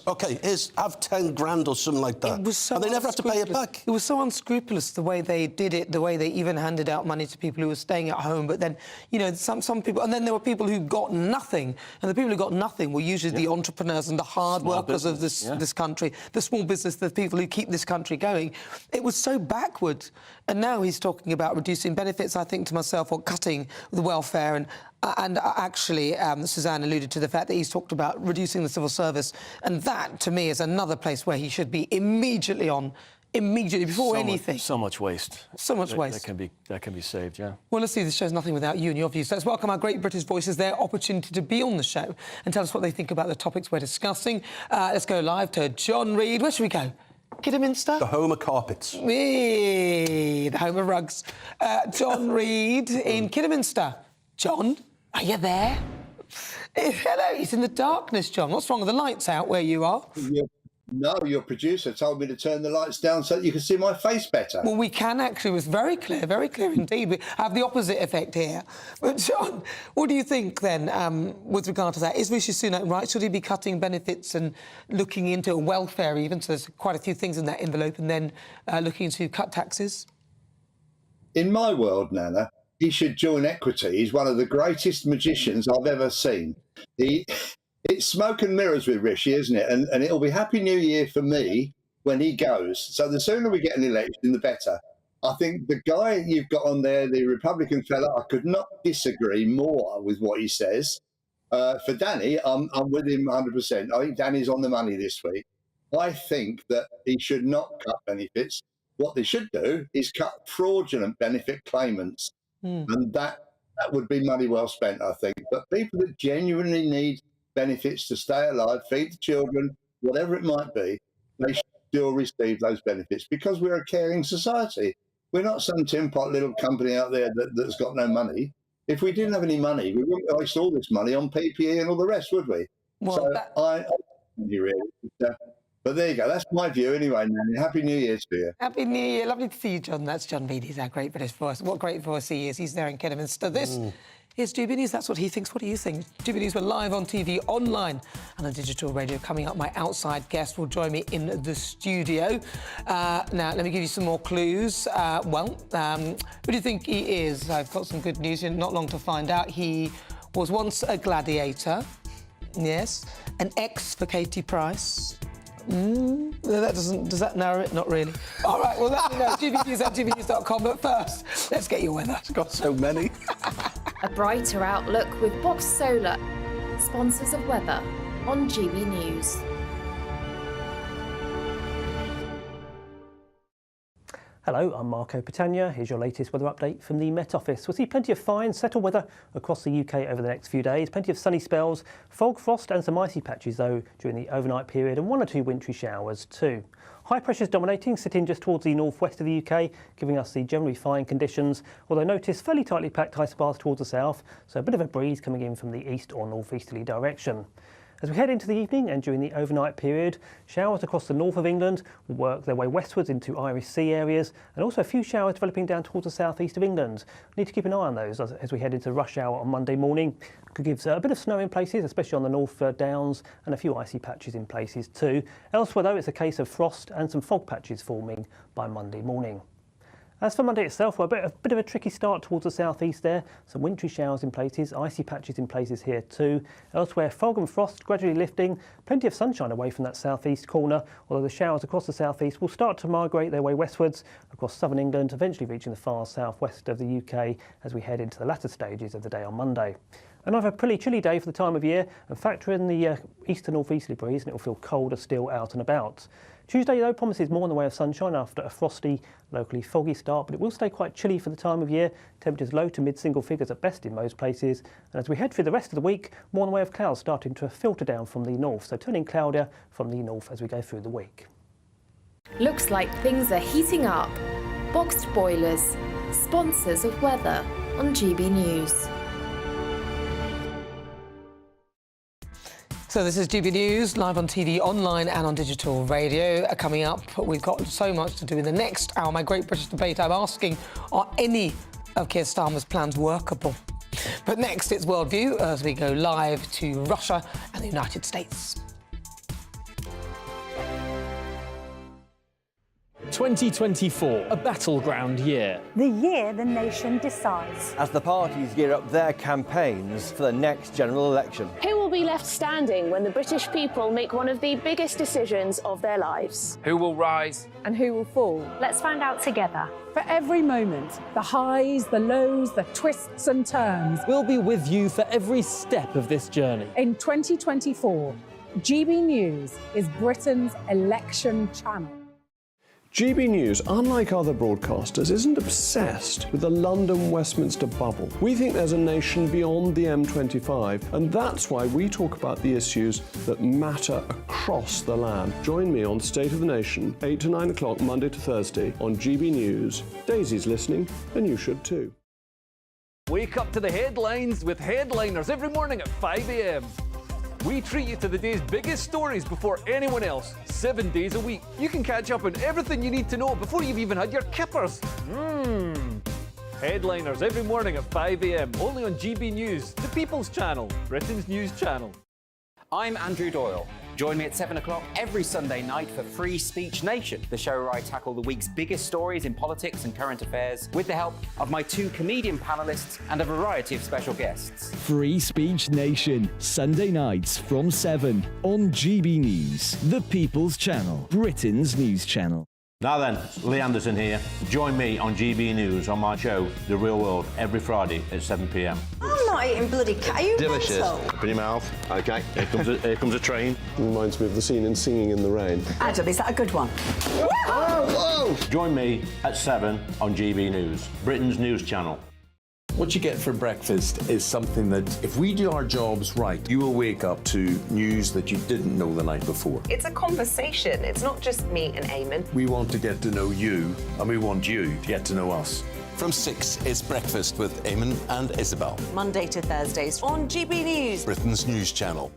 [SPEAKER 7] OK, have 10 grand or something like that.
[SPEAKER 1] It was so
[SPEAKER 7] and they never had to pay it back.
[SPEAKER 1] It was so unscrupulous the way they did it, the way they even handed out money to people who were staying at home. But then, you know, some people, and then there were people who got nothing. And the people who got nothing were usually the entrepreneurs and the hard workers of this country, the small business, the people who keep this country going. It was so backward. And now he's talking about reducing benefits. I think to myself, or cutting the welfare. And actually, Suzanne alluded to the fact that he's talked about reducing the civil service. And that, to me, is another place where he should be immediately before anything.
[SPEAKER 6] So much waste.
[SPEAKER 1] So much waste.
[SPEAKER 6] That can be saved, yeah.
[SPEAKER 1] Well, let's see, this show's nothing without you and your views. Let's welcome our great British voices, their opportunity to be on the show and tell us what they think about the topics we're discussing. Let's go live to John Reid. Where should we go? Kidderminster?
[SPEAKER 7] The home of carpets.
[SPEAKER 1] The home of rugs. John Reid in Kidderminster. John, are you there? Hello, he's in the darkness, John. What's wrong with the lights out where you are?
[SPEAKER 8] No, your producer told me to turn the lights down so that you can see my face better.
[SPEAKER 1] Well, we can actually. It was very clear indeed. We have the opposite effect here. But, John, what do you think, then, with regard to that? Is Rishi Sunak right? Should he be cutting benefits and looking into welfare even? So there's quite a few things in that envelope, and then looking to cut taxes?
[SPEAKER 8] In my world, Nana, he should join Equity. He's one of the greatest magicians I've ever seen. It's smoke and mirrors with Rishi, isn't it? And it'll be Happy New Year for me when he goes. So the sooner we get an election, the better. I think the guy you've got on there, the Republican fella, I could not disagree more with what he says. For Danny, I'm with him 100%. I think Danny's on the money this week. I think that he should not cut benefits. What they should do is cut fraudulent benefit claimants. And that would be money well spent, I think. But people that genuinely need benefits to stay alive, feed the children, whatever it might be, they should still receive those benefits because we're a caring society. We're not some tin pot little company out there that's got no money. If we didn't have any money, we wouldn't waste all this money on PPE and all the rest, would we?
[SPEAKER 1] Well,
[SPEAKER 8] but there you go. That's my view anyway, Nanny. Happy New Year to you.
[SPEAKER 1] Happy New Year. Lovely to see you, John. That's John Reid. He's our great British voice. What great voice he is. He's there in Kidderminster. Here's GBNews. That's what he thinks. What do you think? GBNews, we're live on TV, online and on digital radio. Coming up, my outside guest will join me in the studio. Now, let me give you some more clues. Who do you think he is? I've got some good news. Not long to find out. He was once a gladiator. Yes. An ex for Katie Price. Does that narrow it? Not really. All right, well, let me know. gbnews@gbnews.com. But first, let's get your weather.
[SPEAKER 7] It's got so many.
[SPEAKER 20] A brighter outlook with Box Solar, sponsors of weather on GB News.
[SPEAKER 21] Hello, I'm Marco Patagna. Here's your latest weather update from the Met Office. We'll see plenty of fine, settled weather across the UK over the next few days. Plenty of sunny spells, fog, frost and some icy patches, though, during the overnight period, and 1 or 2 wintry showers too. High pressures dominating, sitting just towards the northwest of the UK, giving us the generally fine conditions, although notice fairly tightly packed isobaths towards the south, so a bit of a breeze coming in from the east or northeasterly direction. As we head into the evening and during the overnight period, showers across the north of England will work their way westwards into Irish Sea areas, and also a few showers developing down towards the southeast of England. We need to keep an eye on those as we head into rush hour on Monday morning. Could give a bit of snow in places, especially on the North Downs, and a few icy patches in places too. Elsewhere though, it's a case of frost and some fog patches forming by Monday morning. As for Monday itself, well, a bit of a tricky start towards the southeast there. Some wintry showers in places, icy patches in places here too. Elsewhere, fog and frost gradually lifting. Plenty of sunshine away from that southeast corner, although the showers across the southeast will start to migrate their way westwards across southern England, eventually reaching the far southwest of the UK as we head into the latter stages of the day on Monday. Another pretty chilly day for the time of year, and factor in the east and northeasterly breeze and it will feel colder still out and about. Tuesday, though, promises more in the way of sunshine after a frosty, locally foggy start, but it will stay quite chilly for the time of year. Temperatures low to mid-single figures at best in most places. And as we head through the rest of the week, more in the way of clouds starting to filter down from the north, so turning cloudier from the north as we go through the week.
[SPEAKER 20] Looks like things are heating up. Boxed boilers, sponsors of weather on GB News.
[SPEAKER 1] So this is GB News, live on TV, online and on digital radio. Coming up, we've got so much to do in the next hour. My Great British Debate, I'm asking, are any of Keir Starmer's plans workable? But next, it's Worldview as we go live to Russia and the United States.
[SPEAKER 16] 2024, a battleground year.
[SPEAKER 10] The year the nation decides.
[SPEAKER 15] As the parties gear up their campaigns for the next general election.
[SPEAKER 22] Who will be left standing when the British people make one of the biggest decisions of their lives?
[SPEAKER 12] Who will rise?
[SPEAKER 22] And who will fall?
[SPEAKER 10] Let's find out together.
[SPEAKER 17] For every moment, the highs, the lows, the twists and turns.
[SPEAKER 16] We'll be with you for every step of this journey.
[SPEAKER 17] In 2024, GB News is Britain's election channel.
[SPEAKER 23] GB News, unlike other broadcasters, isn't obsessed with the London-Westminster bubble. We think there's a nation beyond the M25, and that's why we talk about the issues that matter across the land. Join me on State of the Nation, 8 to 9 o'clock, Monday to Thursday, on GB News. Daisy's listening, and you should too.
[SPEAKER 4] Wake up to the headlines with Headliners every morning at 5 a.m. We treat you to the day's biggest stories before anyone else, 7 days a week. You can catch up on everything you need to know before you've even had your kippers. Headliners every morning at 5 a.m, only on GB News, the People's Channel, Britain's news channel.
[SPEAKER 5] I'm Andrew Doyle. Join me at 7 o'clock every Sunday night for Free Speech Nation, the show where I tackle the week's biggest stories in politics and current affairs with the help of my 2 comedian panellists and a variety of special guests.
[SPEAKER 24] Free Speech Nation, Sunday nights from 7 on GB News, the People's Channel, Britain's news channel.
[SPEAKER 25] Now then, Lee Anderson here. Join me on GB News on my show, The Real World, every Friday at 7 p.m.
[SPEAKER 26] I'm not eating bloody cat. Are you
[SPEAKER 25] Delicious.
[SPEAKER 26] mental?
[SPEAKER 25] Open your mouth. OK, here comes a train.
[SPEAKER 23] Reminds me of the scene in Singing in the Rain.
[SPEAKER 26] Adam, is that a good one?
[SPEAKER 25] Whoa! Join me at 7 on GB News, Britain's news channel.
[SPEAKER 27] What you get for breakfast is something that, if we do our jobs right, you will wake up to news that you didn't know the night before.
[SPEAKER 28] It's a conversation. It's not just me and Eamon.
[SPEAKER 27] We want to get to know you, and we want you to get to know us.
[SPEAKER 29] From 6, it's Breakfast with Eamon and Isabel.
[SPEAKER 28] Monday to Thursdays on GB News,
[SPEAKER 29] Britain's news channel.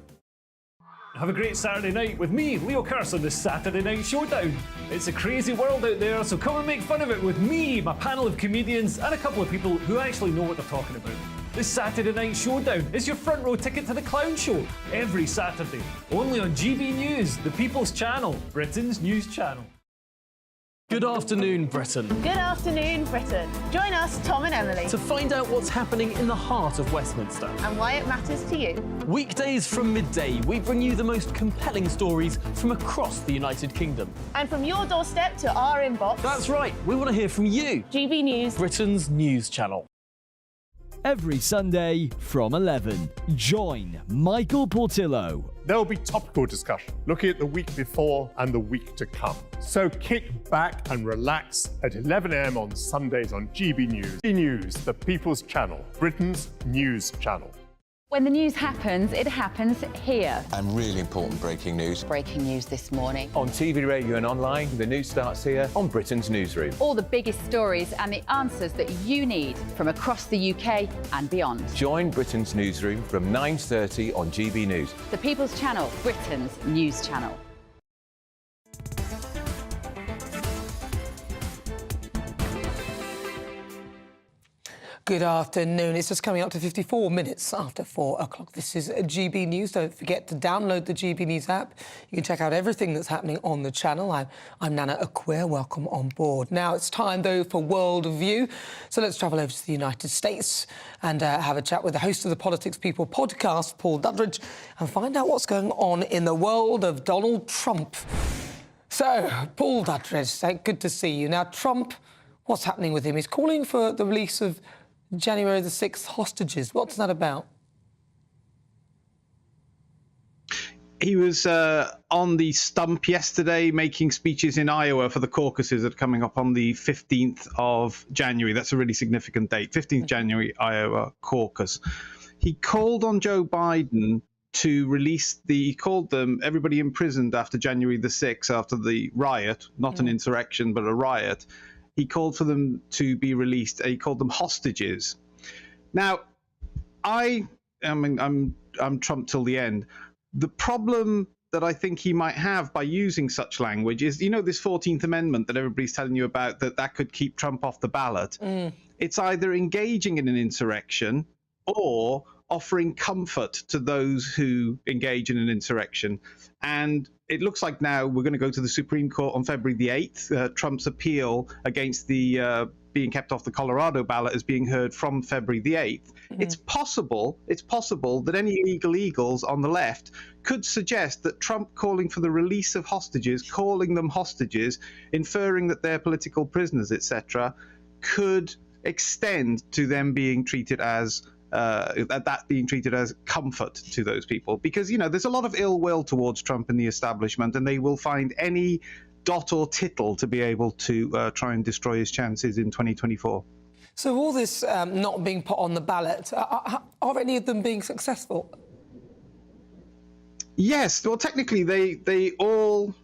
[SPEAKER 4] Have a great Saturday night with me, Leo Curse, on the Saturday Night Showdown. It's a crazy world out there, so come and make fun of it with me, my panel of comedians, and a couple of people who actually know what they're talking about. This Saturday Night Showdown is your front row ticket to the clown show every Saturday, only on GB News, the People's Channel, Britain's news channel.
[SPEAKER 16] Good afternoon, Britain.
[SPEAKER 22] Good afternoon, Britain. Join us, Tom and Emily,
[SPEAKER 16] To find out what's happening in the heart of Westminster.
[SPEAKER 22] and why it matters to you.
[SPEAKER 16] Weekdays from midday, we bring you the most compelling stories from across the United Kingdom.
[SPEAKER 22] And from your doorstep to our inbox.
[SPEAKER 16] That's right, we want to hear from you.
[SPEAKER 22] GB News,
[SPEAKER 16] Britain's news channel.
[SPEAKER 24] Every Sunday from 11, join Michael Portillo.
[SPEAKER 30] There'll be topical discussion, looking at the week before and the week to come. So kick back and relax at 11 a.m. on Sundays on GB News. GB News, the People's Channel, Britain's news channel.
[SPEAKER 31] When the news happens, it happens here.
[SPEAKER 29] And really important breaking news.
[SPEAKER 31] Breaking news this morning.
[SPEAKER 32] On TV, radio and online, the news starts here on Britain's Newsroom.
[SPEAKER 31] All the biggest stories and the answers that you need from across the UK and beyond.
[SPEAKER 32] Join Britain's Newsroom from 9:30 on GB News.
[SPEAKER 31] The People's Channel, Britain's news channel.
[SPEAKER 1] Good afternoon. It's just coming up to 54 minutes after 4 o'clock. This is GB News. Don't forget to download the GB News app. You can check out everything that's happening on the channel. I'm Nana Akua. Welcome on board. Now it's time, though, for World View. So let's travel over to the United States and have a chat with the host of the Politics People podcast, Paul Duddridge, and find out what's going on in the world of Donald Trump. So, Paul Duddridge, good to see you. Now, Trump, what's happening with him? He's calling for the release of January the 6th hostages. What's that about?
[SPEAKER 2] He was on the stump yesterday making speeches in Iowa for the caucuses that are coming up on the 15th of January. That's a really significant date, 15th January, Iowa caucus. He called on Joe Biden to release he called them everybody imprisoned after January the 6th, after the riot, not an insurrection, but a riot. He called for them to be released. He called them hostages. Now, I'm Trump till the end. The problem that I think he might have by using such language is, this 14th Amendment that everybody's telling you about, that could keep Trump off the ballot. It's either engaging in an insurrection or offering comfort to those who engage in an insurrection. And it looks like now we're going to go to the Supreme Court on February the 8th. Trump's appeal against the being kept off the Colorado ballot is being heard from February the 8th. It's possible that any legal eagles on the left could suggest that Trump calling for the release of hostages, calling them hostages, inferring that they're political prisoners, etc., could extend to them being treated as that being treated as comfort to those people, because there's a lot of ill will towards Trump in the establishment, and they will find any dot or tittle to be able to try and destroy his chances in 2024.
[SPEAKER 1] So all this not being put on the ballot, are any of them being successful?
[SPEAKER 2] Yes, well, technically they all.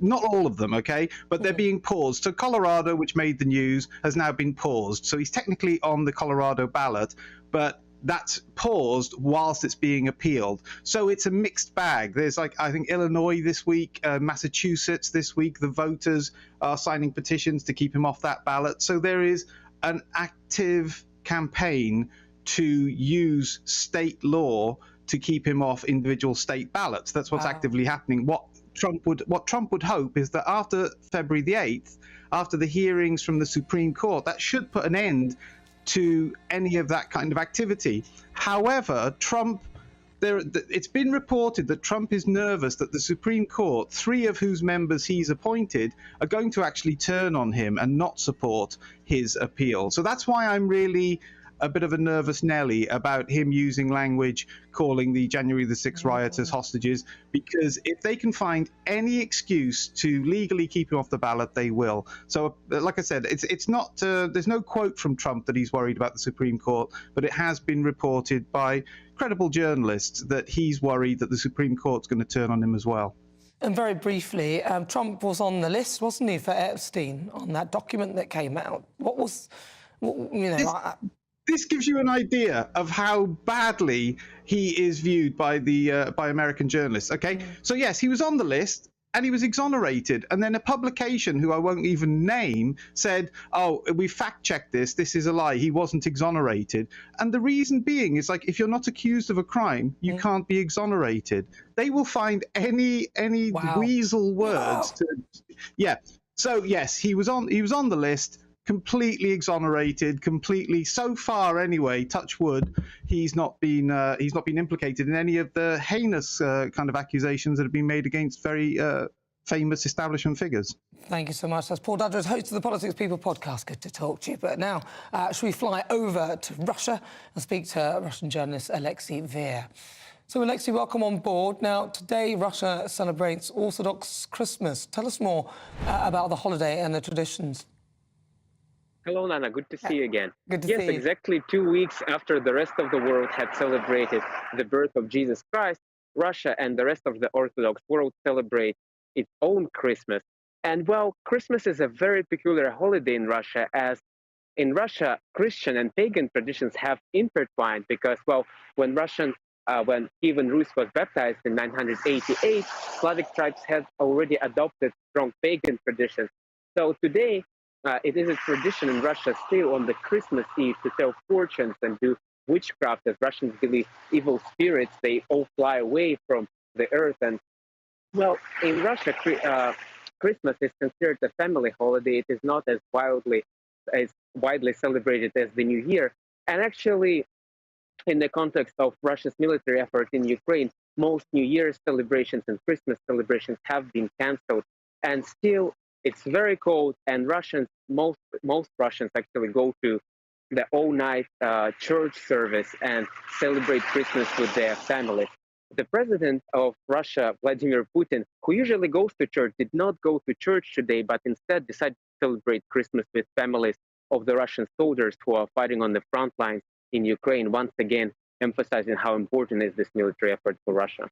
[SPEAKER 2] Not all of them, okay, but they're being paused. So Colorado, which made the news, has now been paused. So he's technically on the Colorado ballot, but that's paused whilst it's being appealed. So it's a mixed bag. There's I think Illinois this week, Massachusetts this week, the voters are signing petitions to keep him off that ballot. So there is an active campaign to use state law to keep him off individual state ballots. That's what's actively happening. What Trump would hope is that after February the 8th, after the hearings from the Supreme Court, that should put an end to any of that kind of activity. However, it's been reported that Trump is nervous that the Supreme Court, 3 of whose members he's appointed, are going to actually turn on him and not support his appeal. So that's why I'm really a bit of a nervous Nelly about him using language calling the January the 6th rioters hostages, because if they can find any excuse to legally keep him off the ballot, they will. So, like I said, it's not there's no quote from Trump that he's worried about the Supreme Court, but it has been reported by credible journalists that he's worried that the Supreme Court's going to turn on him as well.
[SPEAKER 1] And very briefly, Trump was on the list, wasn't he, for Epstein on that document that came out? What was,
[SPEAKER 2] This gives you an idea of how badly he is viewed by by American journalists. Okay, so yes, he was on the list and he was exonerated, and then a publication who I won't even name said, "Oh, we fact-checked this. This is a lie. He wasn't exonerated." And the reason being is, if you're not accused of a crime, you can't be exonerated. They will find any weasel words to. So yes, he was on the list. Completely exonerated, so far anyway, touch wood, he's not been implicated in any of the heinous kind of accusations that have been made against very famous establishment figures.
[SPEAKER 1] Thank you so much. That's Paul Duddridge, host of the Politics People podcast. Good to talk to you. But now, should we fly over to Russia and speak to Russian journalist Alexei Ver? So, Alexei, welcome on board. Now, today Russia celebrates Orthodox Christmas. Tell us more about the holiday and the traditions.
[SPEAKER 3] Hello, Nana. Good to see you again.
[SPEAKER 1] Good to see you.
[SPEAKER 3] Yes, exactly 2 weeks after the rest of the world had celebrated the birth of Jesus Christ, Russia and the rest of the Orthodox world celebrate its own Christmas. And well, Christmas is a very peculiar holiday in Russia, as in Russia, Christian and pagan traditions have intertwined, because, well, when Kievan Rus was baptized in 988, Slavic tribes had already adopted strong pagan traditions. So today, it is a tradition in Russia still on the Christmas Eve to tell fortunes and do witchcraft, as Russians believe evil spirits, they all fly away from the earth. And well, in Russia, Christmas is considered a family holiday. It is not as widely celebrated as the New Year. And actually, in the context of Russia's military effort in Ukraine, most New Year's celebrations and Christmas celebrations have been cancelled. And still, it's very cold, and most Russians actually go to the all-night church service and celebrate Christmas with their families. The president of Russia, Vladimir Putin, who usually goes to church, did not go to church today, but instead decided to celebrate Christmas with families of the Russian soldiers who are fighting on the front lines in Ukraine, once again emphasizing how important is this military effort for Russia.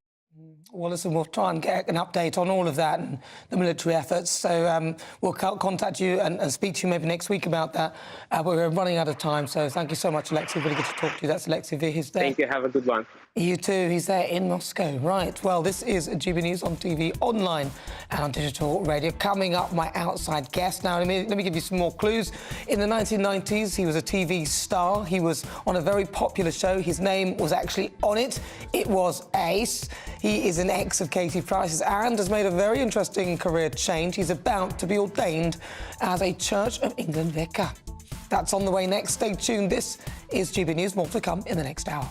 [SPEAKER 1] Well, listen, we'll try and get an update on all of that and the military efforts. So we'll contact you and speak to you maybe next week about that. We're running out of time, so thank you so much, Alexei. Really good to talk to you. That's Alexei V. He's there.
[SPEAKER 3] Thank you. Have a good one.
[SPEAKER 1] You too. He's there in Moscow. Right. Well, this is GB News on TV, online and on digital radio. Coming up, my outside guest. Now, let me give you some more clues. In the 1990s, he was a TV star. He was on a very popular show. His name was actually on it. It was Ace. He is an ex of Katie Price's and has made a very interesting career change. He's about to be ordained as a Church of England vicar. That's on the way next. Stay tuned. This is GB News. More to come in the next hour.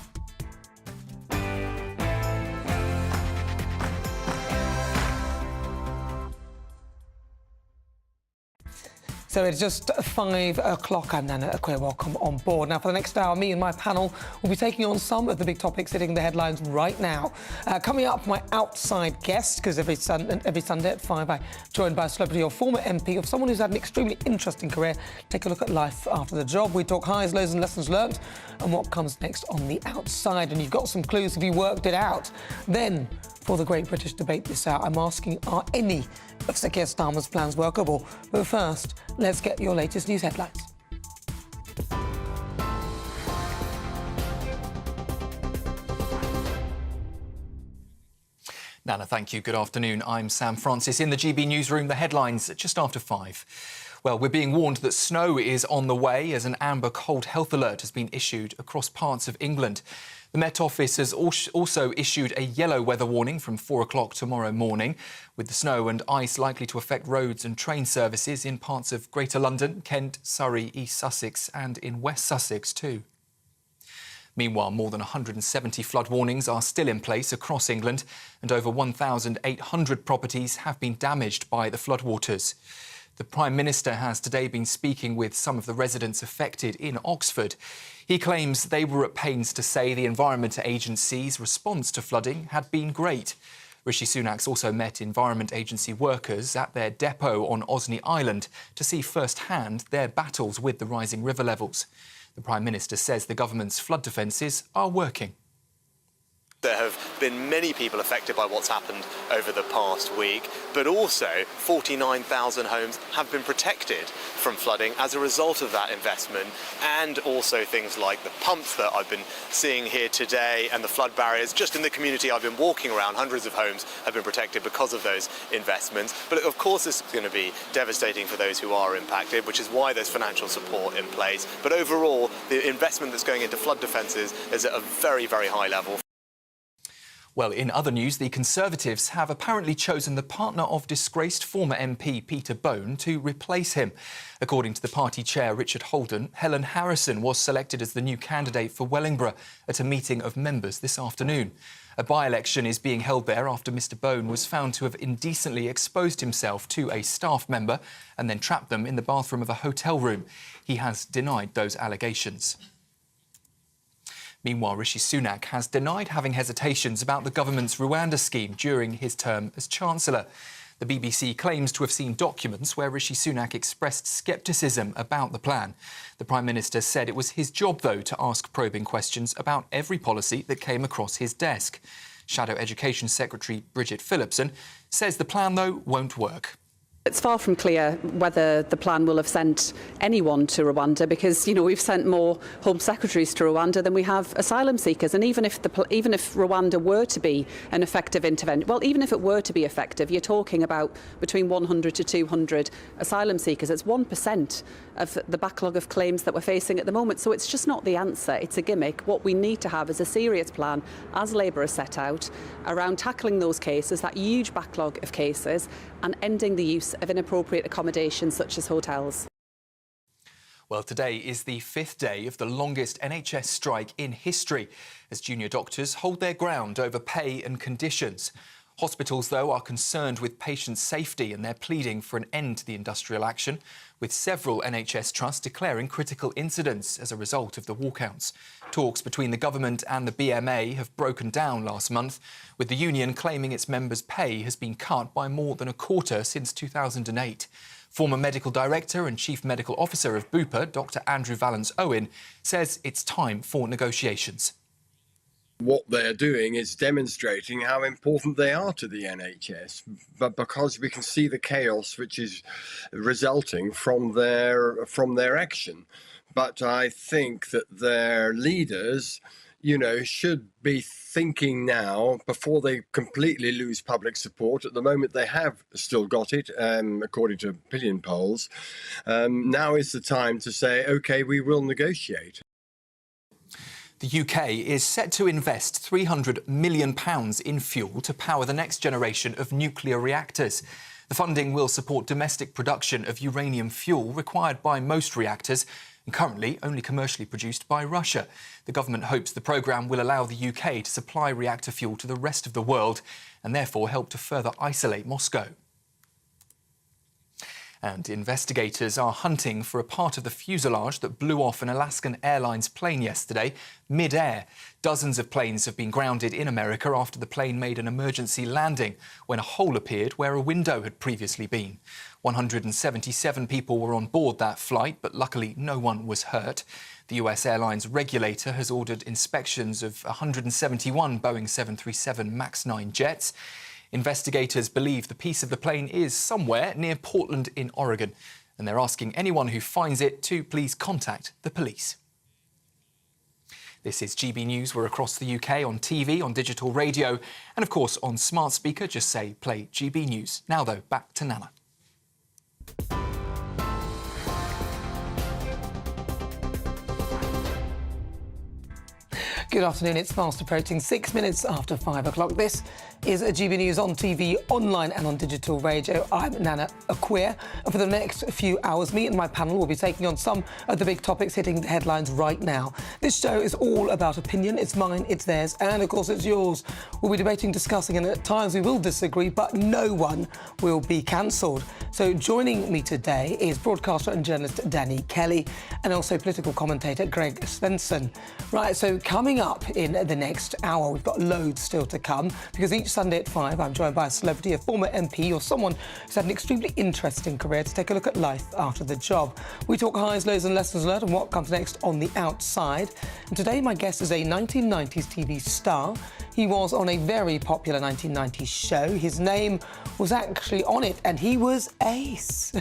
[SPEAKER 1] So it's just 5 o'clock. I'm Nana Akua. Welcome on board. Now, for the next hour, me and my panel will be taking on some of the big topics hitting the headlines right now. Coming up, my outside guest, because every Sunday at 5, I'm joined by a celebrity or former MP of someone who's had an extremely interesting career. Take a look at life after the job. We talk highs, lows and lessons learnt and what comes next on the outside. And you've got some clues if you worked it out. Then, for the Great British Debate this hour, I'm asking, are any of Sir Keir Starmer's plans workable? But first, let's get your latest news headlines.
[SPEAKER 6] Nana, thank you. Good afternoon. I'm Sam Francis in the GB newsroom. The headlines just after 5. Well, we're being warned that snow is on the way as an amber cold health alert has been issued across parts of England. The Met Office has also issued a yellow weather warning from 4 o'clock tomorrow morning, with the snow and ice likely to affect roads and train services in parts of Greater London, Kent, Surrey, East Sussex and in West Sussex too. Meanwhile, more than 170 flood warnings are still in place across England and over 1,800 properties have been damaged by the floodwaters. The Prime Minister has today been speaking with some of the residents affected in Oxford. He claims they were at pains to say the Environment Agency's response to flooding had been great. Rishi Sunak's also met Environment Agency workers at their depot on Osney Island to see firsthand their battles with the rising river levels. The Prime Minister says the government's flood defences are working.
[SPEAKER 7] There have been many people affected by what's happened over the past week, but also 49,000 homes have been protected from flooding as a result of that investment, and also things like the pumps that I've been seeing here today and the flood barriers. Just in the community I've been walking around, hundreds of homes have been protected because of those investments. But of course this is going to be devastating for those who are impacted, which is why there's financial support in place. But overall, the investment that's going into flood defences is at a very, very high level.
[SPEAKER 6] Well, in other news, the Conservatives have apparently chosen the partner of disgraced former MP Peter Bone to replace him. According to the party chair, Richard Holden, Helen Harrison was selected as the new candidate for Wellingborough at a meeting of members this afternoon. A by-election is being held there after Mr Bone was found to have indecently exposed himself to a staff member and then trapped them in the bathroom of a hotel room. He has denied those allegations. Meanwhile, Rishi Sunak has denied having hesitations about the government's Rwanda scheme during his term as Chancellor. The BBC claims to have seen documents where Rishi Sunak expressed scepticism about the plan. The Prime Minister said it was his job, though, to ask probing questions about every policy that came across his desk. Shadow Education Secretary Bridget Phillipson says the plan, though, won't work.
[SPEAKER 8] It's far from clear whether the plan will have sent anyone to Rwanda because, we've sent more Home Secretaries to Rwanda than we have asylum seekers. And even if Rwanda were to be an effective intervention, well, even if it were to be effective, you're talking about between 100 to 200 asylum seekers. It's 1% of the backlog of claims that we're facing at the moment. So it's just not the answer. It's a gimmick. What we need to have is a serious plan, as Labour has set out, around tackling those cases, that huge backlog of cases, and ending the use of inappropriate accommodations such as hotels.
[SPEAKER 6] Well, today is the 5th day of the longest NHS strike in history, as junior doctors hold their ground over pay and conditions. Hospitals, though, are concerned with patient safety and they're pleading for an end to the industrial action, with several NHS trusts declaring critical incidents as a result of the walkouts. Talks between the government and the BMA have broken down last month, with the union claiming its members' pay has been cut by more than a quarter since 2008. Former Medical Director and Chief Medical Officer of Bupa, Dr Andrew Vallance-Owen, says it's time for negotiations.
[SPEAKER 9] What they're doing is demonstrating how important they are to the NHS, but because we can see the chaos which is resulting from their action. But I think that their leaders, should be thinking now before they completely lose public support. At the moment, they have still got it, according to opinion polls. Now is the time to say, OK, we will negotiate.
[SPEAKER 6] The UK is set to invest £300 million in fuel to power the next generation of nuclear reactors. The funding will support domestic production of uranium fuel required by most reactors and currently only commercially produced by Russia. The government hopes the programme will allow the UK to supply reactor fuel to the rest of the world and therefore help to further isolate Moscow. And investigators are hunting for a part of the fuselage that blew off an Alaskan Airlines plane yesterday, mid-air. Dozens of planes have been grounded in America after the plane made an emergency landing when a hole appeared where a window had previously been. 177 people were on board that flight, but luckily no one was hurt. The US airlines regulator has ordered inspections of 171 Boeing 737 MAX 9 jets. Investigators believe the piece of the plane is somewhere near Portland in Oregon, and they're asking anyone who finds it to please contact the police. This is GB News. We're across the UK on TV, on digital radio, and of course on smart speaker. Just say play GB News. Now though, back to Nana.
[SPEAKER 1] Good afternoon. It's fast approaching 6 minutes after 5 o'clock. This is GB News on TV, online and on digital radio. I'm Nana Akua. And for the next few hours, me and my panel will be taking on some of the big topics hitting the headlines right now. This show is all about opinion. It's mine, it's theirs, and of course it's yours. We'll be debating, discussing, and at times we will disagree, but no one will be cancelled. So joining me today is broadcaster and journalist Danny Kelly and also political commentator Greg Svensson. Right, so coming up in the next hour, we've got loads still to come because each Sunday at 5 I'm joined by a celebrity, a former MP or someone who's had an extremely interesting career to take a look at life after the job. We talk highs, lows and lessons learned and what comes next on the outside. And today my guest is a 1990s TV star. He was on a very popular 1990s show. His name was actually on it and he was Ace.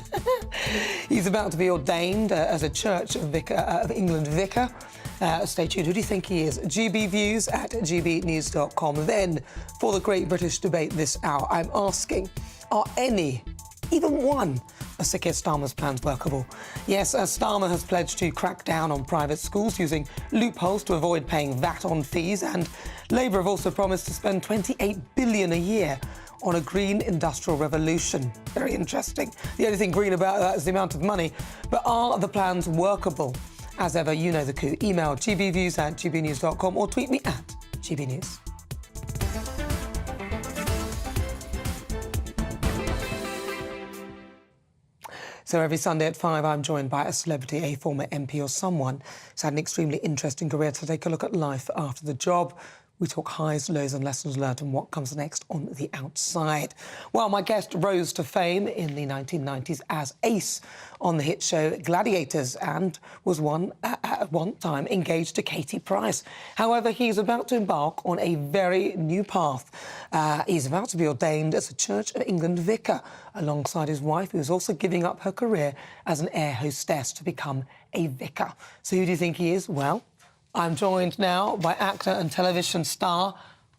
[SPEAKER 1] He's about to be ordained as a Church of England vicar. Stay tuned. Who do you think he is? GBViews at GBNews.com. Then, for the great British debate this hour, I'm asking, are any, even one, of Sir Keir Starmer's plans workable? Yes, Starmer has pledged to crack down on private schools using loopholes to avoid paying VAT on fees, and Labour have also promised to spend £28 billion a year on a green industrial revolution. Very interesting. The only thing green about that is the amount of money. But are the plans workable? As ever, you know the coup. Email gbviews at gbnews.com or tweet me at gbnews. So every Sunday at 5, I'm joined by a celebrity, a former MP or someone who's had an extremely interesting career to take a look at life after the job. We talk highs, lows and lessons learned and what comes next on The Outside. Well, my guest rose to fame in the 1990s as Ace on the hit show Gladiators and was at one time engaged to Katie Price. However, he's about to embark on a very new path. He's about to be ordained as a Church of England vicar alongside his wife, who's also giving up her career as an air hostess to become a vicar. So who do you think he is? Well, I'm joined now by actor and television star,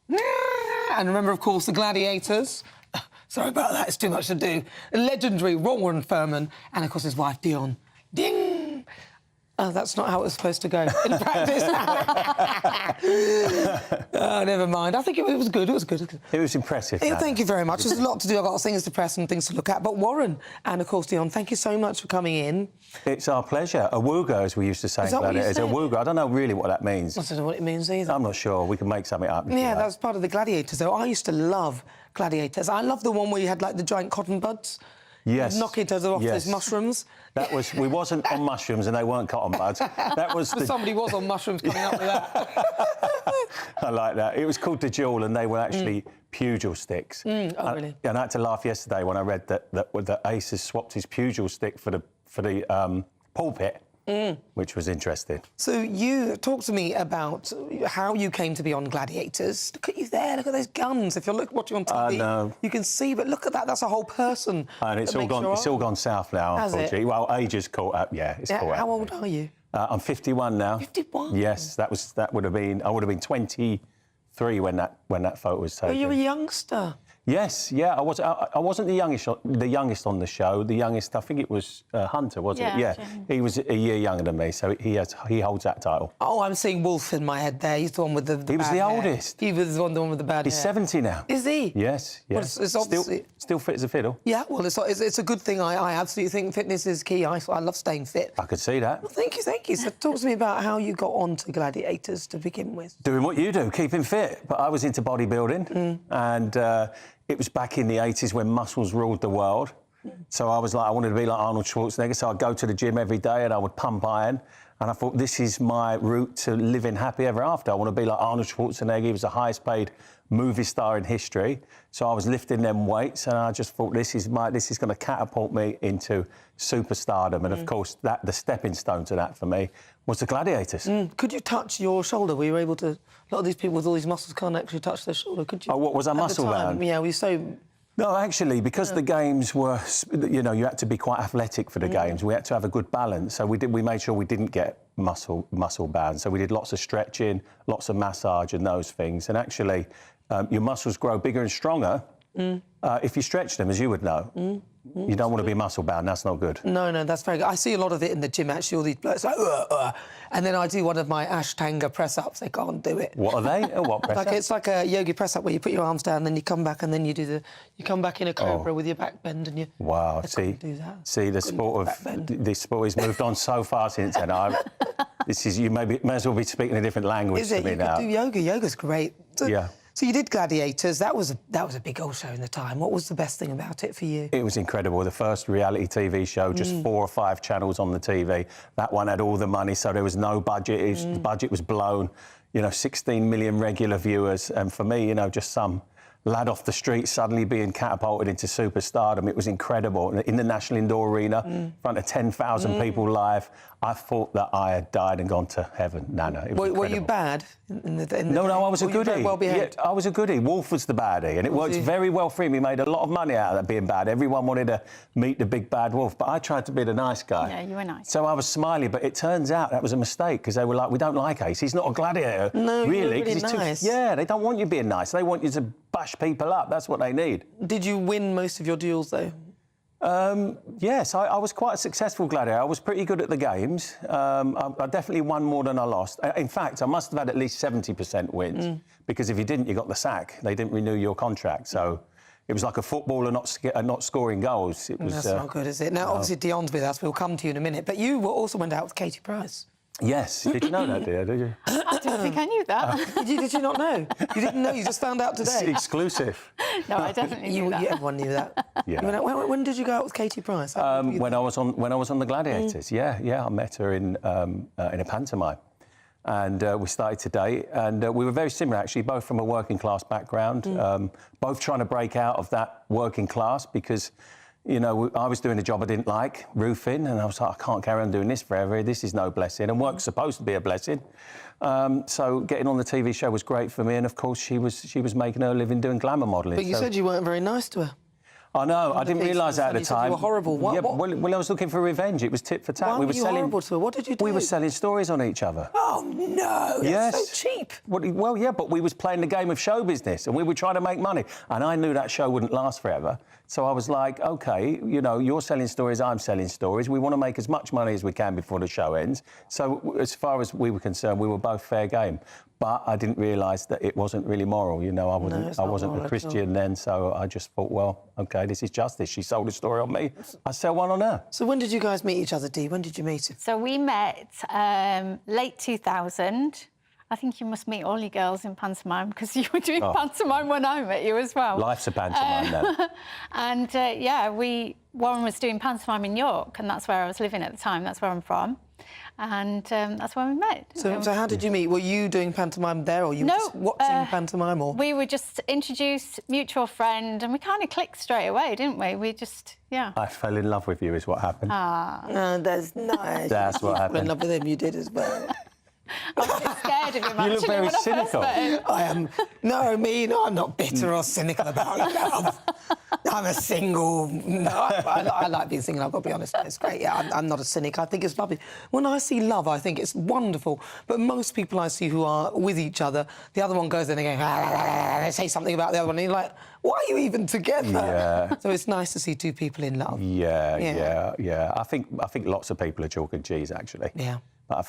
[SPEAKER 1] and remember, of course, the Gladiators. Sorry about that, it's too much to do. Legendary Ron Furman, and, of course, his wife, Dion. Ding! That's not how it was supposed to go in practice. Never mind. I think it was good. It was good.
[SPEAKER 5] It was impressive.
[SPEAKER 1] Yeah, thank you very much. There's a lot to do. I've got things to press and things to look at. But Warren and, of course, Dion, thank you so much for coming in.
[SPEAKER 5] It's our pleasure. Awooga, as we used to say.
[SPEAKER 1] Is that what you
[SPEAKER 5] it's
[SPEAKER 1] said?
[SPEAKER 5] Awooga. I don't know really what that means.
[SPEAKER 1] I don't know what it means either.
[SPEAKER 5] I'm not sure. We can make something up.
[SPEAKER 1] Yeah, that was part of the Gladiators, though. I used to love Gladiators. I love the one where you had, like, the giant cotton buds.
[SPEAKER 5] Yes.
[SPEAKER 1] Knocking each other off those mushrooms.
[SPEAKER 5] That was... We wasn't on mushrooms and they weren't cotton buds. That was...
[SPEAKER 1] Somebody was on mushrooms coming up with that.
[SPEAKER 5] I like that. It was called the Duel and they were actually pugil sticks.
[SPEAKER 1] Oh, really?
[SPEAKER 5] And I had to laugh yesterday when I read that Ace has swapped his pugil stick for the pulpit. Which was interesting.
[SPEAKER 1] So you talk to me about how you came to be on Gladiators. Look at you there, look at those guns. If you're watching on TV, you can see, but look at that, that's a whole person.
[SPEAKER 5] And it's all gone south now, unfortunately. Well, age has caught up, it's caught up.
[SPEAKER 1] How old are you?
[SPEAKER 5] I'm 51 now.
[SPEAKER 1] 51?
[SPEAKER 5] Yes, I would have been 23 when that photo was taken.
[SPEAKER 1] Oh, you're a youngster.
[SPEAKER 5] Yes, yeah, I wasn't the youngest on the show. The youngest, I think it was Hunter, wasn't it? Yeah, he was a year younger than me, so he holds that title.
[SPEAKER 1] Oh, I'm seeing Wolf in my head there. He's the one with the
[SPEAKER 5] He was
[SPEAKER 1] bad
[SPEAKER 5] the
[SPEAKER 1] hair.
[SPEAKER 5] oldest.
[SPEAKER 1] He was the one with the bad
[SPEAKER 5] He's
[SPEAKER 1] hair.
[SPEAKER 5] 70 now.
[SPEAKER 1] Is he?
[SPEAKER 5] Yes,
[SPEAKER 1] Well,
[SPEAKER 5] yes.
[SPEAKER 1] it's obviously...
[SPEAKER 5] Still fit as a fiddle.
[SPEAKER 1] Yeah, well, it's a good thing. I absolutely think fitness is key. I love staying fit.
[SPEAKER 5] I could see that.
[SPEAKER 1] Well, thank you. So talk to me about how you got on to Gladiators to begin with.
[SPEAKER 5] Doing what you do, keeping fit. But I was into bodybuilding and... It was back in the 80s when muscles ruled the world. So I was like, I wanted to be like Arnold Schwarzenegger, so I'd go to the gym every day and I would pump iron. And I thought, this is my route to living happy ever after. I want to be like Arnold Schwarzenegger. He was the highest paid movie star in history. So I was lifting them weights and I just thought, this is going to catapult me into superstardom. And of course, the stepping stone to that for me was the Gladiators.
[SPEAKER 1] Could you touch your shoulder? Were you able to... A lot of these people with all these muscles can't actually touch their shoulder, could you?
[SPEAKER 5] Oh, what was I muscle bound?
[SPEAKER 1] Yeah, were you so...
[SPEAKER 5] No, actually, because the games were, you had to be quite athletic for the games. We had to have a good balance. So we made sure we didn't get muscle bound. So we did lots of stretching, lots of massage and those things. And actually, your muscles grow bigger and stronger if you stretch them, as you would know. You don't want to be muscle bound, that's not good.
[SPEAKER 1] No, that's very good. I see a lot of it in the gym, actually, all these blokes like, and then I do one of my Ashtanga press-ups, they can't do it.
[SPEAKER 5] What are they? What press-ups?
[SPEAKER 1] It's like a yogi press-up where you put your arms down, then you come back and then you come back in a cobra with your back bend and you...
[SPEAKER 5] Wow, see, the sport has moved on so far since then. You may as well be speaking a different language to me now.
[SPEAKER 1] You could do yoga. Yoga's great. So you did Gladiators. That was a big old show in the time. What was the best thing about it for you?
[SPEAKER 5] It was incredible. The first reality TV show, just 4 or 5 channels on the TV. That one had all the money, so there was no budget. The budget was blown. 16 million regular viewers. And for me, just some lad off the street suddenly being catapulted into superstardom. It was incredible. In the National Indoor Arena, in front of 10,000 people live, I thought that I had died and gone to heaven. Nana, it was incredible.
[SPEAKER 1] Were you bad?
[SPEAKER 5] No, I was a goodie.
[SPEAKER 1] Very well behaved?
[SPEAKER 5] Yeah, I was a goodie. Wolf was the baddie, and it worked very well for him. He made a lot of money out of that being bad. Everyone wanted to meet the big bad wolf, but I tried to be the nice guy.
[SPEAKER 31] Yeah, you were nice.
[SPEAKER 5] So I was smiley, but it turns out that was a mistake, because they were like, we don't like Ace. He's not a gladiator.
[SPEAKER 1] No,
[SPEAKER 5] really,
[SPEAKER 1] really nice.
[SPEAKER 5] They don't want you being nice. They want you to bash people up. That's what they need.
[SPEAKER 1] Did you win most of your duels, though?
[SPEAKER 5] Yes, I was quite a successful gladiator. I was pretty good at the games. I definitely won more than I lost. In fact, I must have had at least 70% wins, because if you didn't, you got the sack. They didn't renew your contract, so it was like a footballer not scoring goals.
[SPEAKER 1] That's not good, is it? Now, obviously, Dion's with us. We'll come to you in a minute. But you also went out with Katie Price.
[SPEAKER 5] Yes. Did you know that, dear? Did you?
[SPEAKER 31] I don't think I knew that.
[SPEAKER 1] Did you not know? You didn't know? You just found out today?
[SPEAKER 5] It's exclusive.
[SPEAKER 31] No, I definitely knew that.
[SPEAKER 1] Everyone knew that.
[SPEAKER 5] Yeah.
[SPEAKER 1] When did you go out with Katie Price?
[SPEAKER 5] When I was on the Gladiators. Yeah, I met her in a pantomime. And we started to date, and we were very similar, actually, both from a working class background, both trying to break out of that working class because, you know, I was doing a job I didn't like, roofing, and I was like, I can't carry on doing this forever. This is no blessing, and work's supposed to be a blessing. So getting on the TV show was great for me, and of course she was making her living doing glamour modelling.
[SPEAKER 1] But you said you weren't very nice to her.
[SPEAKER 5] I know, I didn't realise that at the time.
[SPEAKER 1] You were horrible. What?
[SPEAKER 5] Yeah, well, I was looking for revenge. It was tit for tat.
[SPEAKER 1] Why were you horrible to her? What did you do?
[SPEAKER 5] We were selling stories on each other.
[SPEAKER 1] Oh, no.
[SPEAKER 5] Yes.
[SPEAKER 1] That's so cheap.
[SPEAKER 5] Well, yeah, but we was playing the game of show business and we were trying to make money. And I knew that show wouldn't last forever. So I was like, OK, you know, you're selling stories, I'm selling stories. We want to make as much money as we can before the show ends. So as far as we were concerned, we were both fair game. But I didn't realise that it wasn't really moral. You know, I wasn't a Christian then, so I just thought, well, OK, this is justice. She sold a story on me. I sell one on her.
[SPEAKER 1] So when did you guys meet each other, Dee? When did you meet?
[SPEAKER 10] So we met late 2000. I think you must meet all you girls in pantomime because you were doing pantomime when I met you as well.
[SPEAKER 5] Life's a pantomime then.
[SPEAKER 10] And yeah, Warren was doing pantomime in York, and that's where I was living at the time. That's where I'm from. And that's where we met.
[SPEAKER 1] So how did you meet? Were you doing pantomime there, or you were just watching pantomime? Or
[SPEAKER 10] we were just introduced, mutual friend, and we kind of clicked straight away, didn't we? We just, yeah.
[SPEAKER 5] I fell in love with you, is what happened.
[SPEAKER 10] Ah,
[SPEAKER 1] that's nice.
[SPEAKER 5] That's what happened.
[SPEAKER 1] I fell in love with him. You did as well.
[SPEAKER 10] I was a bit scared of him.
[SPEAKER 5] You look very cynical.
[SPEAKER 1] I am. No, I'm not bitter or cynical about love. I'm a single. No, I like being single. I've got to be honest. It's great. Yeah, I'm not a cynic. I think it's lovely. When I see love, I think it's wonderful. But most people I see who are with each other, the other one goes in and they go, they say something about the other one, and you're like, why are you even together?
[SPEAKER 5] Yeah.
[SPEAKER 1] So it's nice to see two people in love.
[SPEAKER 5] Yeah. I think lots of people are chalk and cheese, actually.
[SPEAKER 1] Yeah.
[SPEAKER 5] But I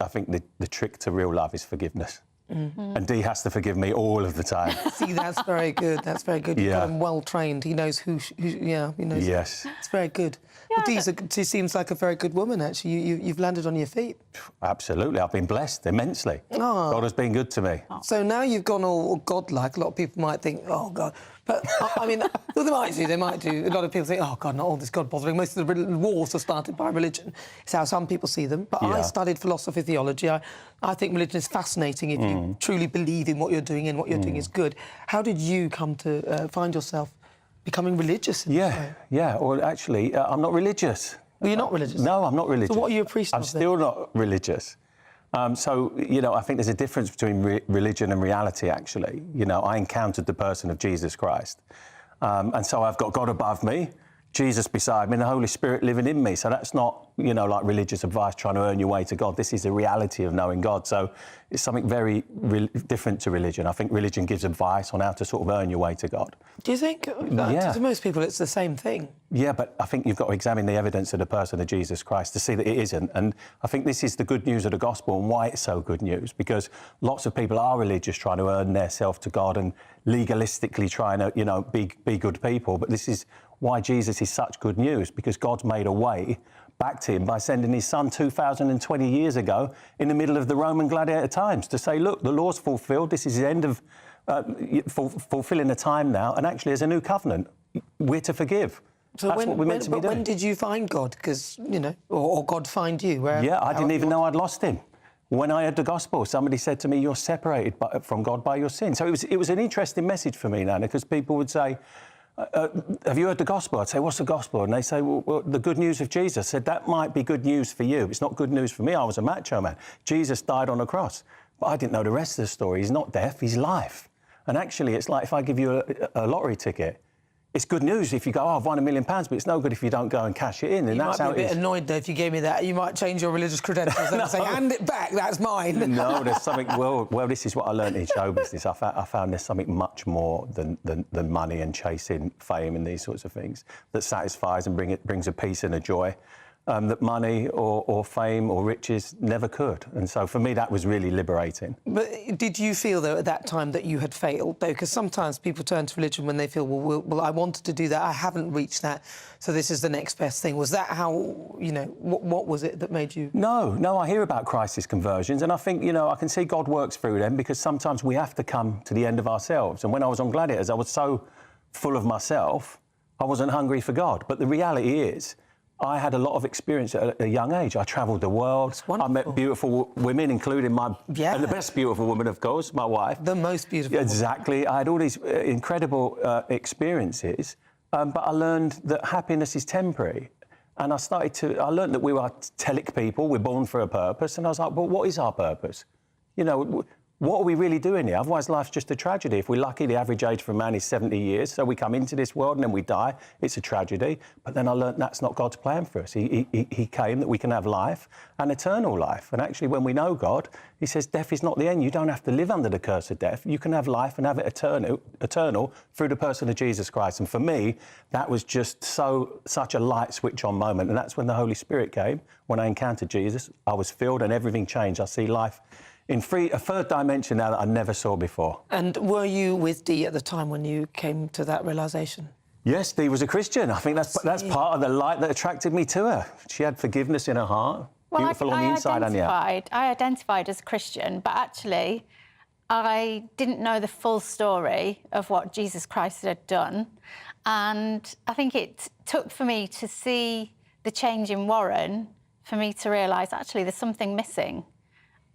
[SPEAKER 5] think the trick to real love is forgiveness. And Dee has to forgive me all of the time.
[SPEAKER 1] See, that's very good. That's very good. You've got him well trained. He knows who he knows.
[SPEAKER 5] Yes.
[SPEAKER 1] It's very good. Yeah, well, she seems like a very good woman, actually. You've landed on your feet.
[SPEAKER 5] Absolutely. I've been blessed immensely. Oh. God has been good to me.
[SPEAKER 1] So now you've gone all godlike. A lot of people might think, oh, God. But, I mean, they might do. A lot of people think, oh, God, not all this God bothering. Most of the wars are started by religion. It's how some people see them. But I studied philosophy, theology. I think religion is fascinating if you truly believe in what you're doing and what you're doing is good. How did you come to find yourself becoming religious?
[SPEAKER 5] Yeah. Well, actually, I'm not religious.
[SPEAKER 1] Well, you're not religious?
[SPEAKER 5] No, I'm not religious.
[SPEAKER 1] So what are you a priest of?
[SPEAKER 5] I'm still not religious. So, you know, I think there's a difference between religion and reality, actually. You know, I encountered the person of Jesus Christ. And so I've got God above me, Jesus beside me, and the Holy Spirit living in me. So that's not, you know, like religious advice trying to earn your way to God. This is the reality of knowing God. So it's something very different to religion. I think religion gives advice on how to sort of earn your way to God.
[SPEAKER 1] Do you think?
[SPEAKER 5] Yeah.
[SPEAKER 1] To most people, it's the same thing.
[SPEAKER 5] Yeah, but I think you've got to examine the evidence of the person of Jesus Christ to see that it isn't. And I think this is the good news of the gospel and why it's so good news, because lots of people are religious, trying to earn their self to God and legalistically trying to, you know, be good people. But this is why Jesus is such good news, because God's made a way back to him by sending his son 2,020 years ago in the middle of the Roman gladiator times to say, look, the law's fulfilled. This is the end of fulfilling the time now. And actually, as a new covenant, we're to forgive.
[SPEAKER 1] So
[SPEAKER 5] that's what we're meant to be doing.
[SPEAKER 1] When did you find God? Because, you know, or God find you?
[SPEAKER 5] Yeah, I didn't even know I'd lost him. When I heard the gospel, somebody said to me, you're separated from God by your sin. So it was an interesting message for me, Nana, because people would say, have you heard the gospel? I'd say, what's the gospel? And they say, well, the good news of Jesus. I said, that might be good news for you. It's not good news for me. I was a macho man. Jesus died on a cross. But I didn't know the rest of the story. He's not death, he's life. And actually, it's like if I give you a lottery ticket, it's good news if you go, oh, I've won £1 million, but it's no good if you don't go and cash it in. And that's how it is.
[SPEAKER 1] You might be a bit annoyed, though, if you gave me that. You might change your religious credentials and say, hand it back, that's mine.
[SPEAKER 5] No, there's something, well, this is what I learned in show business. I found there's something much more than money and chasing fame and these sorts of things that satisfies and brings a peace and a joy that money or fame or riches never could. And so for me, that was really liberating.
[SPEAKER 1] But did you feel, though, at that time that you had failed, though? Because sometimes people turn to religion when they feel, well, I wanted to do that, I haven't reached that, so this is the next best thing. Was that how, you know, what was it that made you...
[SPEAKER 5] No, I hear about crisis conversions, and I think, you know, I can see God works through them, because sometimes we have to come to the end of ourselves. And when I was on Gladiators, I was so full of myself, I wasn't hungry for God. But the reality is, I had a lot of experience at a young age. I travelled the world. I met beautiful women, including and the best beautiful woman, of course, my wife.
[SPEAKER 1] The most beautiful.
[SPEAKER 5] Exactly. I had all these incredible experiences, but I learned that happiness is temporary. And I learned that we are telic people, we're born for a purpose. And I was like, well, what is our purpose? You know, what are we really doing here? Otherwise, life's just a tragedy. If we're lucky, the average age for a man is 70 years. So we come into this world and then we die. It's a tragedy. But then I learned that's not God's plan for us. He came that we can have life and eternal life. And actually, when we know God, he says death is not the end. You don't have to live under the curse of death. You can have life and have it eternal through the person of Jesus Christ. And for me, that was just such a light switch on moment. And that's when the Holy Spirit came. When I encountered Jesus, I was filled and everything changed. I see life in a third dimension now that I never saw before.
[SPEAKER 1] And were you with Dee at the time when you came to that realisation?
[SPEAKER 5] Yes, Dee was a Christian. I think that's part of the light that attracted me to her. She had forgiveness in her heart, beautiful on the inside and the out.
[SPEAKER 10] I identified as Christian, but actually I didn't know the full story of what Jesus Christ had done. And I think it took for me to see the change in Warren for me to realise, actually, there's something missing.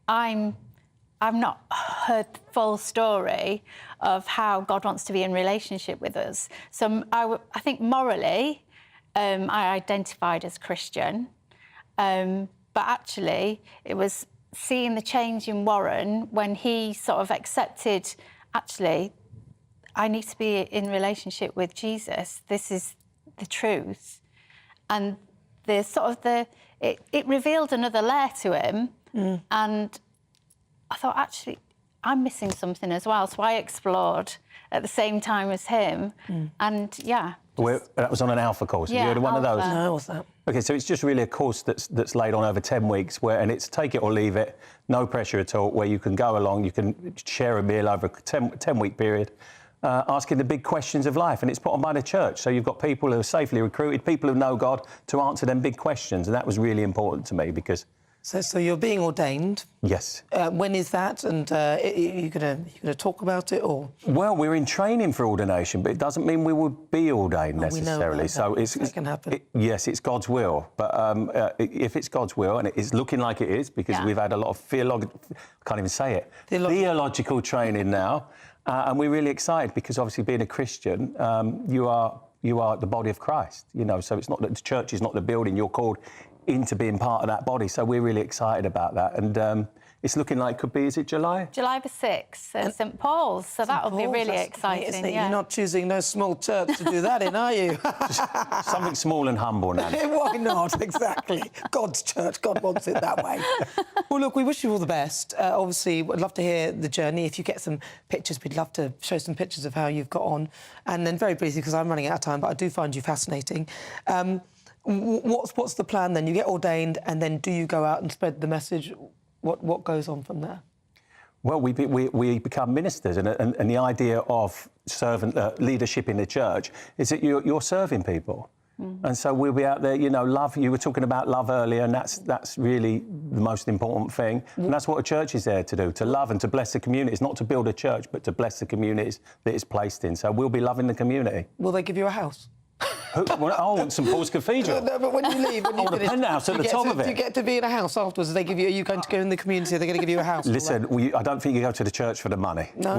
[SPEAKER 10] I've not heard the full story of how God wants to be in relationship with us. So I think morally, I identified as Christian, but actually it was seeing the change in Warren when he sort of accepted, actually, I need to be in relationship with Jesus. This is the truth. And it revealed another layer to him. And I thought, actually, I'm missing something as well. So I explored at the same time as him. And, yeah.
[SPEAKER 5] That was on an alpha course.
[SPEAKER 10] Yeah,
[SPEAKER 5] Have you heard of one of those?
[SPEAKER 1] No, what's that?
[SPEAKER 5] OK, so it's just really a course that's laid on over 10 weeks, and it's take it or leave it, no pressure at all, where you can go along, you can share a meal over a 10-week period, asking the big questions of life. And it's put on by the church. So you've got people who are safely recruited, people who know God, to answer them big questions. And that was really important to me because...
[SPEAKER 1] So you're being ordained.
[SPEAKER 5] Yes.
[SPEAKER 1] When is that? And are you going to talk about it, or?
[SPEAKER 5] Well, we're in training for ordination, but it doesn't mean we will be ordained necessarily.
[SPEAKER 1] So it can happen.
[SPEAKER 5] Yes, it's God's will. But if it's God's will, and it's looking like it is, because we've had a lot of theological training now, and we're really excited because obviously being a Christian, you are the body of Christ. You know, so it's not that the church is not the building. You're called into being part of that body. So we're really excited about that. And it's looking like could be, is it July?
[SPEAKER 10] July the 6th at St Paul's. So that'll be really exciting.
[SPEAKER 1] You're not choosing no small church to do that in, are you?
[SPEAKER 5] Something small and humble, Nana.
[SPEAKER 1] Why not? Exactly. God's church. God wants it that way. Well, look, we wish you all the best. Obviously, we'd love to hear the journey. If you get some pictures, we'd love to show some pictures of how you've got on. And then very briefly, because I'm running out of time, but I do find you fascinating. What's the plan then? You get ordained, and then do you go out and spread the message? What goes on from there?
[SPEAKER 5] Well, we become ministers, and the idea of servant leadership in the church is that you're serving people, and so we'll be out there. You know, love. You were talking about love earlier, and that's really the most important thing, and that's what a church is there to do: to love and to bless the communities, not to build a church, but to bless the communities that it's placed in. So we'll be loving the community.
[SPEAKER 1] Will they give you a house?
[SPEAKER 5] I want St Paul's Cathedral.
[SPEAKER 1] No, but when you leave, when you finish,
[SPEAKER 5] a penthouse at the top of it.
[SPEAKER 1] Do you get to be in a house afterwards? Are you going to go in the community? Are they going to give you a house?
[SPEAKER 5] Listen, I don't think you go to the church for the money.
[SPEAKER 1] No,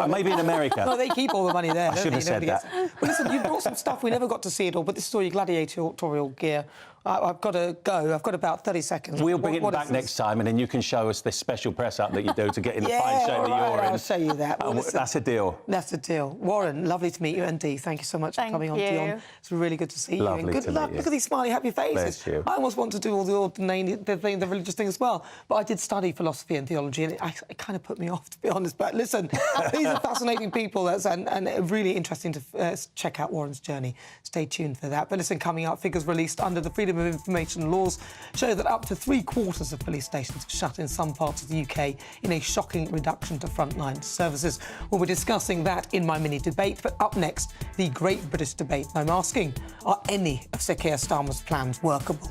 [SPEAKER 5] maybe in America.
[SPEAKER 1] No, they keep all the money there.
[SPEAKER 5] I should have said that.
[SPEAKER 1] Well, listen, you brought some stuff. We never got to see it all, but this is all your gladiatorial gear. I've got to go. I've got about 30 seconds.
[SPEAKER 5] We'll bring it back next time, and then you can show us this special press-up that you do to get in the fine shape that you're in.
[SPEAKER 1] I'll show you that. Well,
[SPEAKER 5] that's a deal.
[SPEAKER 1] That's a deal. Warren, lovely to meet you. And Dee, thank you so much for coming on, Dion. It's really good to see you.
[SPEAKER 5] Lovely
[SPEAKER 1] and good luck. Look at these smiley, happy faces.
[SPEAKER 5] Bless you.
[SPEAKER 1] I almost want to do all the religious thing as well. But I did study philosophy and theology, and it kind of put me off, to be honest. But listen, these are fascinating people, and really interesting to check out Warren's journey. Stay tuned for that. But listen, coming up, figures released under the Freedom of Information laws show that up to 3/4 of police stations were shut in some parts of the UK in a shocking reduction to frontline services. We'll be discussing that in my mini debate. But up next, the Great British Debate. I'm asking, are any of Sir Keir Starmer's plans workable?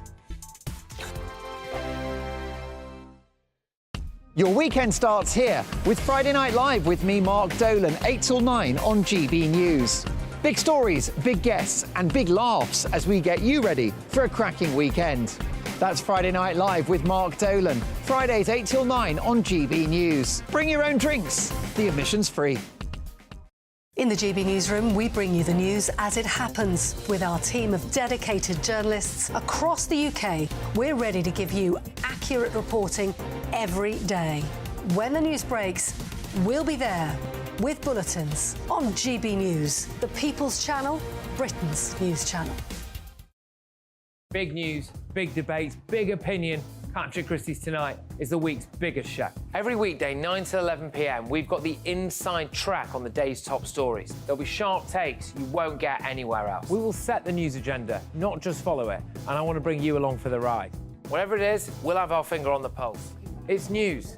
[SPEAKER 11] Your weekend starts here with Friday Night Live with me, Mark Dolan, 8 till 9 on GB News. Big stories, big guests and big laughs as we get you ready for a cracking weekend. That's Friday Night Live with Mark Dolan. Fridays 8 till 9 on GB News. Bring your own drinks. The admission's free.
[SPEAKER 12] In the GB Newsroom, we bring you the news as it happens. With our team of dedicated journalists across the UK, we're ready to give you accurate reporting every day. When the news breaks, we'll be there with bulletins on GB News, the People's Channel, Britain's news channel.
[SPEAKER 13] Big news, big debates, big opinion. Patrick Christie's Tonight is the week's biggest show. Every weekday, 9 to 11 p.m, we've got the inside track on the day's top stories. There'll be sharp takes you won't get anywhere else. We will set the news agenda, not just follow it, and I want to bring you along for the ride. Whatever it is, we'll have our finger on the pulse. It's news,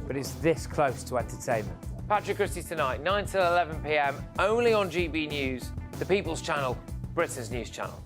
[SPEAKER 13] but it's this close to entertainment. Patrick Christie's Tonight, 9 to 11 p.m, only on GB News, the People's Channel, Britain's news channel.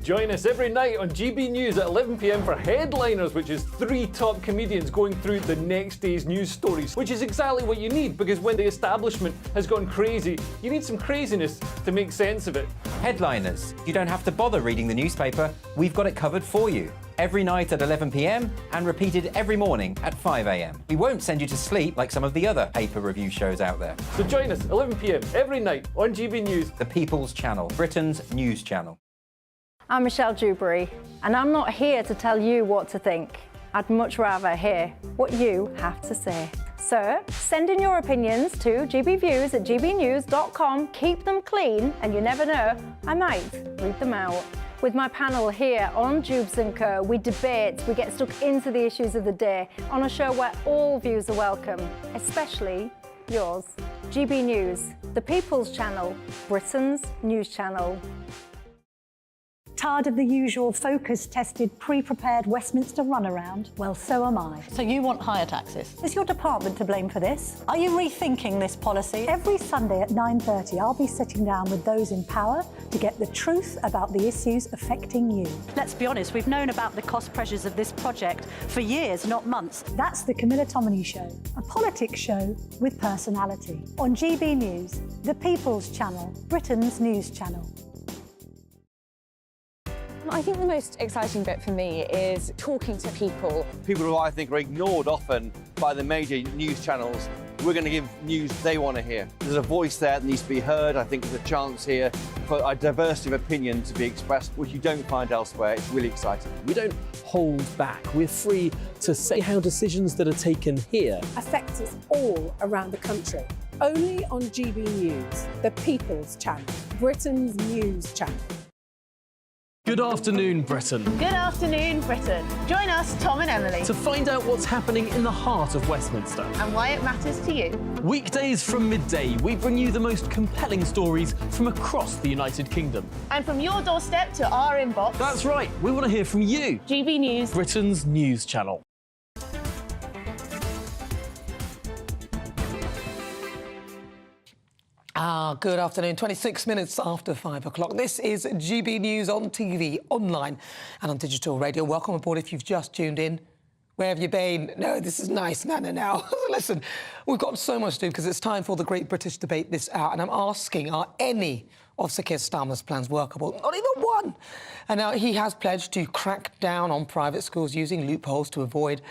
[SPEAKER 4] Join us every night on GB News at 11 p.m. for Headliners, which is 3 top comedians going through the next day's news stories, which is exactly what you need, because when the establishment has gone crazy, you need some craziness to make sense of it.
[SPEAKER 14] Headliners. You don't have to bother reading the newspaper. We've got it covered for you. Every night at 11 p.m. and repeated every morning at 5 a.m. We won't send you to sleep like some of the other paper review shows out there.
[SPEAKER 4] So join us 11 p.m. every night on GB News,
[SPEAKER 14] the People's Channel, Britain's news channel.
[SPEAKER 15] I'm Michelle Dewberry, and I'm not here to tell you what to think. I'd much rather hear what you have to say. So, send in your opinions to gbviews@gbnews.com. Keep them clean, and you never know, I might read them out. With my panel here on Jubes & Co, we debate, we get stuck into the issues of the day on a show where all views are welcome, especially yours. GB News, the People's Channel, Britain's news channel.
[SPEAKER 17] Tired of the usual focus-tested, pre-prepared Westminster runaround? Well, so am I.
[SPEAKER 18] So you want higher taxes?
[SPEAKER 17] Is your department to blame for this? Are you rethinking this policy? Every Sunday at 9:30, I'll be sitting down with those in power to get the truth about the issues affecting you.
[SPEAKER 18] Let's be honest, we've known about the cost pressures of this project for years, not months.
[SPEAKER 17] That's the Camilla Tominey Show, a politics show with personality. On GB News, the People's Channel, Britain's news channel.
[SPEAKER 19] I think the most exciting bit for me is talking to people.
[SPEAKER 20] People who I think are ignored often by the major news channels. We're going to give news they want to hear. There's a voice there that needs to be heard. I think there's a chance here for a diversity of opinion to be expressed, which you don't find elsewhere. It's really exciting.
[SPEAKER 16] We don't hold back. We're free to say how decisions that are taken here
[SPEAKER 21] affect us all around the country. Only on GB News, the People's Channel, Britain's news channel.
[SPEAKER 16] Good afternoon, Britain.
[SPEAKER 19] Good afternoon, Britain. Join us, Tom and Emily,
[SPEAKER 16] to find out what's happening in the heart of Westminster
[SPEAKER 19] and why it matters to you.
[SPEAKER 16] Weekdays from midday, we bring you the most compelling stories from across the United Kingdom.
[SPEAKER 19] And from your doorstep to our inbox.
[SPEAKER 16] That's right, we want to hear from you.
[SPEAKER 19] GB News,
[SPEAKER 16] Britain's news channel.
[SPEAKER 1] Good afternoon. 26 minutes after 5 o'clock. This is GB News on TV, online and on digital radio. Welcome aboard if you've just tuned in. Where have you been? No, this is nice, Nana, now. Listen, we've got so much to do because it's time for the Great British Debate this hour, and I'm asking, are any of Sir Keir Starmer's plans workable? Not even one. And now he has pledged to crack down on private schools using loopholes to avoid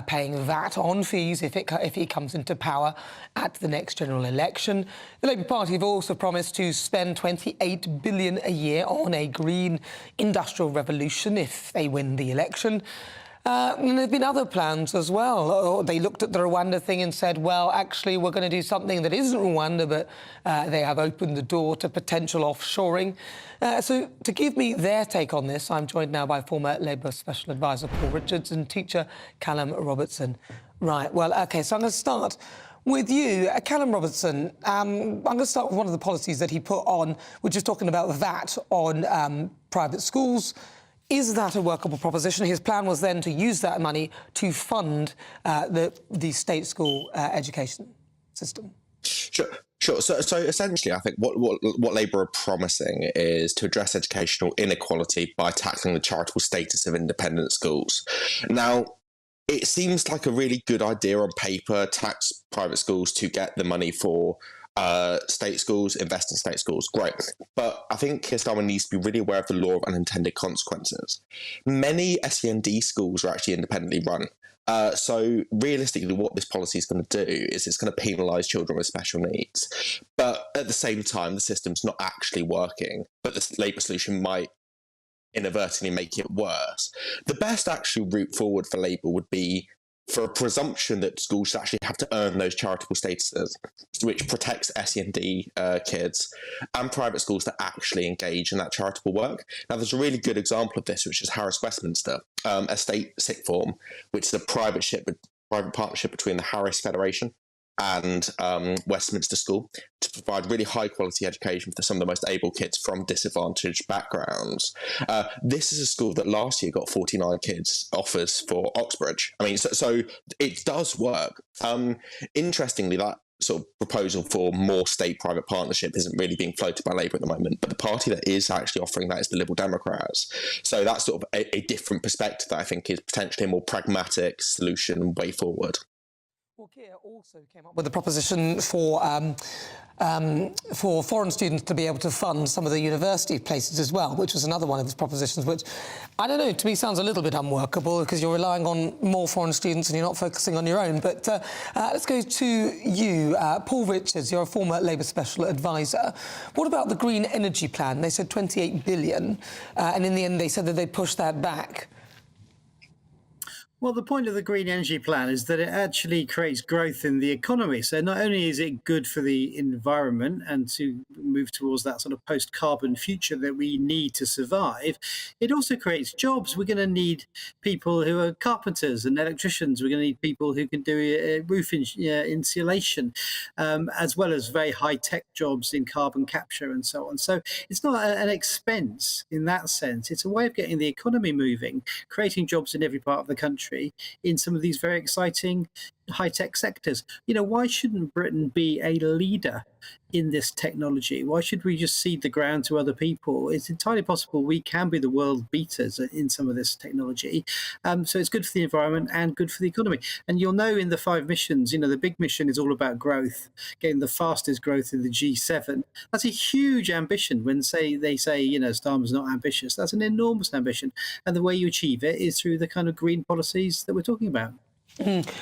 [SPEAKER 1] paying VAT on fees if he comes into power at the next general election. The Labour Party have also promised to spend £28 billion a year on a green industrial revolution if they win the election. And there have been other plans as well. They looked at the Rwanda thing and said, well, actually, we're going to do something that isn't Rwanda, but they have opened the door to potential offshoring. So to give me their take on this, I'm joined now by former Labour Special Advisor Paul Richards and teacher Callum Robertson. Right, well, OK, so I'm going to start with you. Callum Robertson, I'm going to start with one of the policies that he put on, which is talking about VAT on private schools. Is that a workable proposition? His plan was then to use that money to fund the state school education system.
[SPEAKER 23] Sure. So essentially, I think what Labour are promising is to address educational inequality by tackling the charitable status of independent schools. Now, it seems like a really good idea on paper, tax private schools to get the money for state schools, invest in state schools, great. But I think Keir Starmer needs to be really aware of the law of unintended consequences. Many SEND schools are actually independently run. So realistically, what this policy is going to do is it's going to penalise children with special needs. But at the same time, the system's not actually working. But the Labour solution might inadvertently make it worse. The best actual route forward for Labour would be for a presumption that schools should actually have to earn those charitable statuses, which protects SEND kids, and private schools that actually engage in that charitable work. Now, there's a really good example of this, which is Harris Westminster, a state sixth form, which is a private partnership between the Harris Federation and Westminster School to provide really high quality education for some of the most able kids from disadvantaged backgrounds. This is a school that last year got 49 kids offers for Oxbridge. I mean, so it does work. Interestingly, that sort of proposal for more state-private partnership isn't really being floated by Labour at the moment, but the party that is actually offering that is the Liberal Democrats. So that's sort of a different perspective that I think is potentially a more pragmatic solution and way forward.
[SPEAKER 1] Well, Keir also came up with a proposition for foreign students to be able to fund some of the university places as well, which was another one of his propositions, which, I don't know, to me sounds a little bit unworkable because you're relying on more foreign students and you're not focusing on your own. But let's go to you. Paul Richards, you're a former Labour Special Advisor. What about the Green Energy Plan? They said 28 billion, and in the end they said that they pushed that back.
[SPEAKER 2] Well, the point of the Green Energy Plan is that it actually creates growth in the economy. So not only is it good for the environment and to move towards that sort of post-carbon future that we need to survive, it also creates jobs. We're going to need people who are carpenters and electricians. We're going to need people who can do roof insulation, as well as very high-tech jobs in carbon capture and so on. So it's not an expense in that sense. It's a way of getting the economy moving, creating jobs in every part of the country in some of these very exciting high-tech sectors. You know, why shouldn't Britain be a leader in this technology? Why should we just cede the ground to other people? It's entirely possible we can be the world beaters in some of this technology. So it's good for the environment and good for the economy. And you'll know in the 5 missions, you know, the big mission is all about growth, getting the fastest growth in the G7. That's a huge ambition. When they say, you know, Starmer's not ambitious, that's an enormous ambition. And the way you achieve it is through the kind of green policies that we're talking about.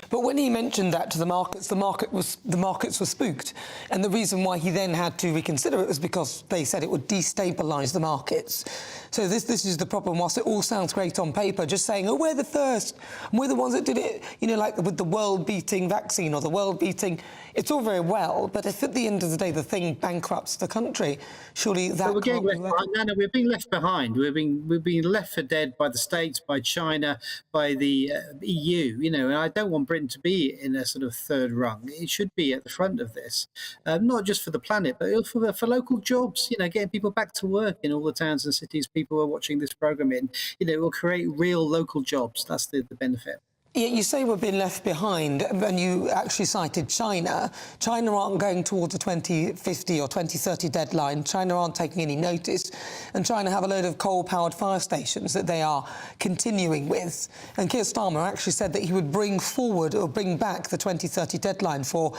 [SPEAKER 1] But when he mentioned that to the markets were spooked, and the reason why he then had to reconsider it was because they said it would destabilise the markets. So this is the problem. Whilst it all sounds great on paper, just saying, oh, we're the first, and we're the ones that did it, you know, like with the world-beating vaccine or the world-beating, it's all very well, but if at the end of the day the thing bankrupts the country, surely that can't be working.
[SPEAKER 2] Nana, we're being left behind. We're being left for dead by the States, by China, by the EU, you know, and I don't want Britain to be in a sort of third rung. It should be at the front of this, not just for the planet, but for local jobs, you know, getting people back to work in all the towns and cities people are watching this programme in. You know, it will create real local jobs. That's the benefit.
[SPEAKER 1] Yeah, you say we're being left behind, and you actually cited China. China aren't going towards the 2050 or 2030 deadline. China aren't taking any notice. And China have a load of coal-powered fire stations that they are continuing with. And Keir Starmer actually said that he would bring forward or bring back the 2030 deadline for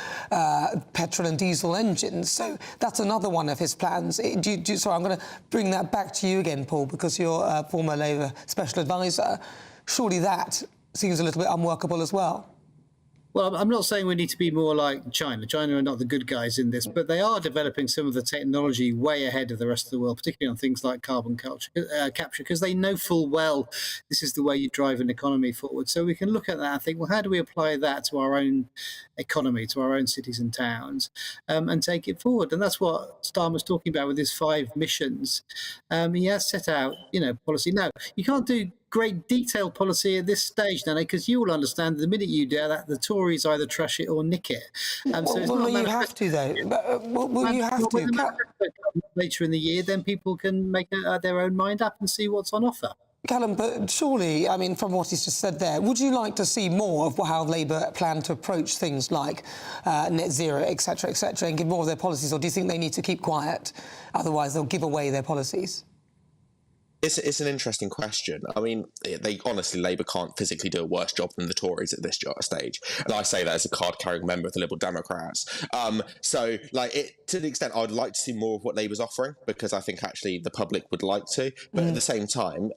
[SPEAKER 1] petrol and diesel engines. So that's another one of his plans. Sorry, I'm going to bring that back to you again, Paul, because you're a former Labour Special Advisor. Surely that seems a little bit unworkable as well.
[SPEAKER 2] Well, I'm not saying we need to be more like China. China are not the good guys in this, but they are developing some of the technology way ahead of the rest of the world, particularly on things like carbon capture, because they know full well this is the way you drive an economy forward. So we can look at that and think, well, how do we apply that to our own economy, to our own cities and towns, and take it forward? And that's what Starmer's talking about with his 5 missions. He has set out, you know, policy. Now, you can't do great detailed policy at this stage, Nana, because you will understand the minute you do that, the Tories either trash it or nick it. So
[SPEAKER 1] well, you have to, though. Well, you have to.
[SPEAKER 2] Later in the year, then people can make their own mind up and see what's on offer.
[SPEAKER 1] Callum, but surely, I mean, from what he's just said there, would you like to see more of how Labour plan to approach things like net zero, etc., and give more of their policies, or do you think they need to keep quiet, otherwise they'll give away their policies?
[SPEAKER 23] It's an interesting question. I mean, Labour can't physically do a worse job than the Tories at this stage. And I say that as a card-carrying member of the Liberal Democrats. To the extent I'd like to see more of what Labour's offering, because I think actually the public would like to. But at the same time,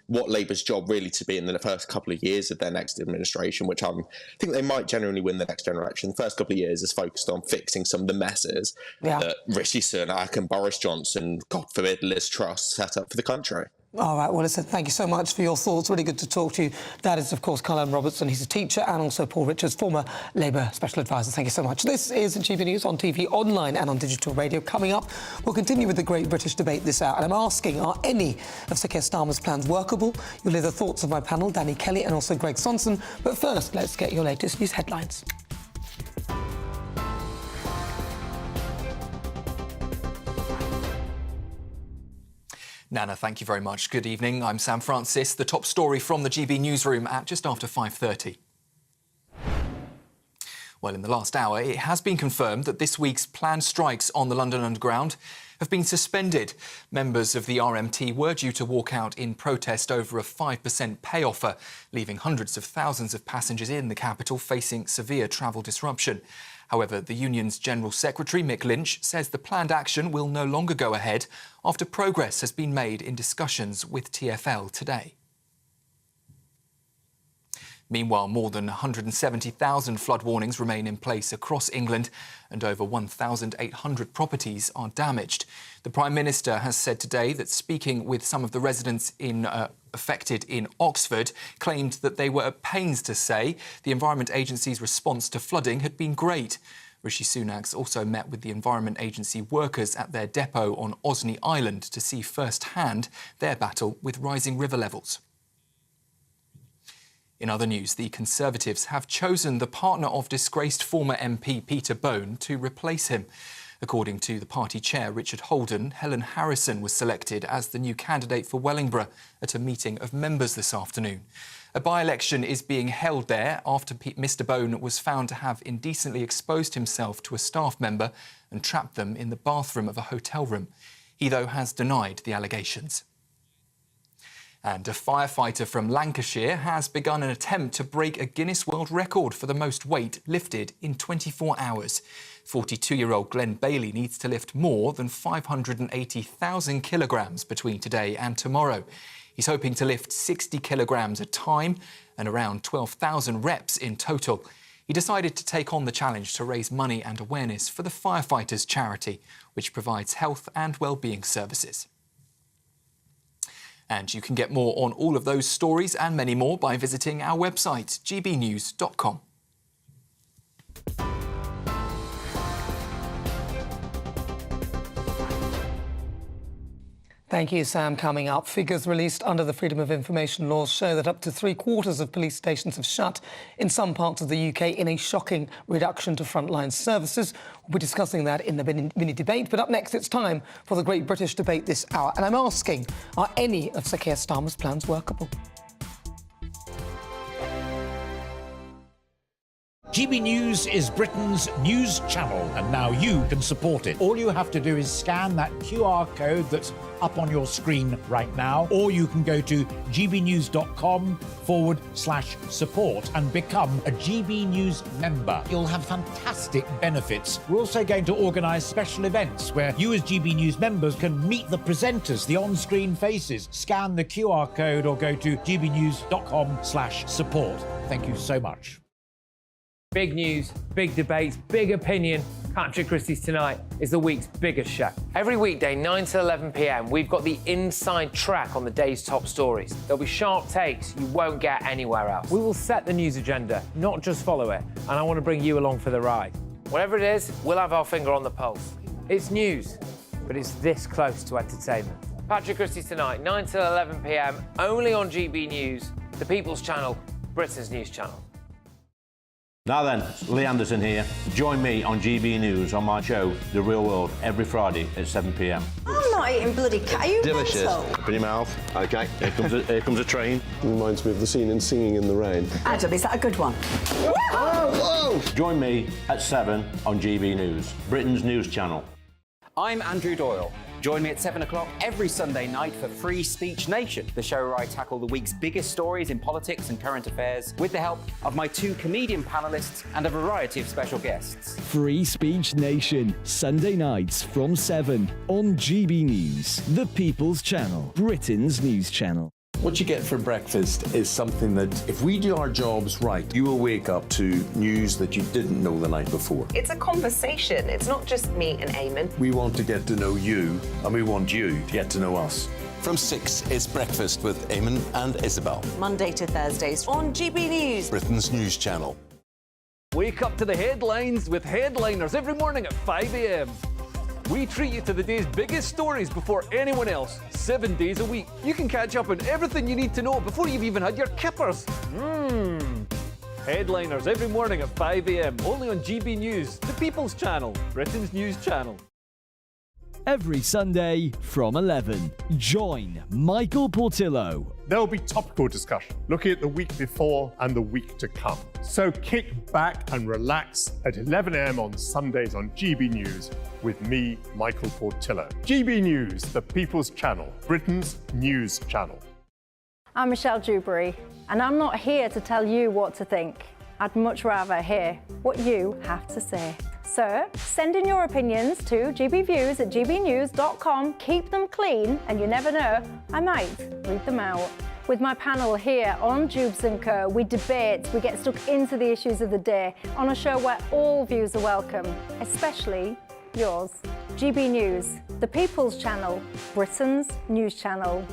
[SPEAKER 23] what Labour's job really to be in the first couple of years of their next administration, which I think they might genuinely win the next generation, the first couple of years is focused on fixing some of the messes that Rishi Sunak and Boris Johnson, God forbid, Liz Truss set up for the country.
[SPEAKER 1] All right, well, listen, thank you so much for your thoughts. Really good to talk to you. That is, of course, Colin Robertson. He's a teacher, and also Paul Richards, former Labour Special Advisor. Thank you so much. This is GB News on TV, online and on digital radio. Coming up, we'll continue with the Great British Debate this hour. And I'm asking, are any of Sir Keir Starmer's plans workable? You'll hear the thoughts of my panel, Danny Kelly and also Greg Sonson. But first, let's get your latest news headlines.
[SPEAKER 6] Nana, thank you very much. Good evening. I'm Sam Francis. The top story from the GB newsroom at just after 5:30. Well, in the last hour, it has been confirmed that this week's planned strikes on the London Underground have been suspended. Members of the RMT were due to walk out in protest over a 5% pay offer, leaving hundreds of thousands of passengers in the capital facing severe travel disruption. However, the union's General Secretary, Mick Lynch, says the planned action will no longer go ahead after progress has been made in discussions with TfL today. Meanwhile, more than 170,000 flood warnings remain in place across England and over 1,800 properties are damaged. The Prime Minister has said today that speaking with some of the residents affected in Oxford, claimed that they were at pains to say the Environment Agency's response to flooding had been great. Rishi Sunak's also met with the Environment Agency workers at their depot on Osney Island to see firsthand their battle with rising river levels. In other news, the Conservatives have chosen the partner of disgraced former MP Peter Bone to replace him. According to the party chair, Richard Holden, Helen Harrison was selected as the new candidate for Wellingborough at a meeting of members this afternoon. A by-election is being held there after Mr Bone was found to have indecently exposed himself to a staff member and trapped them in the bathroom of a hotel room. He, though, has denied the allegations. And a firefighter from Lancashire has begun an attempt to break a Guinness World Record for the most weight lifted in 24 hours. 42-year-old Glenn Bailey needs to lift more than 580,000 kilograms between today and tomorrow. He's hoping to lift 60 kilograms a time and around 12,000 reps in total. He decided to take on the challenge to raise money and awareness for the Firefighters charity, which provides health and well-being services. And you can get more on all of those stories and many more by visiting our website, gbnews.com.
[SPEAKER 1] Thank you, Sam. Coming up, figures released under the Freedom of Information laws show that up to 3/4 of police stations have shut in some parts of the UK in a shocking reduction to frontline services. We'll be discussing that in the mini debate. But up next, it's time for the Great British Debate this hour. And I'm asking, are any of Sir Keir Starmer's plans workable?
[SPEAKER 3] GB News is Britain's news channel, and now you can support it. All you have to do is scan that QR code that's up on your screen right now, or you can go to gbnews.com/support and become a GB News member. You'll have fantastic benefits. We're also going to organise special events where you as GB News members can meet the presenters, the on-screen faces. Scan the QR code or go to gbnews.com/support. Thank you so much.
[SPEAKER 13] Big news, big debates, big opinion. Patrick Christie's Tonight is the week's biggest show. Every weekday, 9 to 11 p.m, we've got the inside track on the day's top stories. There'll be sharp takes you won't get anywhere else. We will set the news agenda, not just follow it, and I want to bring you along for the ride. Whatever it is, we'll have our finger on the pulse. It's news, but it's this close to entertainment. Patrick Christie's Tonight, 9 to 11 p.m, only on GB News, the People's Channel, Britain's news channel.
[SPEAKER 7] Now then, Lee Anderson here. Join me on GB News on my show, The Real World, every Friday at 7 p.m.
[SPEAKER 8] I'm not eating bloody cat. Are you
[SPEAKER 7] Delicious.
[SPEAKER 8] mental?
[SPEAKER 7] Put your mouth. OK, here comes a train.
[SPEAKER 22] Reminds me of the scene in Singing in the Rain.
[SPEAKER 8] Adam, is that a good one?
[SPEAKER 7] Whoa! Join me at 7 on GB News, Britain's news channel.
[SPEAKER 14] I'm Andrew Doyle. Join me at 7 o'clock every Sunday night for Free Speech Nation, the show where I tackle the week's biggest stories in politics and current affairs with the help of my 2 comedian panellists and a variety of special guests.
[SPEAKER 5] Free Speech Nation, Sunday nights from 7 on GB News, the People's Channel, Britain's news channel.
[SPEAKER 22] What you get for breakfast is something that, if we do our jobs right, you will wake up to news that you didn't know the night before.
[SPEAKER 9] It's a conversation. It's not just me and Eamon.
[SPEAKER 22] We want to get to know you, and we want you to get to know us.
[SPEAKER 10] From 6, it's Breakfast with Eamon and Isabel.
[SPEAKER 9] Monday to Thursdays on GB News,
[SPEAKER 10] Britain's news channel.
[SPEAKER 4] Wake up to the headlines with Headliners every morning at 5 a.m. We treat you to the day's biggest stories before anyone else, 7 days a week. You can catch up on everything you need to know before you've even had your kippers. Headliners every morning at 5 a.m. only on GB News, the People's Channel, Britain's news channel.
[SPEAKER 5] Every Sunday from 11, join Michael Portillo.
[SPEAKER 24] There will be topical discussion, looking at the week before and the week to come. So kick back and relax at 11 a.m. on Sundays on GB News with me, Michael Portillo. GB News, the People's Channel, Britain's news channel.
[SPEAKER 15] I'm Michelle Dewberry, and I'm not here to tell you what to think. I'd much rather hear what you have to say. So, send in your opinions to gbviews@gbnews.com. Keep them clean, and you never know, I might read them out. With my panel here on Jubes & Co, we debate, we get stuck into the issues of the day on a show where all views are welcome, especially yours. GB News, the People's Channel, Britain's news channel.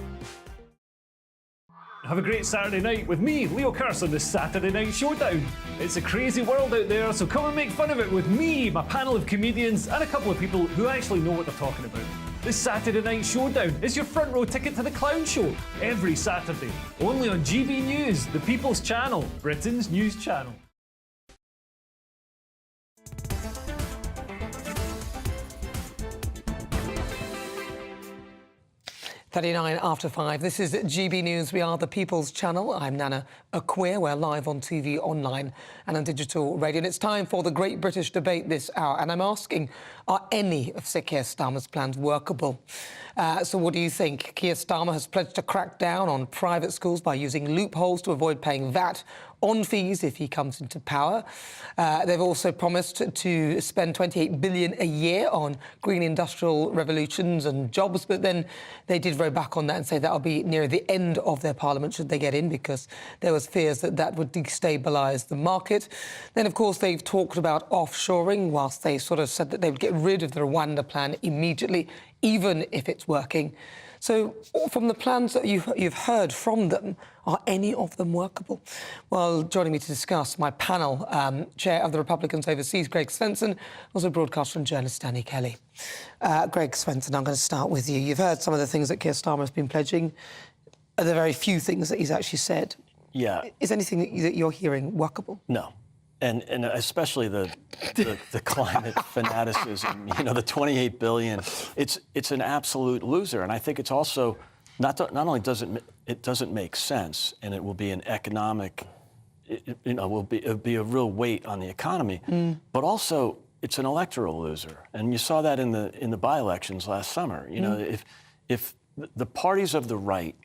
[SPEAKER 4] Have a great Saturday night with me, Leo Curse, on the Saturday Night Showdown. It's a crazy world out there, so come and make fun of it with me, my panel of comedians, and a couple of people who actually know what they're talking about. The Saturday Night Showdown is your front row ticket to the clown show every Saturday, only on GB News, the People's Channel, Britain's news channel.
[SPEAKER 1] 39 after 5. This is GB News. We are the People's Channel. I'm Nana Akua. We're live on TV, online and on digital radio. And it's time for the Great British Debate this hour. And I'm asking, are any of Sir Keir Starmer's plans workable? So what do you think? Keir Starmer has pledged to crack down on private schools by using loopholes to avoid paying VAT on fees if he comes into power. They've also promised to spend $28 billion a year on green industrial revolutions and jobs, but then they did row back on that and say that'll be near the end of their parliament should they get in, because there was fears that that would destabilise the market. Then, of course, they've talked about offshoring, whilst they sort of said that they would get rid of the Rwanda plan immediately, even if it's working. So, from the plans that you've heard from them, are any of them workable? Well, joining me to discuss, my panel, Chair of the Republicans Overseas, Greg Svensson, also broadcaster and journalist Danny Kelly. Greg Svensson, I'm going to start with you. You've heard some of the things that Keir Starmer has been pledging. Are there very few things that he's actually said?
[SPEAKER 25] Yeah.
[SPEAKER 1] Is anything that you're hearing workable?
[SPEAKER 25] No. And especially the climate fanaticism, you know, the $28 billion, it's an absolute loser. And I think it's also not only doesn't make sense, and it will be an economic, it'll be a real weight on the economy, but also it's an electoral loser. And you saw that in the by-elections last summer. You know, if the parties of the right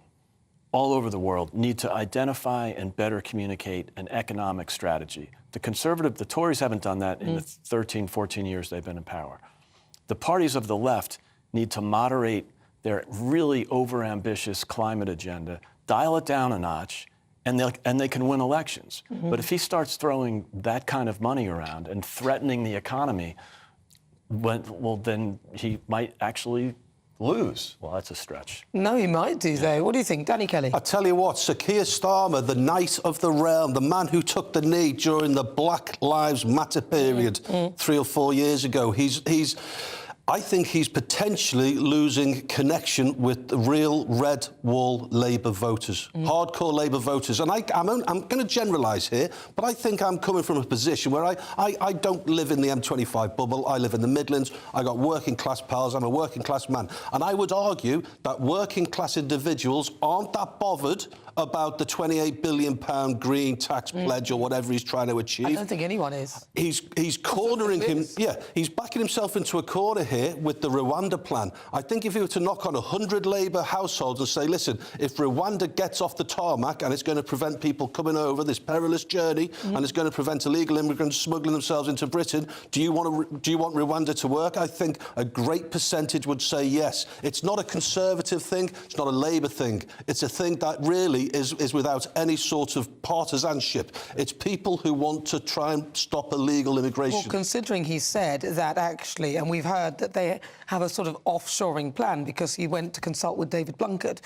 [SPEAKER 25] all over the world need to identify and better communicate an economic strategy. The Tories haven't done that in the 13, 14 years they've been in power. The parties of the left need to moderate their really overambitious climate agenda, dial it down a notch, and they can win elections. But if he starts throwing that kind of money around and threatening the economy, well, then he might actually lose. Well, that's a stretch.
[SPEAKER 1] No, he might do, though. What do you think, Danny Kelly?
[SPEAKER 10] I tell you what, Sir Keir Starmer, the knight of the realm, the man who took the knee during the Black Lives Matter period 3 or 4 years ago, I think he's potentially losing connection with the real red wall Labour voters, hardcore Labour voters. And I'm going to generalise here, but I think I'm coming from a position where I don't live in the M25 bubble. I live in the Midlands. I got working class pals. I'm a working class man. And I would argue that working class individuals aren't that bothered about the £28 billion green tax pledge or whatever he's trying to achieve.
[SPEAKER 1] I don't think anyone is.
[SPEAKER 10] He's cornering him. Yeah, he's backing himself into a corner here with the Rwanda plan. I think if he were to knock on 100 Labour households and say, listen, if Rwanda gets off the tarmac and it's going to prevent people coming over this perilous journey and it's going to prevent illegal immigrants smuggling themselves into Britain, do you want Rwanda to work? I think a great percentage would say yes. It's not a Conservative thing. It's not a Labour thing. It's a thing that really is without any sort of partisanship. It's people who want to try and stop illegal immigration.
[SPEAKER 1] Well, considering he said that actually, and we've heard that they have a sort of offshoring plan because he went to consult with David Blunkett,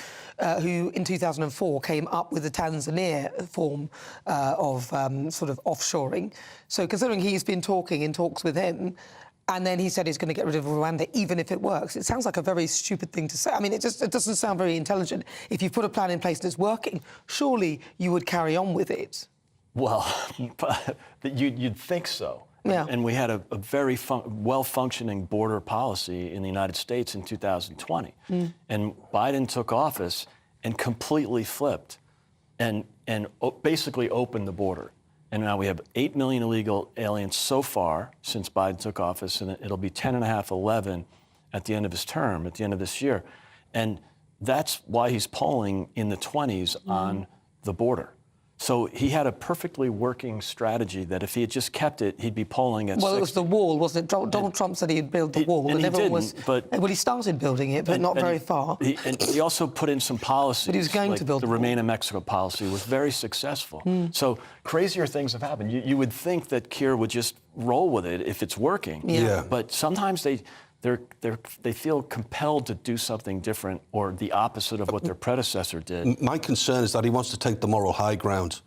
[SPEAKER 1] who in 2004 came up with the Tanzania form of sort of offshoring. So considering he's been talking in talks with him, and then he said he's going to get rid of Rwanda even if it works. It sounds like a very stupid thing to say. I mean, it doesn't sound very intelligent. If you put a plan in place and it's working, surely you would carry on with it.
[SPEAKER 25] Well, you'd think so.
[SPEAKER 1] Yeah.
[SPEAKER 25] And we had a very well-functioning border policy in the United States in 2020. And Biden took office and completely flipped and basically opened the border. And now we have 8 million illegal aliens so far since Biden took office, and it'll be 10.5, 11 at the end of his term, at the end of this year. And that's why he's polling in the 20s on the border. So he had a perfectly working strategy that if he had just kept it, he'd be polling at
[SPEAKER 1] Well,
[SPEAKER 25] 60.
[SPEAKER 1] it was the wall, wasn't it? Donald Trump said he'd build the wall.
[SPEAKER 25] And he
[SPEAKER 1] everyone
[SPEAKER 25] didn't, but...
[SPEAKER 1] Well, he started building it, but not very far.
[SPEAKER 25] And he also put in some policies.
[SPEAKER 1] But he was going to build
[SPEAKER 25] the Remain in Mexico policy was very successful. So crazier things have happened. You would think that Keir would just roll with it if it's working.
[SPEAKER 10] Yeah.
[SPEAKER 25] But sometimes they feel compelled to do something different or the opposite of what their predecessor did.
[SPEAKER 10] My concern is that he wants to take the moral high ground.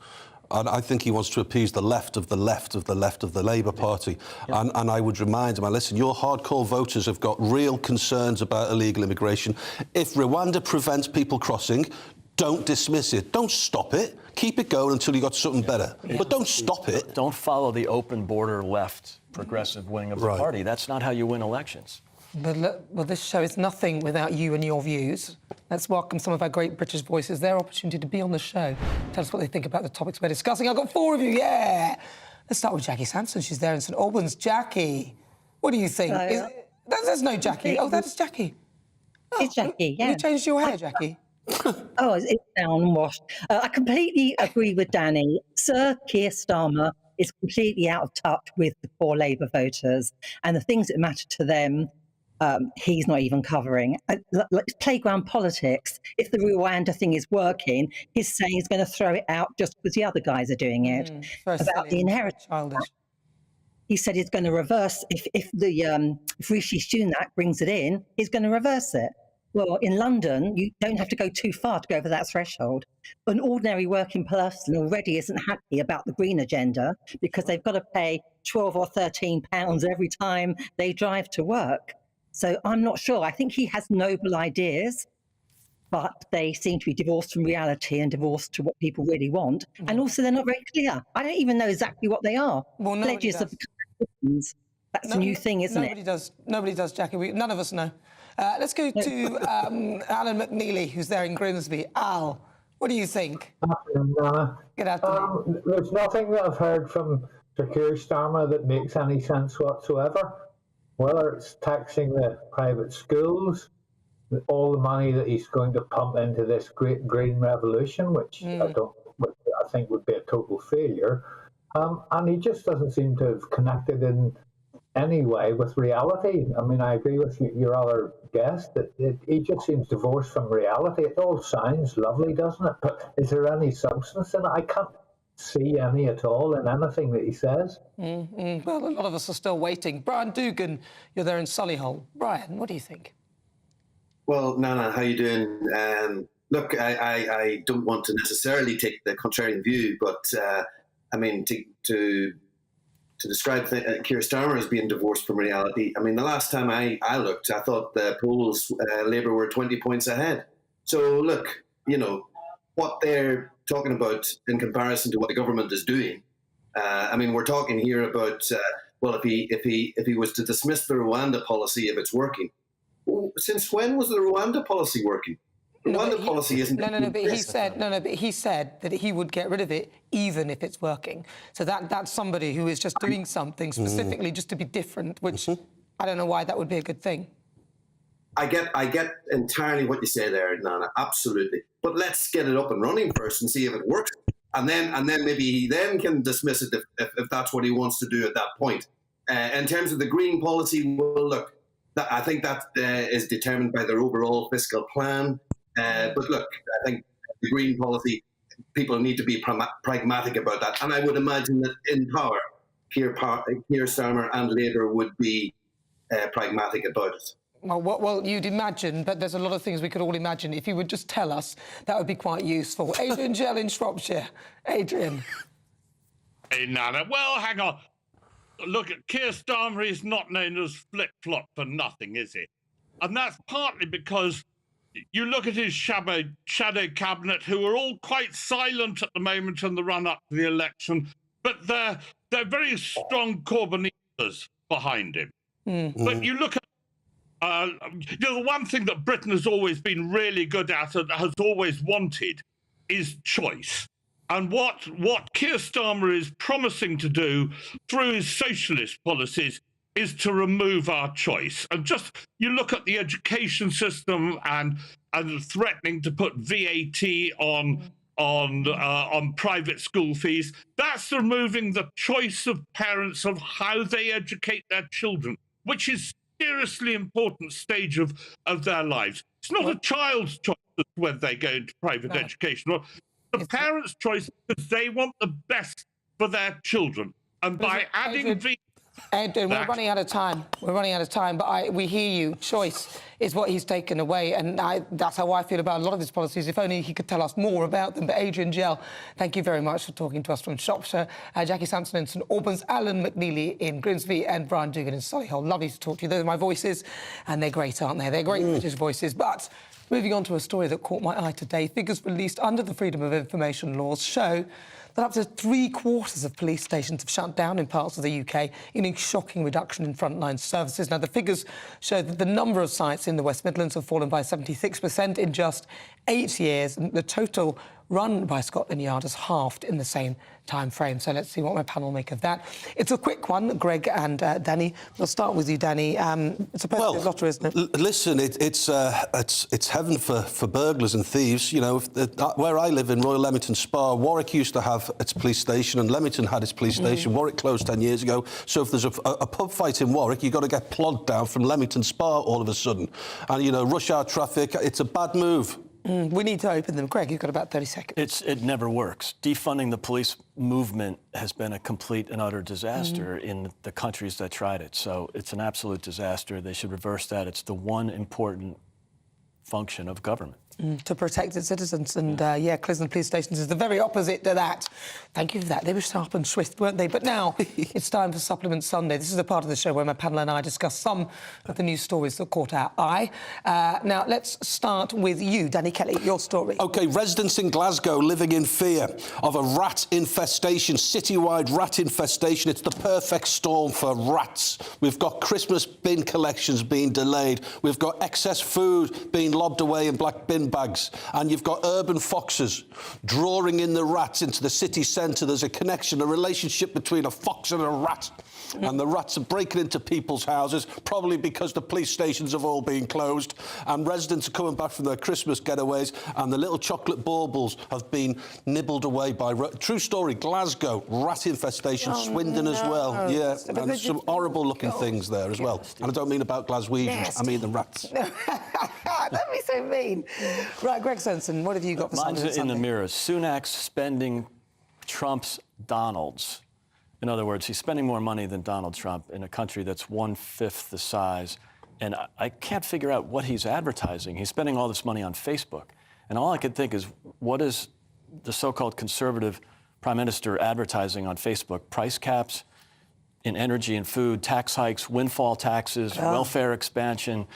[SPEAKER 10] And I think he wants to appease the left of the left of the left of the Labour Party. Yeah. And I would remind him, listen, your hardcore voters have got real concerns about illegal immigration. If Rwanda prevents people crossing, don't dismiss it. Don't stop it. Keep it going until you got something better. Yeah. But don't stop it.
[SPEAKER 25] Don't follow the open border left progressive wing of the party. That's not how you win elections.
[SPEAKER 1] But look, well, this show is nothing without you and your views. Let's welcome some of our great British voices, their opportunity to be on the show. Tell us what they think about the topics we're discussing. I've got 4 of you, yeah! Let's start with Jackie Sampson. She's there in St Albans. Jackie, what do you think? There's no Jackie. Oh, that's Jackie. Oh,
[SPEAKER 11] it's Jackie, yeah.
[SPEAKER 1] You changed your hair, Jackie.
[SPEAKER 11] Oh, it's downwashed. I completely agree with Danny. Sir Keir Starmer is completely out of touch with the poor Labour voters, and the things that matter to them, he's not even covering. Like playground politics. If the Rwanda thing is working, he's saying he's going to throw it out just because the other guys are doing it. About the inheritance.
[SPEAKER 1] Childish.
[SPEAKER 11] He said he's going to reverse if Rishi Sunak brings it in, he's going to reverse it. Well, in London, you don't have to go too far to go over that threshold. An ordinary working person already isn't happy about the green agenda because they've got to pay 12 or 13 pounds every time they drive to work. So I'm not sure. I think he has noble ideas, but they seem to be divorced from reality and divorced to what people really want. And also, they're not very clear. I don't even know exactly what they are.
[SPEAKER 1] Well,
[SPEAKER 11] Pledges of That's a new thing, isn't
[SPEAKER 1] it? Nobody does, Jackie. None of us know. Let's go to Alan McNeely, who's there in Grimsby. Al, what do you think?
[SPEAKER 12] Afternoon, Nana.
[SPEAKER 1] Good afternoon.
[SPEAKER 12] There's nothing that I've heard from Sir Keir Starmer that makes any sense whatsoever. Whether it's taxing the private schools, all the money that he's going to pump into this great green revolution, which I think would be a total failure, and he just doesn't seem to have connected in any way with reality. I mean, I agree with your other guest that he just seems divorced from reality. It all sounds lovely, doesn't it? But is there any substance in it? I can't see any at all in anything that he says.
[SPEAKER 1] Well, a lot of us are still waiting. Brian Dugan, you're there in Solihull. Brian, what do you think?
[SPEAKER 17] Well, Nana, how you doing? Look, I don't want to necessarily take the contrarian view, but I mean, to describe Keir Starmer as being divorced from reality, I mean, the last time I looked, I thought the polls, Labour were 20 points ahead. So look, you know, what they're talking about in comparison to what the government is doing. I mean, we're talking here about, well, if he was to dismiss the Rwanda policy if it's working. Well, since when was the Rwanda policy working? policy isn't.
[SPEAKER 1] But he said that he would get rid of it even if it's working. So that's somebody who is just doing something specifically just to be different, which I don't know why that would be a good thing.
[SPEAKER 17] I get entirely what you say there, Nana. Absolutely. But let's get it up and running first and see if it works. And then maybe he then can dismiss it if that's what he wants to do at that point. In terms of the green policy, well, look, I think that is determined by their overall fiscal plan. But look, I think the green policy, people need to be pragmatic about that. And I would imagine that in power, Keir Starmer and Labour would be pragmatic about it.
[SPEAKER 1] Well, you'd imagine, but there's a lot of things we could all imagine. If you would just tell us, that would be quite useful. Adrian Gell in Shropshire. Adrian.
[SPEAKER 16] Hey, Nana. Well, hang on. Look, Keir Starmer is not known as flip-flop for nothing, is he? And that's partly because you look at his shadow cabinet, who are all quite silent at the moment in the run-up to the election, but they're very strong Corbynistas behind him. But you look at the one thing that Britain has always been really good at and has always wanted is choice. And what Keir Starmer is promising to do through his socialist policies is to remove our choice. And just you look at the education system and threatening to put VAT on private school fees. That's removing the choice of parents of how they educate their children, which is seriously important stage of their lives. It's not a child's choice whether they go into private education. Or the parents' choice because they want the best for their children. And by adding
[SPEAKER 1] Adrian, we're running out of time. But we hear you. Choice is what he's taken away, and that's how I feel about a lot of his policies. If only he could tell us more about them. But Adrian Gell, thank you very much for talking to us from Shropshire. Jackie Sampson in St Albans, Alan McNeely in Grimsby, and Brian Dugan in Solihull. Lovely to talk to you. Those are my voices, and they're great, aren't they? They're great British voices. But moving on to a story that caught my eye today, figures released under the Freedom of Information laws show that up to 3/4 of police stations have shut down in parts of the UK, in a shocking reduction in frontline services. Now, the figures show that the number of sites in the West Midlands have fallen by 76% in just 8 years, and the total run by Scotland Yard has halved in the same time frame. So let's see what my panel make of that. It's a quick one, Greg and Danny. We'll start with you, Danny. It's supposed to be a lottery, isn't it?
[SPEAKER 10] Listen, it's heaven for burglars and thieves. You know, where I live in Royal Leamington Spa, Warwick used to have its police station, and Leamington had its police station. Warwick closed 10 years ago. So if there's a pub fight in Warwick, you've got to get plodded down from Leamington Spa all of a sudden. And, you know, rush hour traffic, it's a bad move.
[SPEAKER 1] We need to open them. Greg, you've got about 30 seconds.
[SPEAKER 25] It never works. Defunding the police movement has been a complete and utter disaster in the countries that tried it. So it's an absolute disaster. They should reverse that. It's the one important function of government.
[SPEAKER 1] To protect its citizens. And, closing police stations is the very opposite to that. Thank you for that. They were sharp and swift, weren't they? But now it's time for Supplement Sunday. This is the part of the show where my panel and I discuss some of the news stories that caught our eye. Now, let's start with you, Danny Kelly, your story.
[SPEAKER 10] OK, residents in Glasgow living in fear of a rat infestation, citywide rat infestation. It's the perfect storm for rats. We've got Christmas bin collections being delayed. We've got excess food being lobbed away in black bin bags, and you've got urban foxes drawing in the rats into the city centre. There's a connection, a relationship between a fox and a rat, and the rats are breaking into people's houses, probably because the police stations have all been closed, and residents are coming back from their Christmas getaways, and the little chocolate baubles have been nibbled away by true story, Glasgow, rat infestation, Swindon as well. Yeah, and some horrible looking things there as well. And I don't mean about Glaswegians, I mean the rats.
[SPEAKER 1] Don't be so mean. Right, Greg Sensen, what have you got for
[SPEAKER 25] Mine's in the mirror. Sunak's spending Trump's Donalds. In other words, he's spending more money than Donald Trump in a country that's 1/5 the size. And I can't figure out what he's advertising. He's spending all this money on Facebook. And all I could think is, what is the so-called conservative prime minister advertising on Facebook? Price caps in energy and food, tax hikes, windfall taxes, welfare expansion,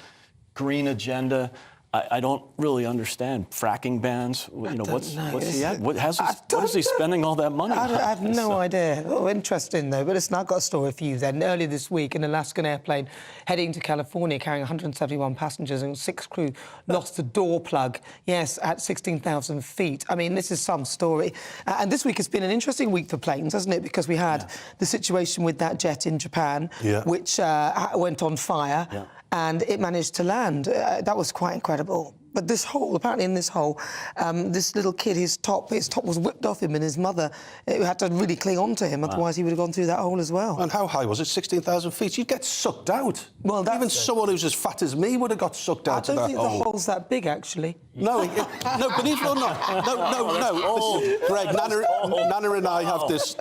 [SPEAKER 25] green agenda. I don't really understand fracking bans. You know, what's he at? What is he spending all that money on?
[SPEAKER 1] I have no idea. Oh, interesting though. But listen, I've got a story for you then. Earlier this week, an Alaskan airplane heading to California carrying 171 passengers and 6 crew lost the door plug. Yes, at 16,000 feet. I mean, this is some story. And this week has been an interesting week for planes, hasn't it? Because we had the situation with that jet in Japan, which went on fire. And it managed to land. That was quite incredible. But this hole, apparently in this hole, this little kid, his top was whipped off him, and his mother had to really cling on to him, otherwise he would have gone through that hole as well.
[SPEAKER 10] And how high was it? 16,000 feet? You'd get sucked out. Well, even someone who's as fat as me would have got sucked out of that hole.
[SPEAKER 1] I don't think the hole's that big, actually.
[SPEAKER 10] No, no, believe it or not. No. Greg, Nana and I have this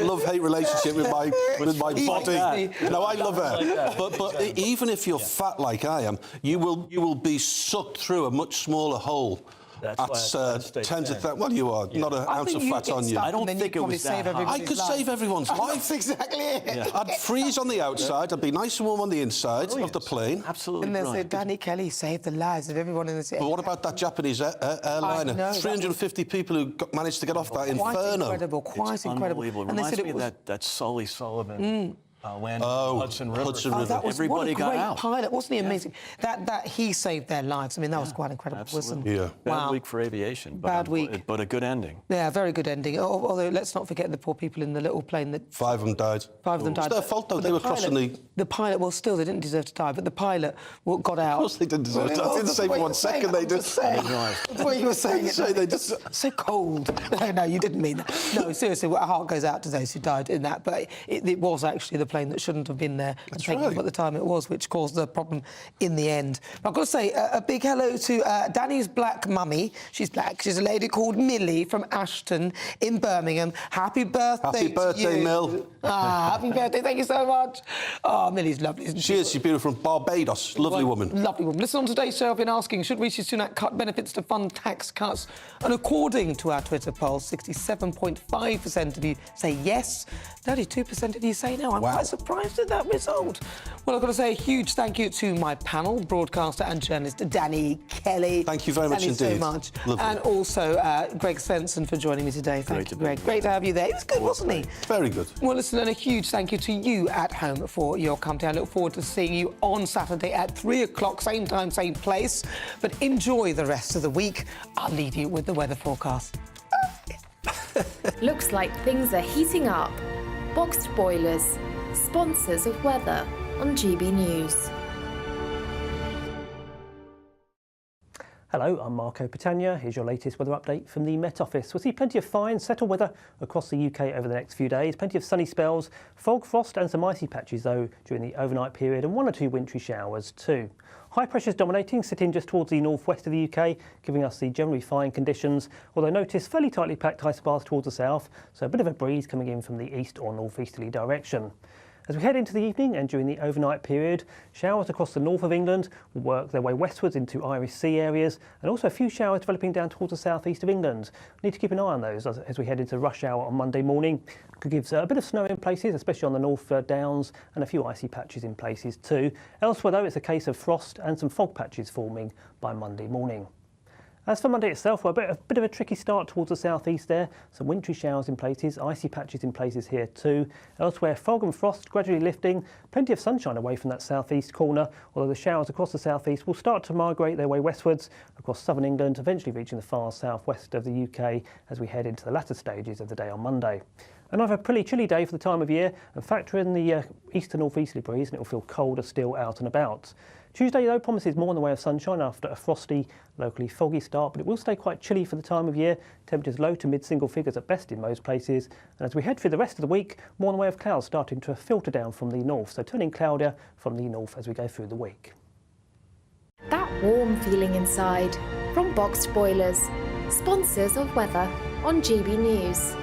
[SPEAKER 10] love-hate relationship with my body. No, I love her. But even if you're fat like I am, you will be sucked through a much smaller hole. That's tens of thousands. Well, you are not an ounce of fat on you.
[SPEAKER 25] I don't think it was that high.
[SPEAKER 10] I could save everyone's life.
[SPEAKER 1] That's exactly it.
[SPEAKER 10] I'd freeze on the outside. I'd be nice and warm on the inside of the plane.
[SPEAKER 25] Absolutely.
[SPEAKER 1] And they say Danny Kelly saved the lives of everyone in this.
[SPEAKER 10] But what about that Japanese airliner? 350 people who managed to get off that inferno.
[SPEAKER 1] Quite incredible.
[SPEAKER 25] It reminds me of that Sully Sullivan. Landing Hudson River.
[SPEAKER 1] That was
[SPEAKER 25] Everybody got out.
[SPEAKER 1] Pilot, wasn't he amazing? That he saved their lives. I mean, that was quite incredible, wasn't it?
[SPEAKER 10] Yeah.
[SPEAKER 25] Bad week for aviation.
[SPEAKER 1] Bad week.
[SPEAKER 25] But a good ending.
[SPEAKER 1] Yeah, very good ending. Although, let's not forget the poor people in the little plane that...
[SPEAKER 10] 5 of them died.
[SPEAKER 1] 5 of them died.
[SPEAKER 10] It's their fault, though. They were crossing the...
[SPEAKER 1] The pilot, well, still, they didn't deserve to die, but the pilot got out.
[SPEAKER 10] Of course they didn't deserve to die. I didn't say for 1 second they did.
[SPEAKER 1] That's what you were saying.
[SPEAKER 10] They just...
[SPEAKER 1] So cold. No, you didn't mean that. No, seriously, our heart goes out to those who died in that, but it was actually the plane that shouldn't have been there at the time it was, which caused the problem in the end. But I've got to say a big hello to Danny's black mummy. She's black. She's a lady called Millie from Ashton in Birmingham. Happy birthday to you.
[SPEAKER 10] Mill.
[SPEAKER 1] Happy birthday. Thank you so much. Oh, Millie's lovely, isn't she?
[SPEAKER 10] She is. She's beautiful from Barbados. Lovely woman.
[SPEAKER 1] Lovely woman. Listen, on today's show, I've been asking, should Rishi Sunak cut benefits to fund tax cuts? And according to our Twitter poll, 67.5% of you say yes, 32% of you say no. I'm quite surprised at that result. Well, I've got to say a huge thank you to my panel, broadcaster and journalist Danny Kelly.
[SPEAKER 10] Thank you very much indeed.
[SPEAKER 1] So much.
[SPEAKER 10] Lovely.
[SPEAKER 1] And also Greg Svensson for joining me today. Thank you, Greg. Great to have you there. It was good, wasn't he?
[SPEAKER 10] Very good.
[SPEAKER 1] Well, listen, and a huge thank you to you at home for your company. I look forward to seeing you on Saturday at 3 o'clock, same time, same place. But enjoy the rest of the week. I'll leave you with the weather forecast.
[SPEAKER 2] Looks like things are heating up. Boxed boilers, sponsors of weather on GB News.
[SPEAKER 18] Hello, I'm Marco Patagna. Here's your latest weather update from the Met Office. We'll see plenty of fine, settled weather across the UK over the next few days. Plenty of sunny spells, fog, frost and some icy patches, though, during the overnight period, and 1 or 2 wintry showers too. High pressures dominating, sitting just towards the northwest of the UK, giving us the generally fine conditions, although notice fairly tightly packed isobaths towards the south, so a bit of a breeze coming in from the east or northeasterly direction. As we head into the evening and during the overnight period, showers across the north of England will work their way westwards into Irish Sea areas, and also a few showers developing down towards the southeast of England. We need to keep an eye on those as we head into rush hour on Monday morning. Could give a bit of snow in places, especially on the North Downs, and a few icy patches in places too. Elsewhere though, it's a case of frost and some fog patches forming by Monday morning. As for Monday itself, well, a bit of a tricky start towards the southeast there. Some wintry showers in places, icy patches in places here too. Elsewhere, fog and frost gradually lifting. Plenty of sunshine away from that southeast corner, although the showers across the southeast will start to migrate their way westwards across southern England, eventually reaching the far southwest of the UK as we head into the latter stages of the day on Monday. Another pretty chilly day for the time of year, and factor in the east to northeasterly breeze and it will feel colder still out and about. Tuesday, though, promises more in the way of sunshine after a frosty, locally foggy start, but it will stay quite chilly for the time of year. Temperatures low to mid-single figures at best in most places. And as we head through the rest of the week, more in the way of clouds starting to filter down from the north, so turning cloudier from the north as we go through the week.
[SPEAKER 2] That warm feeling inside from Boxed Boilers, sponsors of weather on GB News.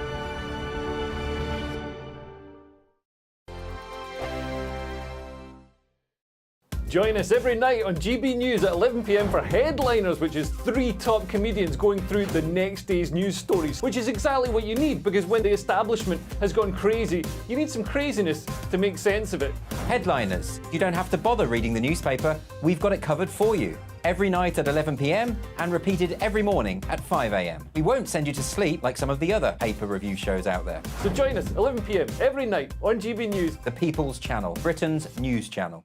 [SPEAKER 4] Join us every night on GB News at 11 p.m. for Headliners, which is 3 top comedians going through the next day's news stories, which is exactly what you need, because when the establishment has gone crazy, you need some craziness to make sense of it.
[SPEAKER 14] Headliners. You don't have to bother reading the newspaper. We've got it covered for you. every night at 11 p.m. and repeated every morning at 5 a.m. We won't send you to sleep like some of the other paper review shows out there.
[SPEAKER 4] So join us 11 p.m. every night on GB News.
[SPEAKER 14] The People's Channel, Britain's news channel.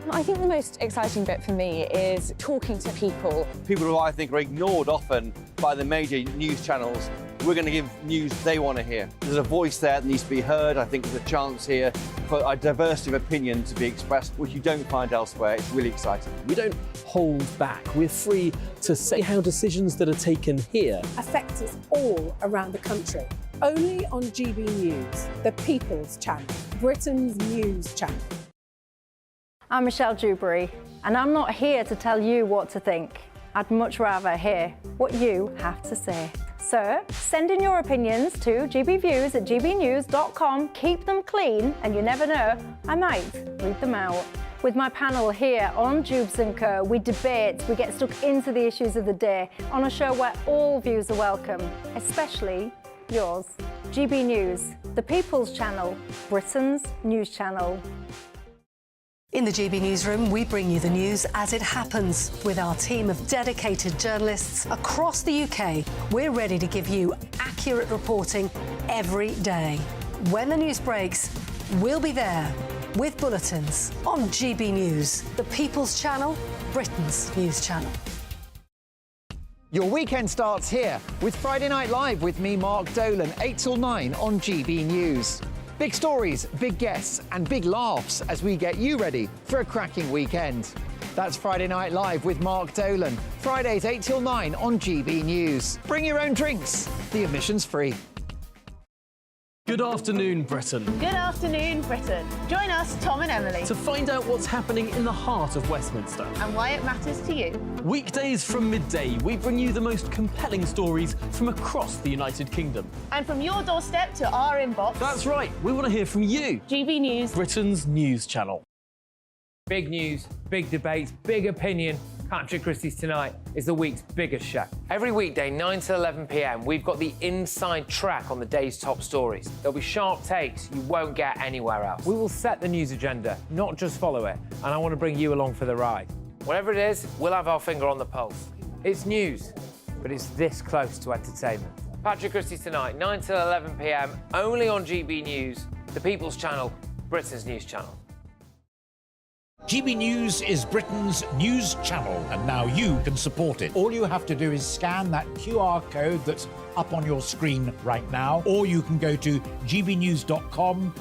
[SPEAKER 6] I think the most exciting bit for me is talking to people.
[SPEAKER 19] People who I think are ignored often by the major news channels. We're going to give news they want to hear. There's a voice there that needs to be heard. I think there's a chance here for a diversity of opinion to be expressed, which you don't find elsewhere. It's really exciting.
[SPEAKER 20] We don't hold back. We're free to say how decisions that are taken here
[SPEAKER 21] affect us all around the country. Only on GB News, the People's Channel, Britain's news channel.
[SPEAKER 15] I'm Michelle Dewberry, and I'm not here to tell you what to think. I'd much rather hear what you have to say. So send in your opinions to gbviews@gbnews.com. Keep them clean, and you never know, I might read them out. With my panel here on Jubes & Co, we debate, we get stuck into the issues of the day on a show where all views are welcome, especially yours. GB News, the People's Channel, Britain's news channel.
[SPEAKER 23] In the GB Newsroom, we bring you the news as it happens. With our team of dedicated journalists across the UK, we're ready to give you accurate reporting every day. When the news breaks, we'll be there with bulletins on GB News, the People's Channel, Britain's news channel.
[SPEAKER 26] Your weekend starts here with Friday Night Live with me, Mark Dolan, 8 till 9 on GB News. Big stories, big guests and big laughs as we get you ready for a cracking weekend. That's Friday Night Live with Mark Dolan, Fridays 8 till 9 on GB News. Bring your own drinks, the admission's free.
[SPEAKER 20] Good afternoon, Britain.
[SPEAKER 27] Good afternoon, Britain. Join us, Tom and Emily,
[SPEAKER 20] To find out what's happening in the heart of Westminster.
[SPEAKER 27] and why it matters to you.
[SPEAKER 20] Weekdays from midday, we bring you the most compelling stories from across the United Kingdom.
[SPEAKER 27] And from your doorstep to our inbox.
[SPEAKER 20] That's right, we want to hear from you.
[SPEAKER 27] GB News,
[SPEAKER 20] Britain's news channel.
[SPEAKER 13] Big news, big debates, big opinion. Patrick Christie's Tonight is the week's biggest show. Every weekday, 9 to 11 p.m, we've got the inside track on the day's top stories. There'll be sharp takes you won't get anywhere else. We will set the news agenda, not just follow it, and I want to bring you along for the ride. Whatever it is, we'll have our finger on the pulse. It's news, but it's this close to entertainment. Patrick Christie's Tonight, 9 to 11 p.m, only on GB News, the People's Channel, Britain's news channel.
[SPEAKER 3] GB News is Britain's news channel, and now you can support it. All you have to do is scan that QR code that's up on your screen right now, or you can go to gbnews.com/